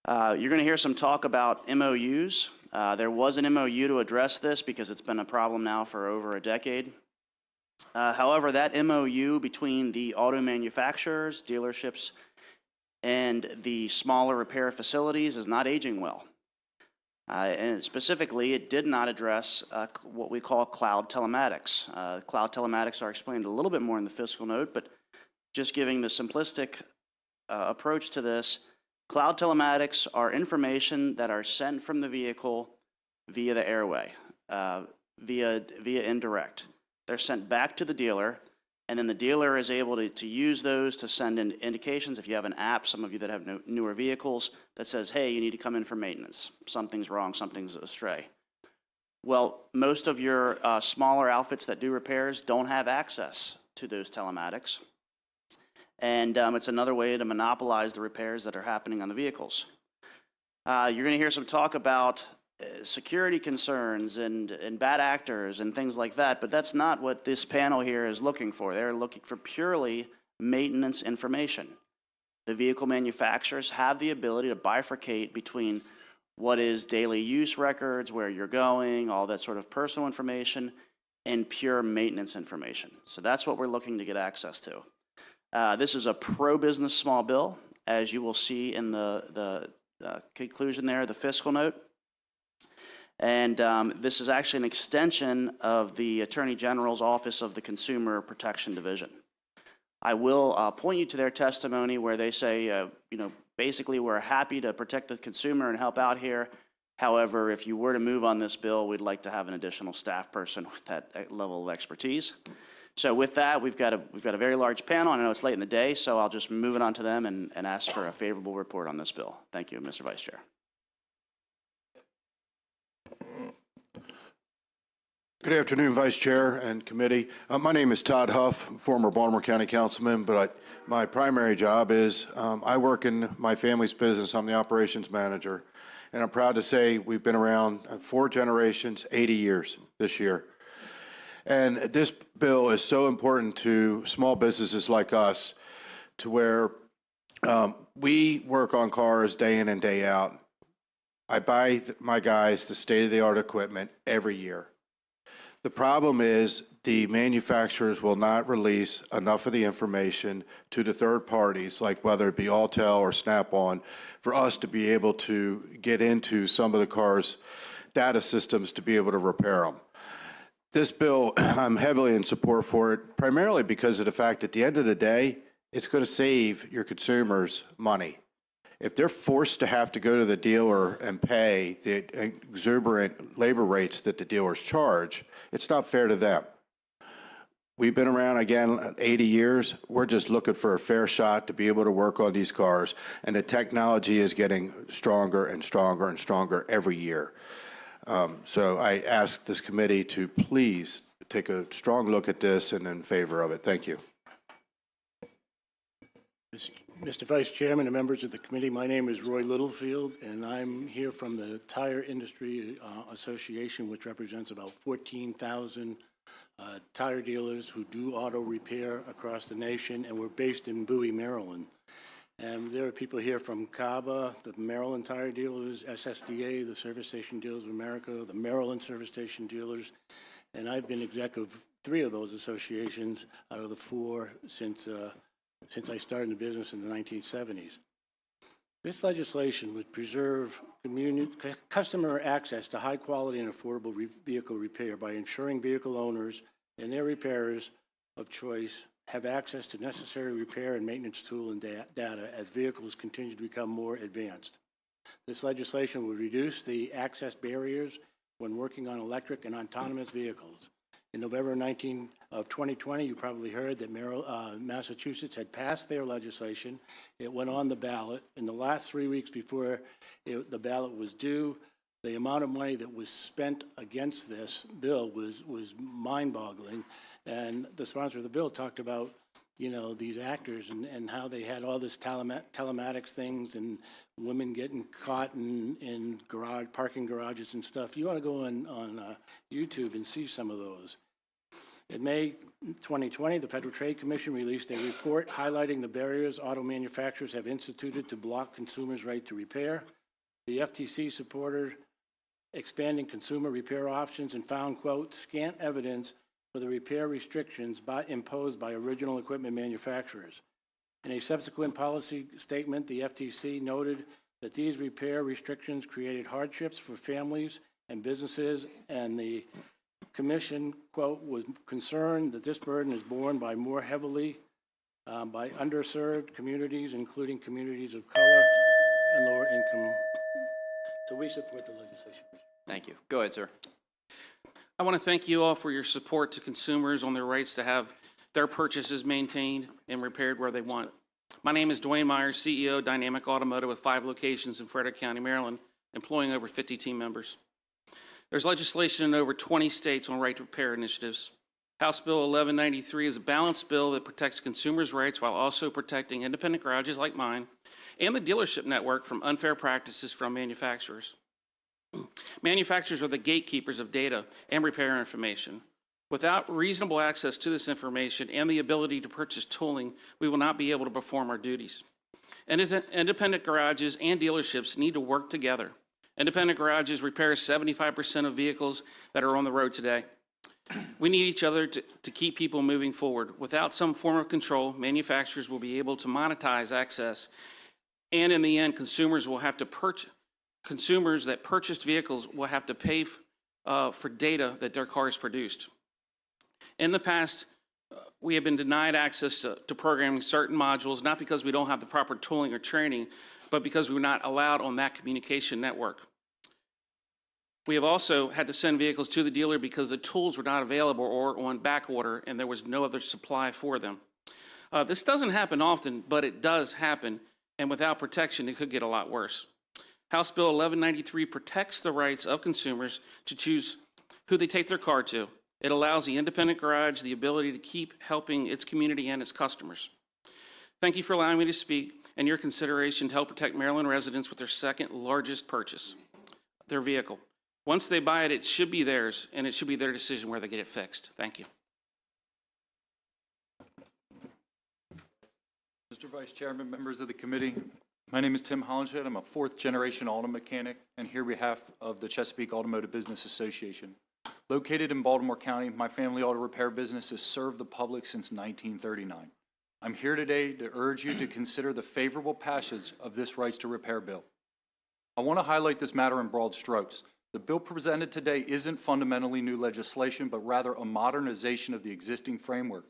You're going to hear some talk about MOUs. There was an MOU to address this because it's been a problem now for over a decade. However, that MOU between the auto manufacturers, dealerships, and the smaller repair facilities is not aging well. And specifically, it did not address what we call cloud telematics. Cloud telematics are explained a little bit more in the fiscal note, but just giving the simplistic approach to this, cloud telematics are information that are sent from the vehicle via the airway, via indirect. They're sent back to the dealer, and then the dealer is able to use those to send in indications. If you have an app, some of you that have newer vehicles, that says, hey, you need to come in for maintenance. Something's wrong, something's astray. Well, most of your smaller outfits that do repairs don't have access to those telematics. And it's another way to monopolize the repairs that are happening on the vehicles. You're going to hear some talk about security concerns and bad actors and things like that, but that's not what this panel here is looking for. They're looking for purely maintenance information. The vehicle manufacturers have the ability to bifurcate between what is daily use records, where you're going, all that sort of personal information, and pure maintenance information. So that's what we're looking to get access to. This is a pro-business small bill, as you will see in the conclusion there, the fiscal note. And this is actually an extension of the Attorney General's Office of the Consumer Protection Division. I will point you to their testimony where they say, basically we're happy to protect the consumer and help out here. However, if you were to move on this bill, we'd like to have an additional staff person with that level of expertise. So with that, we've got a very large panel. I know it's late in the day, so I'll just move it on to them and ask for a favorable report on this bill. Thank you, Mr. Vice Chair. Good afternoon, Vice Chair and committee. My name is Todd Huff, former Baltimore County Councilman, but my primary job is I work in my family's business. I'm the operations manager, and I'm proud to say we've been around 4 generations, 80 years this year. And this bill is so important to small businesses like us, to where we work on cars day in and day out. I buy my guys the state-of-the-art equipment every year. The problem is the manufacturers will not release enough of the information to the third parties, like whether it be Alltel or Snap-on, for us to be able to get into some of the cars' data systems to be able to repair them. This bill, I'm heavily in support for it, primarily because of the fact at the end of the day, it's going to save your consumers money. If they're forced to have to go to the dealer and pay the exuberant labor rates that the dealers charge, it's not fair to them. We've been around, again, 80 years. We're just looking for a fair shot to be able to work on these cars, and the technology is getting stronger and stronger and stronger every year. So I ask this committee to please take a strong look at this and in favor of it. Thank you. Mr. Vice Chairman and members of the committee, my name is Roy Littlefield, and I'm here from the Tire Industry Association, which represents about 14,000 tire dealers who do auto repair across the nation, and we're based in Bowie, Maryland. And there are people here from CABA, the Maryland Tire Dealers, SSDA, the Service Station Dealers of America, the Maryland Service Station Dealers, and I've been exec of 3 of those associations out of the 4 since I started in the business in the 1970s. This legislation would preserve customer access to high quality and affordable vehicle repair by ensuring vehicle owners and their repairers of choice have access to necessary repair and maintenance tool and data as vehicles continue to become more advanced. This legislation would reduce the access barriers when working on electric and autonomous vehicles. In November 2020, you probably heard that Massachusetts had passed their legislation. It went on the ballot. In the last 3 weeks before the ballot was due, the amount of money that was spent against this bill was mind-boggling. And the sponsor of the bill talked about, these actors and how they had all this telematics things and women getting caught in parking garages and stuff. You ought to go on YouTube and see some of those. In May 2020, the Federal Trade Commission released a report highlighting the barriers auto manufacturers have instituted to block consumers' right to repair. The FTC supported expanding consumer repair options and found, quote, scant evidence for the repair restrictions imposed by original equipment manufacturers. In a subsequent policy statement, the FTC noted that these repair restrictions created hardships for families and businesses, and the Commission, quote, was concerned that this burden is borne by more heavily by underserved communities, including communities of color and lower income. So we support the legislation. Thank you. Go ahead, sir. I want to thank you all for your support to consumers on their rights to have their purchases maintained and repaired where they want. My name is Dwayne Myers, CEO, Dynamic Automotive, with 5 locations in Frederick County, Maryland, employing over 50 team members. There's legislation in over 20 states on right to repair initiatives. House Bill 1193 is a balanced bill that protects consumers' rights while also protecting independent garages like mine and the dealership network from unfair practices from manufacturers. Manufacturers are the gatekeepers of data and repair information. Without reasonable access to this information and the ability to purchase tooling, we will not be able to perform our duties. Independent garages and dealerships need to work together. Independent garages repair 75% of vehicles that are on the road today. We need each other to keep people moving forward. Without some form of control, manufacturers will be able to monetize access, and in the end, consumers that purchased vehicles will have to pay for data that their cars produced. In the past, we have been denied access to programming certain modules, not because we don't have the proper tooling or training, but because we were not allowed on that communication network. We have also had to send vehicles to the dealer because the tools were not available or on back order and there was no other supply for them. This doesn't happen often, but it does happen, and without protection, it could get a lot worse. House Bill 1193 protects the rights of consumers to choose who they take their car to. It allows the independent garage the ability to keep helping its community and its customers. Thank you for allowing me to speak and your consideration to help protect Maryland residents with their second largest purchase, their vehicle. Once they buy it, it should be theirs, and it should be their decision where they get it fixed. Thank you. Mr. Vice Chairman, members of the committee, my name is Tim Hollinshead. I'm a 4th-generation auto mechanic, and here on behalf of the Chesapeake Automotive Business Association. Located in Baltimore County, my family auto repair business has served the public since 1939. I'm here today to urge you to consider the favorable passage of this Rights to Repair bill. I want to highlight this matter in broad strokes. The bill presented today isn't fundamentally new legislation, but rather a modernization of the existing framework.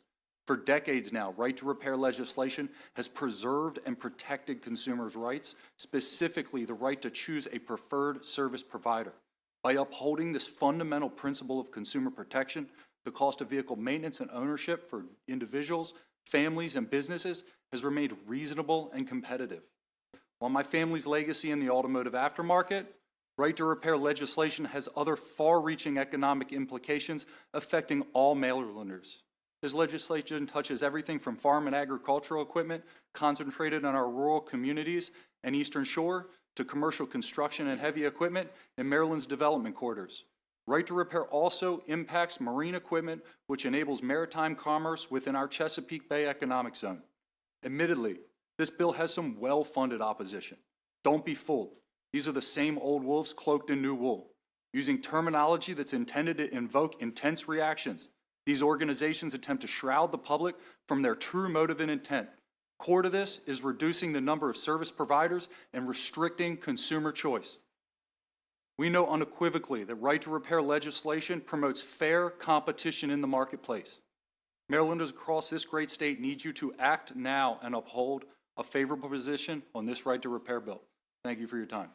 For decades now, right to repair legislation has preserved and protected consumers' rights, specifically the right to choose a preferred service provider. By upholding this fundamental principle of consumer protection, the cost of vehicle maintenance and ownership for individuals, families, and businesses has remained reasonable and competitive. While my family's legacy in the automotive aftermarket, right to repair legislation has other far-reaching economic implications affecting all Marylanders. This legislation touches everything from farm and agricultural equipment concentrated on our rural communities and Eastern Shore to commercial construction and heavy equipment in Maryland's development corridors. Right to repair also impacts marine equipment, which enables maritime commerce within our Chesapeake Bay economic zone. Admittedly, this bill has some well-funded opposition. Don't be fooled. These are the same old wolves cloaked in new wool, using terminology that's intended to invoke intense reactions. These organizations attempt to shroud the public from their true motive and intent. Core to this is reducing the number of service providers and restricting consumer choice. We know unequivocally that right to repair legislation promotes fair competition in the marketplace. Marylanders across this great state need you to act now and uphold a favorable position on this right to repair bill. Thank you for your time.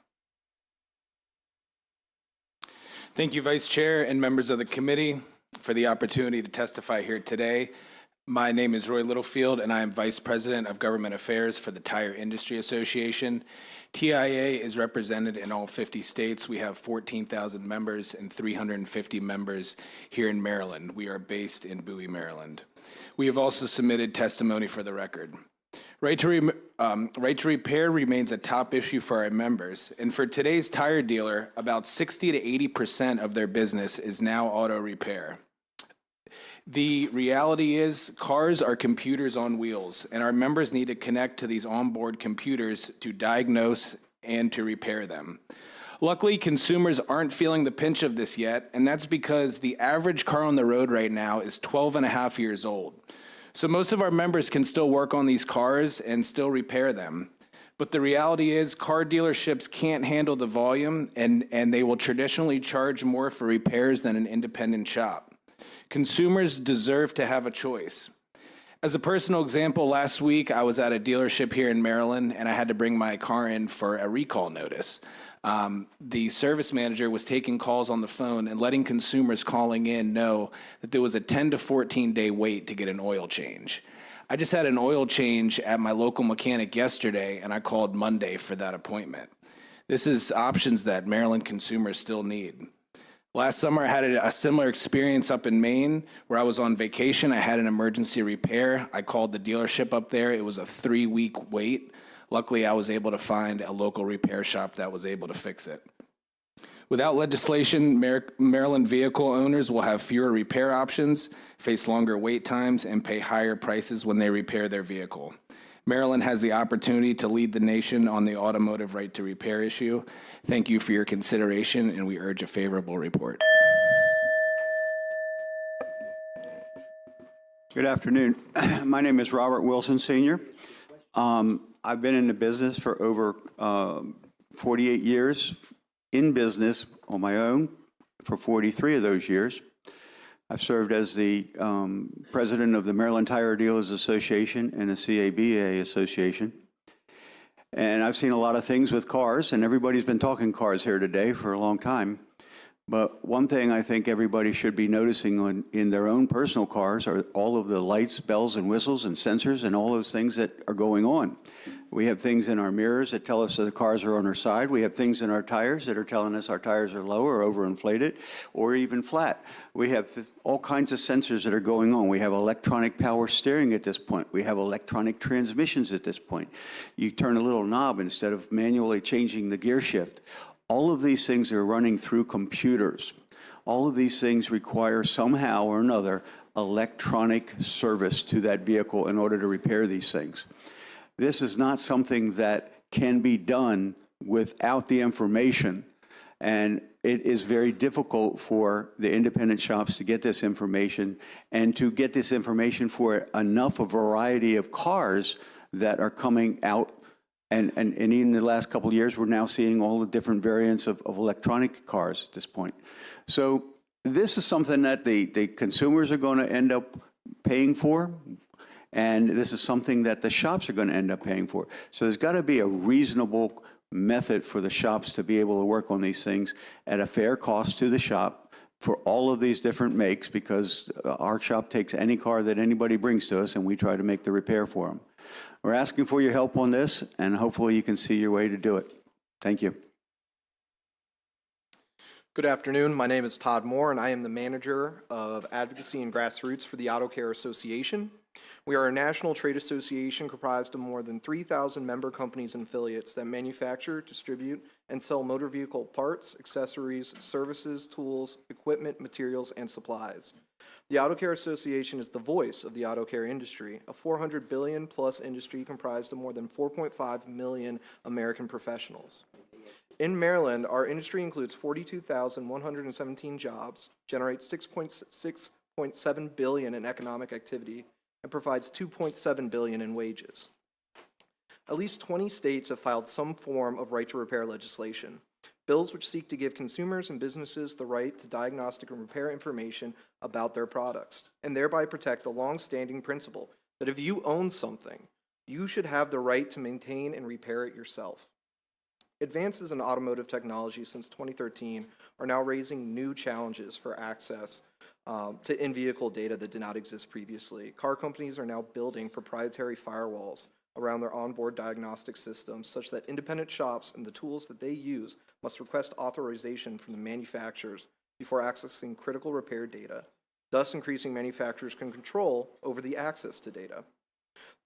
Thank you, Vice Chair and members of the committee, for the opportunity to testify here today. My name is Roy Littlefield, and I am Vice President of Government Affairs for the Tire Industry Association. TIA is represented in all 50 states. We have 14,000 members and 350 members here in Maryland. We are based in Bowie, Maryland. We have also submitted testimony for the record. Right to repair remains a top issue for our members, and for today's tire dealer, about 60 to 80% of their business is now auto repair. The reality is cars are computers on wheels, and our members need to connect to these onboard computers to diagnose and to repair them. Luckily, consumers aren't feeling the pinch of this yet, and that's because the average car on the road right now is 12 and a half years old. So most of our members can still work on these cars and still repair them. But the reality is car dealerships can't handle the volume, and they will traditionally charge more for repairs than an independent shop. Consumers deserve to have a choice. As a personal example, last week I was at a dealership here in Maryland and I had to bring my car in for a recall notice. The service manager was taking calls on the phone and letting consumers calling in know that there was a 10 to 14 day wait to get an oil change. I just had an oil change at my local mechanic yesterday and I called Monday for that appointment. This is options that Maryland consumers still need. Last summer, I had a similar experience up in Maine where I was on vacation. I had an emergency repair. I called the dealership up there. It was a 3-week wait. Luckily, I was able to find a local repair shop that was able to fix it. Without legislation, Maryland vehicle owners will have fewer repair options, face longer wait times, and pay higher prices when they repair their vehicle. Maryland has the opportunity to lead the nation on the automotive right to repair issue. Thank you for your consideration, and we urge a favorable report. Good afternoon. My name is Robert Wilson, Sr. I've been in the business for over 48 years, in business on my own for 43 of those years. I've served as the president of the Maryland Tire Dealers Association and the CABA Association. And I've seen a lot of things with cars, and everybody's been talking cars here today for a long time. But one thing I think everybody should be noticing in their own personal cars are all of the lights, bells, and whistles and sensors and all those things that are going on. We have things in our mirrors that tell us that the cars are on our side. We have things in our tires that are telling us our tires are low or overinflated or even flat. We have all kinds of sensors that are going on. We have electronic power steering at this point. We have electronic transmissions at this point. You turn a little knob instead of manually changing the gear shift. All of these things are running through computers. All of these things require somehow or another electronic service to that vehicle in order to repair these things. This is not something that can be done without the information, and it is very difficult for the independent shops to get this information and to get this information for enough a variety of cars that are coming out. And in the last couple of years, we're now seeing all the different variants of electronic cars at this point. So this is something that the consumers are going to end up paying for, and this is something that the shops are going to end up paying for. So there's got to be a reasonable method for the shops to be able to work on these things at a fair cost to the shop for all of these different makes, because our shop takes any car that anybody brings to us and we try to make the repair for them. We're asking for your help on this, and hopefully you can see your way to do it. Thank you. Good afternoon. My name is Todd Moore, and I am the manager of advocacy and grassroots for the Auto Care Association. We are a national trade association comprised of more than 3,000 member companies and affiliates that manufacture, distribute, and sell motor vehicle parts, accessories, services, tools, equipment, materials, and supplies. The Auto Care Association is the voice of the auto care industry, a $400 billion plus industry comprised of more than 4.5 million American professionals. In Maryland, our industry includes 42,117 jobs, generates $6.7 billion in economic activity, and provides $2.7 billion in wages. At least 20 states have filed some form of right to repair legislation, bills which seek to give consumers and businesses the right to diagnostic and repair information about their products, and thereby protect the long-standing principle that if you own something, you should have the right to maintain and repair it yourself. Advances in automotive technology since 2013 are now raising new challenges for access to in-vehicle data that did not exist previously. Car companies are now building proprietary firewalls around their onboard diagnostic systems such that independent shops and the tools that they use must request authorization from the manufacturers before accessing critical repair data, thus increasing manufacturers' control over the access to data.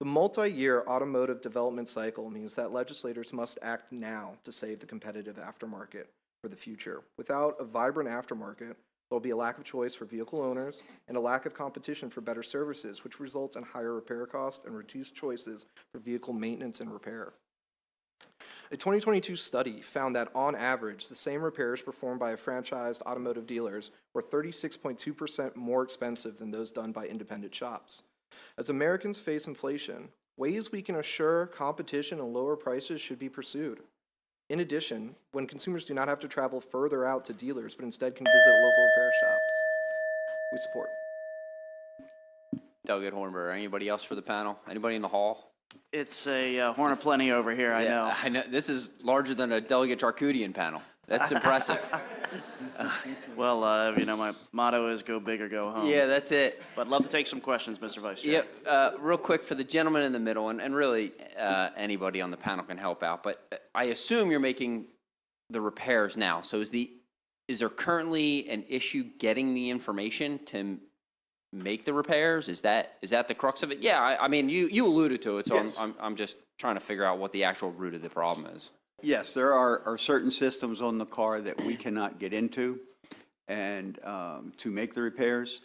The multi-year automotive development cycle means that legislators must act now to save the competitive aftermarket for the future. Without a vibrant aftermarket, there will be a lack of choice for vehicle owners and a lack of competition for better services, which results in higher repair costs and reduced choices for vehicle maintenance and repair. A 2022 study found that on average, the same repairs performed by franchised automotive dealers were 36.2% more expensive than those done by independent shops. As Americans face inflation, ways we can assure competition and lower prices should be pursued. In addition, when consumers do not have to travel further out to dealers, but instead can visit local repair shops, we support. Delegate Hornberger, anybody else for the panel? Anybody in the hall? It's a horn of plenty over here, I know. I know, this is larger than a Delegate Charcudian panel. That's impressive. Well, you know, my motto is go big or go home. Yeah, that's it. But love to take some questions, Mr. Vice Chair. Yep, real quick for the gentleman in the middle, and really anybody on the panel can help out, but I assume you're making the repairs now. So is there currently an issue getting the information to make the repairs? Is that the crux of it? Yeah, I mean, you alluded to it, so Yes. I'm just trying to figure out what the actual root of the problem is. Yes, there are certain systems on the car that we cannot get into and to make the repairs.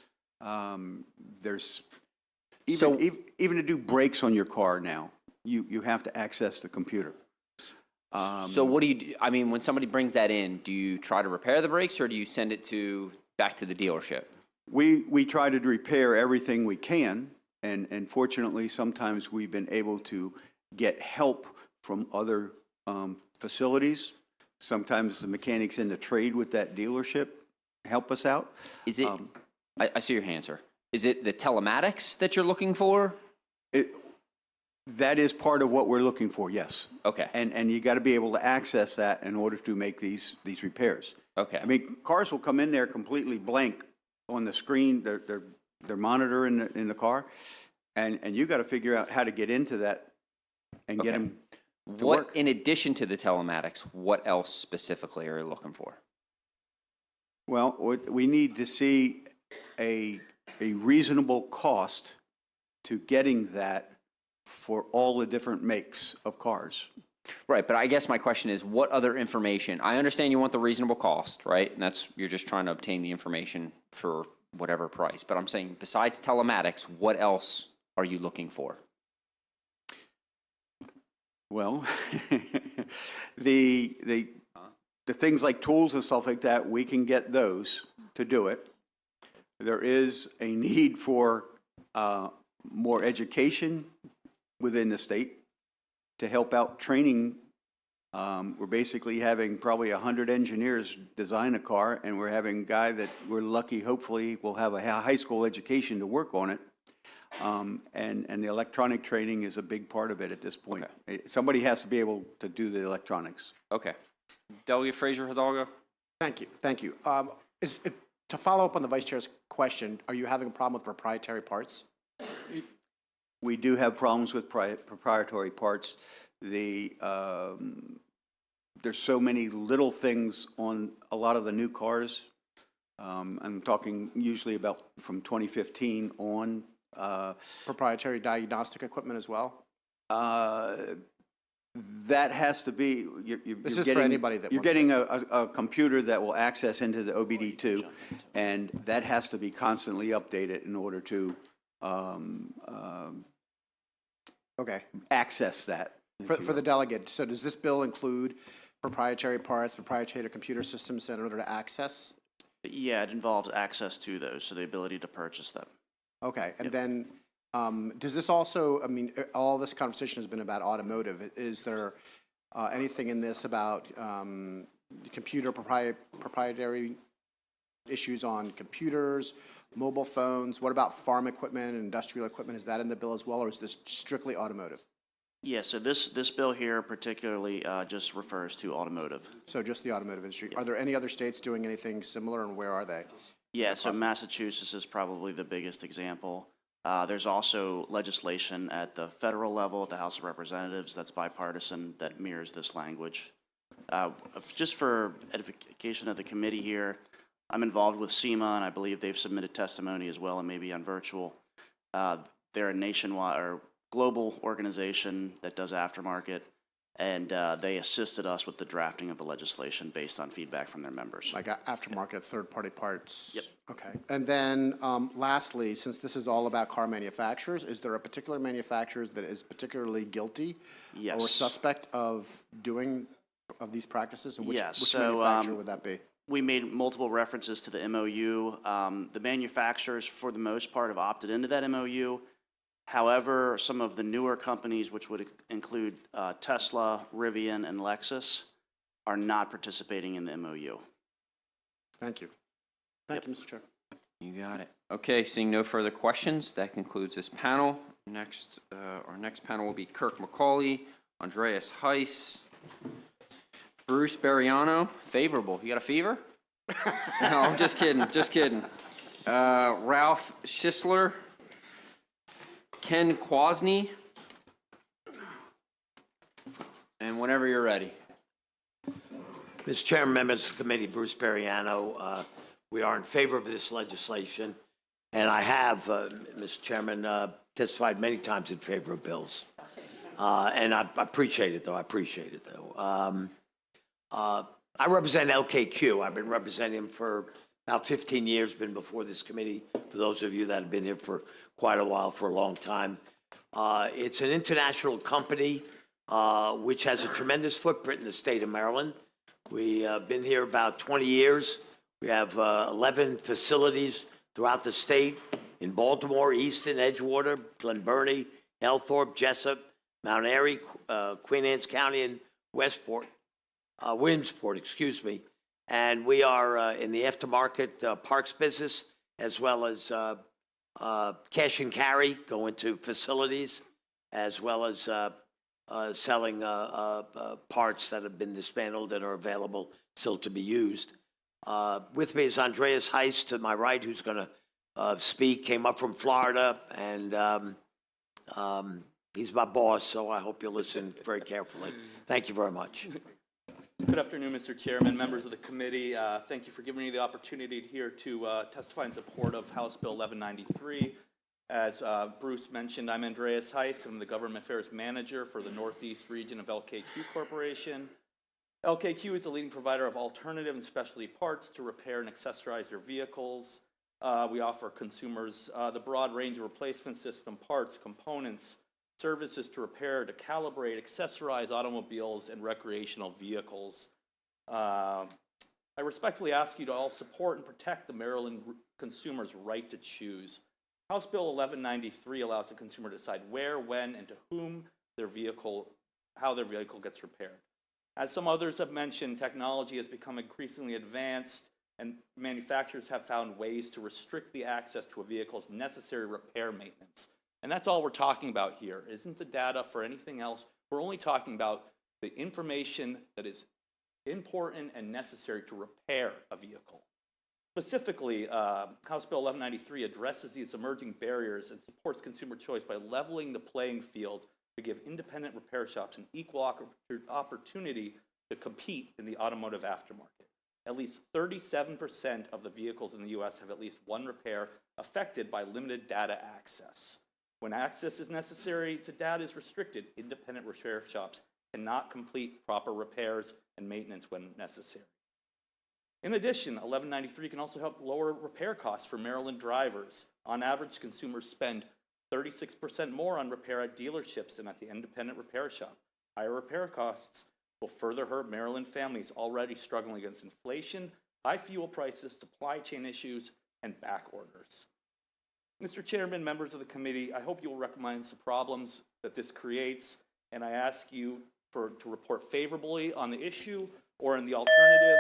There's even to do brakes on your car now, you have to access the computer. So what do you do? I mean, when somebody brings that in, do you try to repair the brakes or do you send it back to the dealership? We try to repair everything we can, and fortunately, sometimes we've been able to get help from other facilities. Sometimes the mechanics in the trade with that dealership help us out. Is it, I see your hand, sir. Is it the telematics that you're looking for? That is part of what we're looking for, yes. Okay. And you got to be able to access that in order to make these repairs. Okay. I mean, cars will come in there completely blank on the screen, their monitor in the car, and you got to figure out how to get into that and get them to work. In addition to the telematics, what else specifically are you looking for? Well, we need to see a reasonable cost to getting that for all the different makes of cars. Right, but I guess my question is, what other information? I understand you want the reasonable cost, right? And you're just trying to obtain the information for whatever price. But I'm saying, besides telematics, what else are you looking for? Well, the things like tools and stuff like that, we can get those to do it. There is a need for more education within the state to help out training. We're basically having probably 100 engineers design a car, and we're having a guy that we're lucky, hopefully, will have a high school education to work on it. And the electronic training is a big part of it at this point. Okay. Somebody has to be able to do the electronics. Okay. Delegate Frazier Hidalgo? Thank you. Thank you. To follow up on the Vice Chair's question, are you having a problem with proprietary parts? We do have problems with proprietary parts. There's so many little things on a lot of the new cars. I'm talking usually about from 2015 on. Proprietary diagnostic equipment as well? That has to be, This is for anybody that you're wants getting a computer that will access into the OBD2, and that has to be constantly updated in order to access that. For the delegate, so does this bill include proprietary parts, proprietary computer systems in order to access? Yeah, it involves access to those, so the ability to purchase them. Okay, and then does this also, I mean, all this conversation has been about automotive. Is there anything in this about computer proprietary issues on computers, mobile phones? What about farm equipment and industrial equipment? Is that in the bill as well, or is this strictly automotive? Yeah, so this bill here particularly just refers to automotive. So just the automotive industry. Are there any other states doing anything similar, and where are they? Yeah, so Massachusetts is probably the biggest example. There's also legislation at the federal level, at the House of Representatives, that's bipartisan, that mirrors this language. Just for edification of the committee here, I'm involved with SEMA, and I believe they've submitted testimony as well, and maybe on virtual. They're a nationwide or global organization that does aftermarket, and they assisted us with the drafting of the legislation based on feedback from their members. Like aftermarket, third-party parts? Yep. Okay. And then lastly, since this is all about car manufacturers, is there a particular manufacturer that is particularly guilty Yes. or suspect of these practices? And which Yes, manufacturer would that be? We made multiple references to the MOU. The manufacturers, for the most part, have opted into that MOU. However, some of the newer companies, which would include Tesla, Rivian, and Lexus, are not participating in the MOU. Thank you. Thank you, Mr. Chair. You got it. Okay, seeing no further questions, that concludes this panel. Next, our next panel will be Kirk McCauley, Andreas Heiss, Bruce Bariano, favorable. You got a fever? No, I'm just kidding, just kidding. Ralph Schisler, Ken Kwasny, and whenever you're ready. Mr. Chairman, members of the committee, Bruce Bariano, we are in favor of this legislation, and I have, Mr. Chairman, testified many times in favor of bills. And I appreciate it, though. I represent LKQ. I've been representing them for about 15 years, been before this committee, for those of you that have been here for quite a while, for a long time. It's an international company which has a tremendous footprint in the state of Maryland. We've been here about 20 years. We have 11 facilities throughout the state in Baltimore, Easton, Edgewater, Glen Burnie, Elthorpe, Jessup, Mount Airy, Queen Anne's County, and Williamsport, excuse me. And we are in the aftermarket parks business, as well as cash and carry, going to facilities, as well as selling parts that have been dismantled and are available still to be used. With me is Andreas Heiss to my right, who's going to speak. Came up from Florida, and he's my boss, so I hope you'll listen very carefully. Thank you very much. Good afternoon, Mr. Chairman, members of the committee. Thank you for giving me the opportunity here to testify in support of House Bill 1193. As Bruce mentioned, I'm Andreas Heiss. I'm the Government Affairs Manager for the Northeast region of LKQ Corporation. LKQ is a leading provider of alternative and specialty parts to repair and accessorize their vehicles. We offer consumers the broad range of replacement system parts, components, services to repair, to calibrate, accessorize automobiles and recreational vehicles. I respectfully ask you to all support and protect the Maryland consumer's right to choose. House Bill 1193 allows the consumer to decide where, when, and to whom how their vehicle gets repaired. As some others have mentioned, technology has become increasingly advanced, and manufacturers have found ways to restrict the access to a vehicle's necessary repair maintenance. And that's all we're talking about here. Isn't the data for anything else? We're only talking about the information that is important and necessary to repair a vehicle. Specifically, House Bill 1193 addresses these emerging barriers and supports consumer choice by leveling the playing field to give independent repair shops an equal opportunity to compete in the automotive aftermarket. At least 37% of the vehicles in the U.S. have at least one repair affected by limited data access. When access is necessary to data is restricted, independent repair shops cannot complete proper repairs and maintenance when necessary. In addition, 1193 can also help lower repair costs for Maryland drivers. On average, consumers spend 36% more on repair at dealerships than at the independent repair shop. Higher repair costs will further hurt Maryland families already struggling against inflation, high fuel prices, supply chain issues, and back orders. Mr. Chairman, members of the committee, I hope you will recognize the problems that this creates, and I ask you to report favorably on the issue, or in the alternative,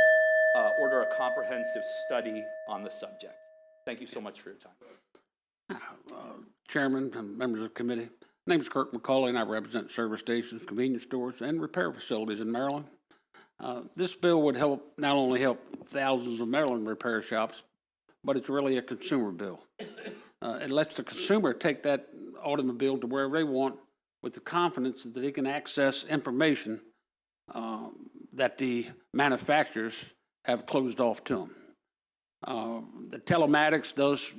order a comprehensive study on the subject. Thank you so much for your time. Chairman and members of the committee, my name is Kirk McCauley, and I represent service stations, convenience stores, and repair facilities in Maryland. This bill would not only help thousands of Maryland repair shops, but it's really a consumer bill. It lets the consumer take that automobile to wherever they want with the confidence that they can access information that the manufacturers have closed off to them. The telematics does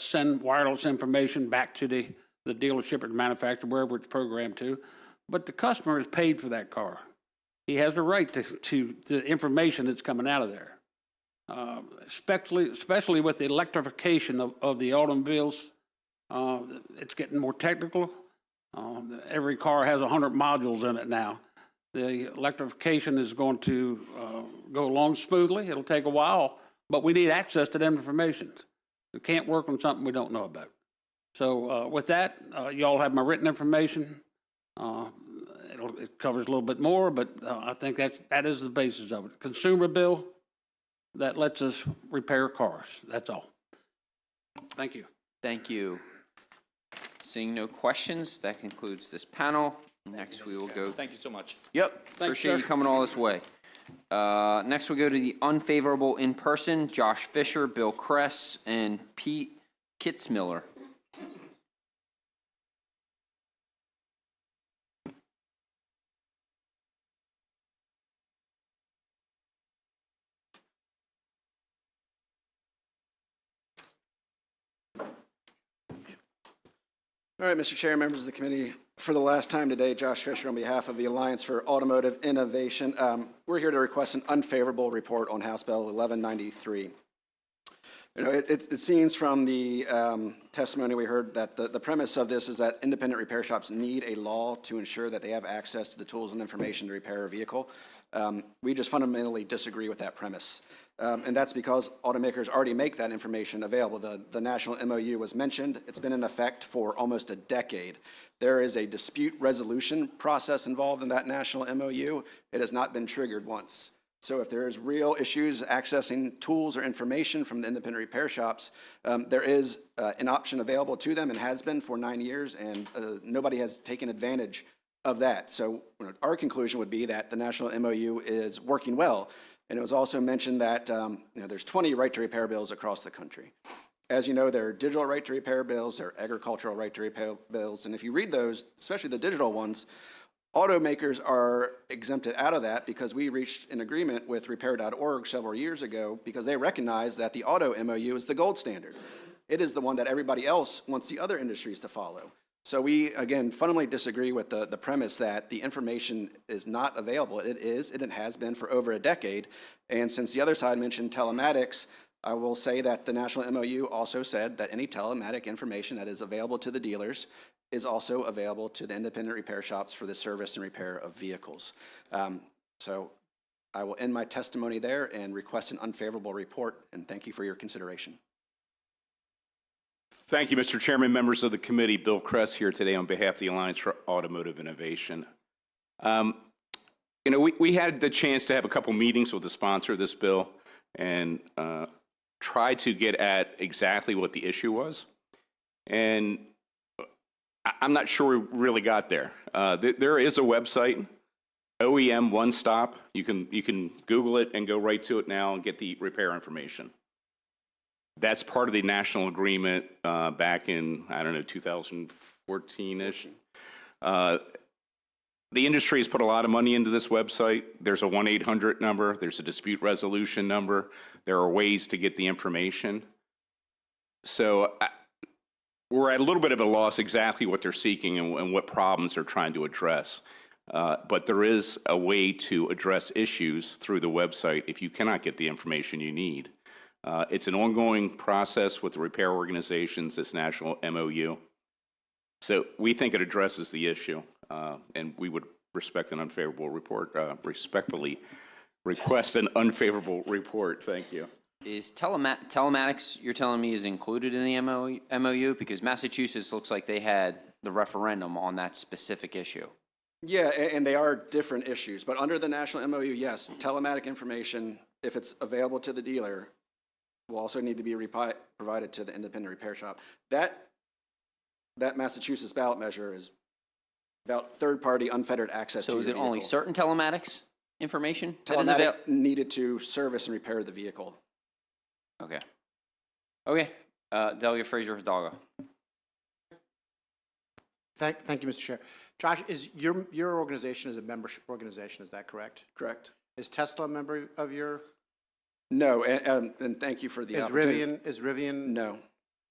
send wireless information back to the dealership or the manufacturer, wherever it's programmed to. but the customer is paid for that car. He has a right to the information that's coming out of there. Especially with the electrification of the automobiles, it's getting more technical. Every car has 100 modules in it now. The electrification is going to go along smoothly. It'll take a while, but we need access to that information. We can't work on something we don't know about. So with that, you all have my written information. It covers a little bit more, but I think that is the basis of it. Consumer bill that lets us repair cars. That's all. Thank you. Thank you. Seeing no questions, that concludes this panel. Next, we will go. Thank you so much. Yep, appreciate you coming all this way. Next, we'll go to the unfavorable in person, Josh Fisher, Bill Kress, and Pete Kitzmiller. All right, Mr. Chair, members of the committee, for the last time today, Josh Fisher on behalf of the Alliance for Automotive Innovation. We're here to request an unfavorable report on House Bill 1193. You know, it seems from the testimony we heard that the premise of this is that independent repair shops need a law to ensure that they have access to the tools and information to repair a vehicle. We just fundamentally disagree with that premise. And that's because automakers already make that information available. The national MOU was mentioned. It's been in effect for almost a decade. There is a dispute resolution process involved in that national MOU. It has not been triggered once. So if there is real issues accessing tools or information from the independent repair shops, there is an option available to them and has been for 9 years, and nobody has taken advantage of that. So our conclusion would be that the national MOU is working well. And it was also mentioned that there's 20 right to repair bills across the country. As you know, there are digital right to repair bills, there are agricultural right to repair bills, and if you read those, especially the digital ones, automakers are exempted out of that because we reached an agreement with repair.org several years ago because they recognize that the auto MOU is the gold standard. It is the one that everybody else wants the other industries to follow. So we, again, fundamentally disagree with the premise that the information is not available. It is, and it has been for over a decade. And since the other side mentioned telematics, I will say that the national MOU also said that any telematic information that is available to the dealers is also available to the independent repair shops for the service and repair of vehicles. So I will end my testimony there and request an unfavorable report, and thank you for your consideration. Thank you, Mr. Chairman, members of the committee. Bill Kress here today on behalf of the Alliance for Automotive Innovation. We had the chance to have a couple meetings with the sponsor of this bill and try to get at exactly what the issue was. And I'm not sure we really got there. There is a website, OEM One Stop. You can Google it and go right to it now and get the repair information. That's part of the national agreement back in, 2014-ish. The industry has put a lot of money into this website. There's a 1-800 number. There's a dispute resolution number. There are ways to get the information. So we're at a little bit of a loss exactly what they're seeking and what problems they're trying to address. But there is a way to address issues through the website if you cannot get the information you need. It's an ongoing process with the repair organizations, this national MOU. So we think it addresses the issue, and we would respect an unfavorable report, respectfully request an unfavorable report. Thank you. Is telematics, you're telling me, is included in the MOU? Because Massachusetts looks like they had the referendum on that specific issue. Yeah, and they are different issues, but under the national MOU, yes, telematic information, if it's available to the dealer, will also need to be provided to the independent repair shop. That Massachusetts ballot measure is about third-party unfettered access to your vehicle. So is it only certain telematics information? Telematic needed to service and repair the vehicle. Okay. Okay. Delegate Fraser Hidalgo. Thank you, Mr. Chair. Josh, is your organization is a membership organization, is that correct? Correct. Is Tesla a member of your? No, and thank you for the opportunity. Is Rivian? No.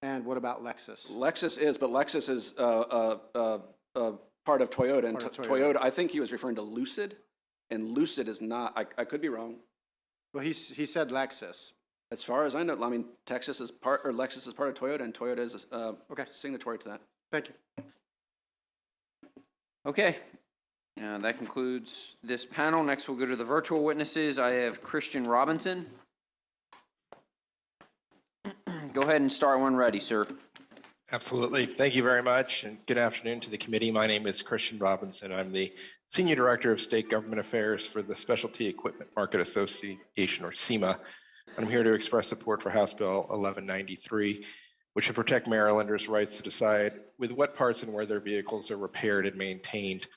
And what about Lexus? Lexus is, but Lexus is part of Toyota, and Part of Toyota, I think he was referring to Lucid, and Lucid is not, I could be wrong. Well, he said Lexus. As far as I know, I mean, Lexus is part of Toyota, and Toyota is Okay. signatory to that. Thank you. Okay. That concludes this panel. Next, we'll go to the virtual witnesses. I have Christian Robinson. Go ahead and start when ready, sir. Absolutely. Thank you very much, and good afternoon to the committee. My name is Christian Robinson. I'm the Senior Director of State Government Affairs for the Specialty Equipment Market Association, or SEMA. I'm here to express support for House Bill 1193, which would protect Marylanders' rights to decide with what parts and where their vehicles are repaired and maintained.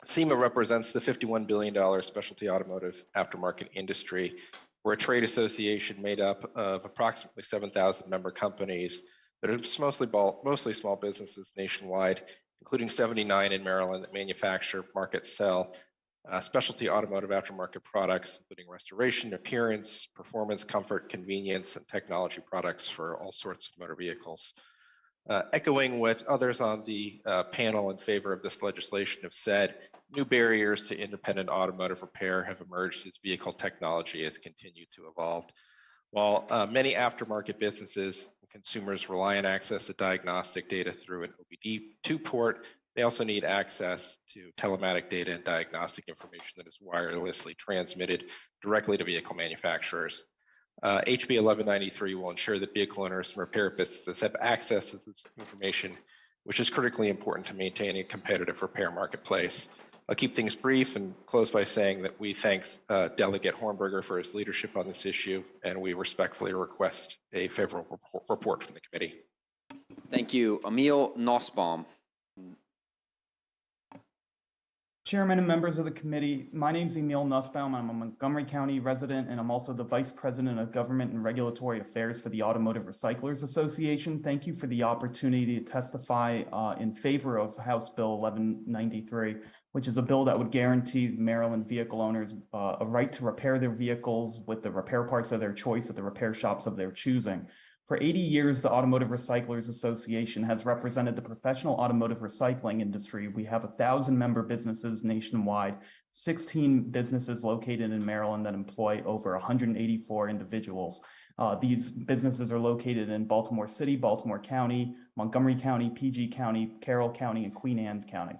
SEMA represents the $51 billion specialty automotive aftermarket industry. We're a trade association made up of approximately 7,000 member companies that are mostly small businesses nationwide, including 79 in Maryland that manufacture, market, sell specialty automotive aftermarket products, including restoration, appearance, performance, comfort, convenience, and technology products for all sorts of motor vehicles. Echoing what others on the panel in favor of this legislation have said, new barriers to independent automotive repair have emerged as vehicle technology has continued to evolve. While many aftermarket businesses and consumers rely on access to diagnostic data through an OBD2 port, they also need access to telematic data and diagnostic information that is wirelessly transmitted directly to vehicle manufacturers. HB 1193 will ensure that vehicle owners and repair businesses have access to this information, which is critically important to maintain a competitive repair marketplace. I'll keep things brief and close by saying that we thank Delegate Hornberger for his leadership on this issue, and we respectfully request a favorable report from the committee. Thank you. Emil Nussbaum. Chairman and members of the committee, my name is Emil Nussbaum. I'm a Montgomery County resident, and I'm also the Vice President of Government and Regulatory Affairs for the Automotive Recyclers Association. Thank you for the opportunity to testify in favor of House Bill 1193, which is a bill that would guarantee Maryland vehicle owners a right to repair their vehicles with the repair parts of their choice at the repair shops of their choosing. For 80 years, the Automotive Recyclers Association has represented the professional automotive recycling industry. We have 1,000 member businesses nationwide, 16 businesses located in Maryland that employ over 184 individuals. These businesses are located in Baltimore City, Baltimore County, Montgomery County, PG County, Carroll County, and Queen Anne County.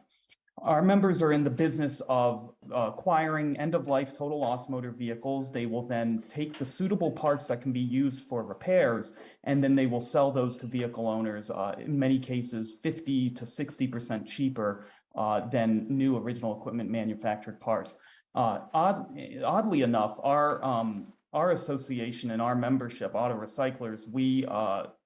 Our members are in the business of acquiring end-of-life total loss motor vehicles. They will then take the suitable parts that can be used for repairs, and then they will sell those to vehicle owners, in many cases 50 to 60% cheaper than new original equipment manufactured parts. Oddly enough, our association and our membership, Auto Recyclers, we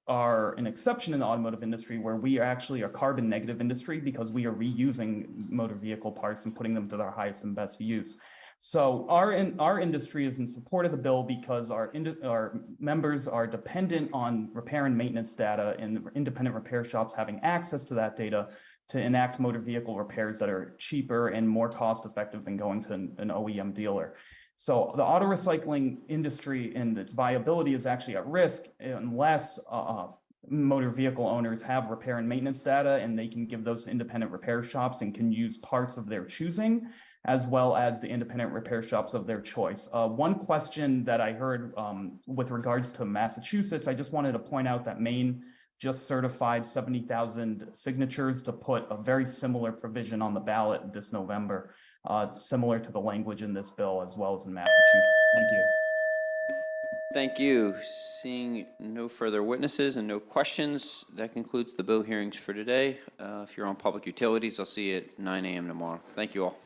are an exception in the automotive industry where we are actually a carbon negative industry because we are reusing motor vehicle parts and putting them to their highest and best use. So our industry is in support of the bill because our members are dependent on repair and maintenance data and the independent repair shops having access to that data to enact motor vehicle repairs that are cheaper and more cost effective than going to an OEM dealer. So the auto recycling industry and its viability is actually at risk unless motor vehicle owners have repair and maintenance data, and they can give those to independent repair shops and can use parts of their choosing, as well as the independent repair shops of their choice. One question that I heard with regards to Massachusetts, I just wanted to point out that Maine just certified 70,000 signatures to put a very similar provision on the ballot this November, similar to the language in this bill as well as in Massachusetts. Thank you. Thank you. Seeing no further witnesses and no questions, that concludes the bill hearings for today. If you're on public utilities, I'll see you at 9 a.m. tomorrow. Thank you all.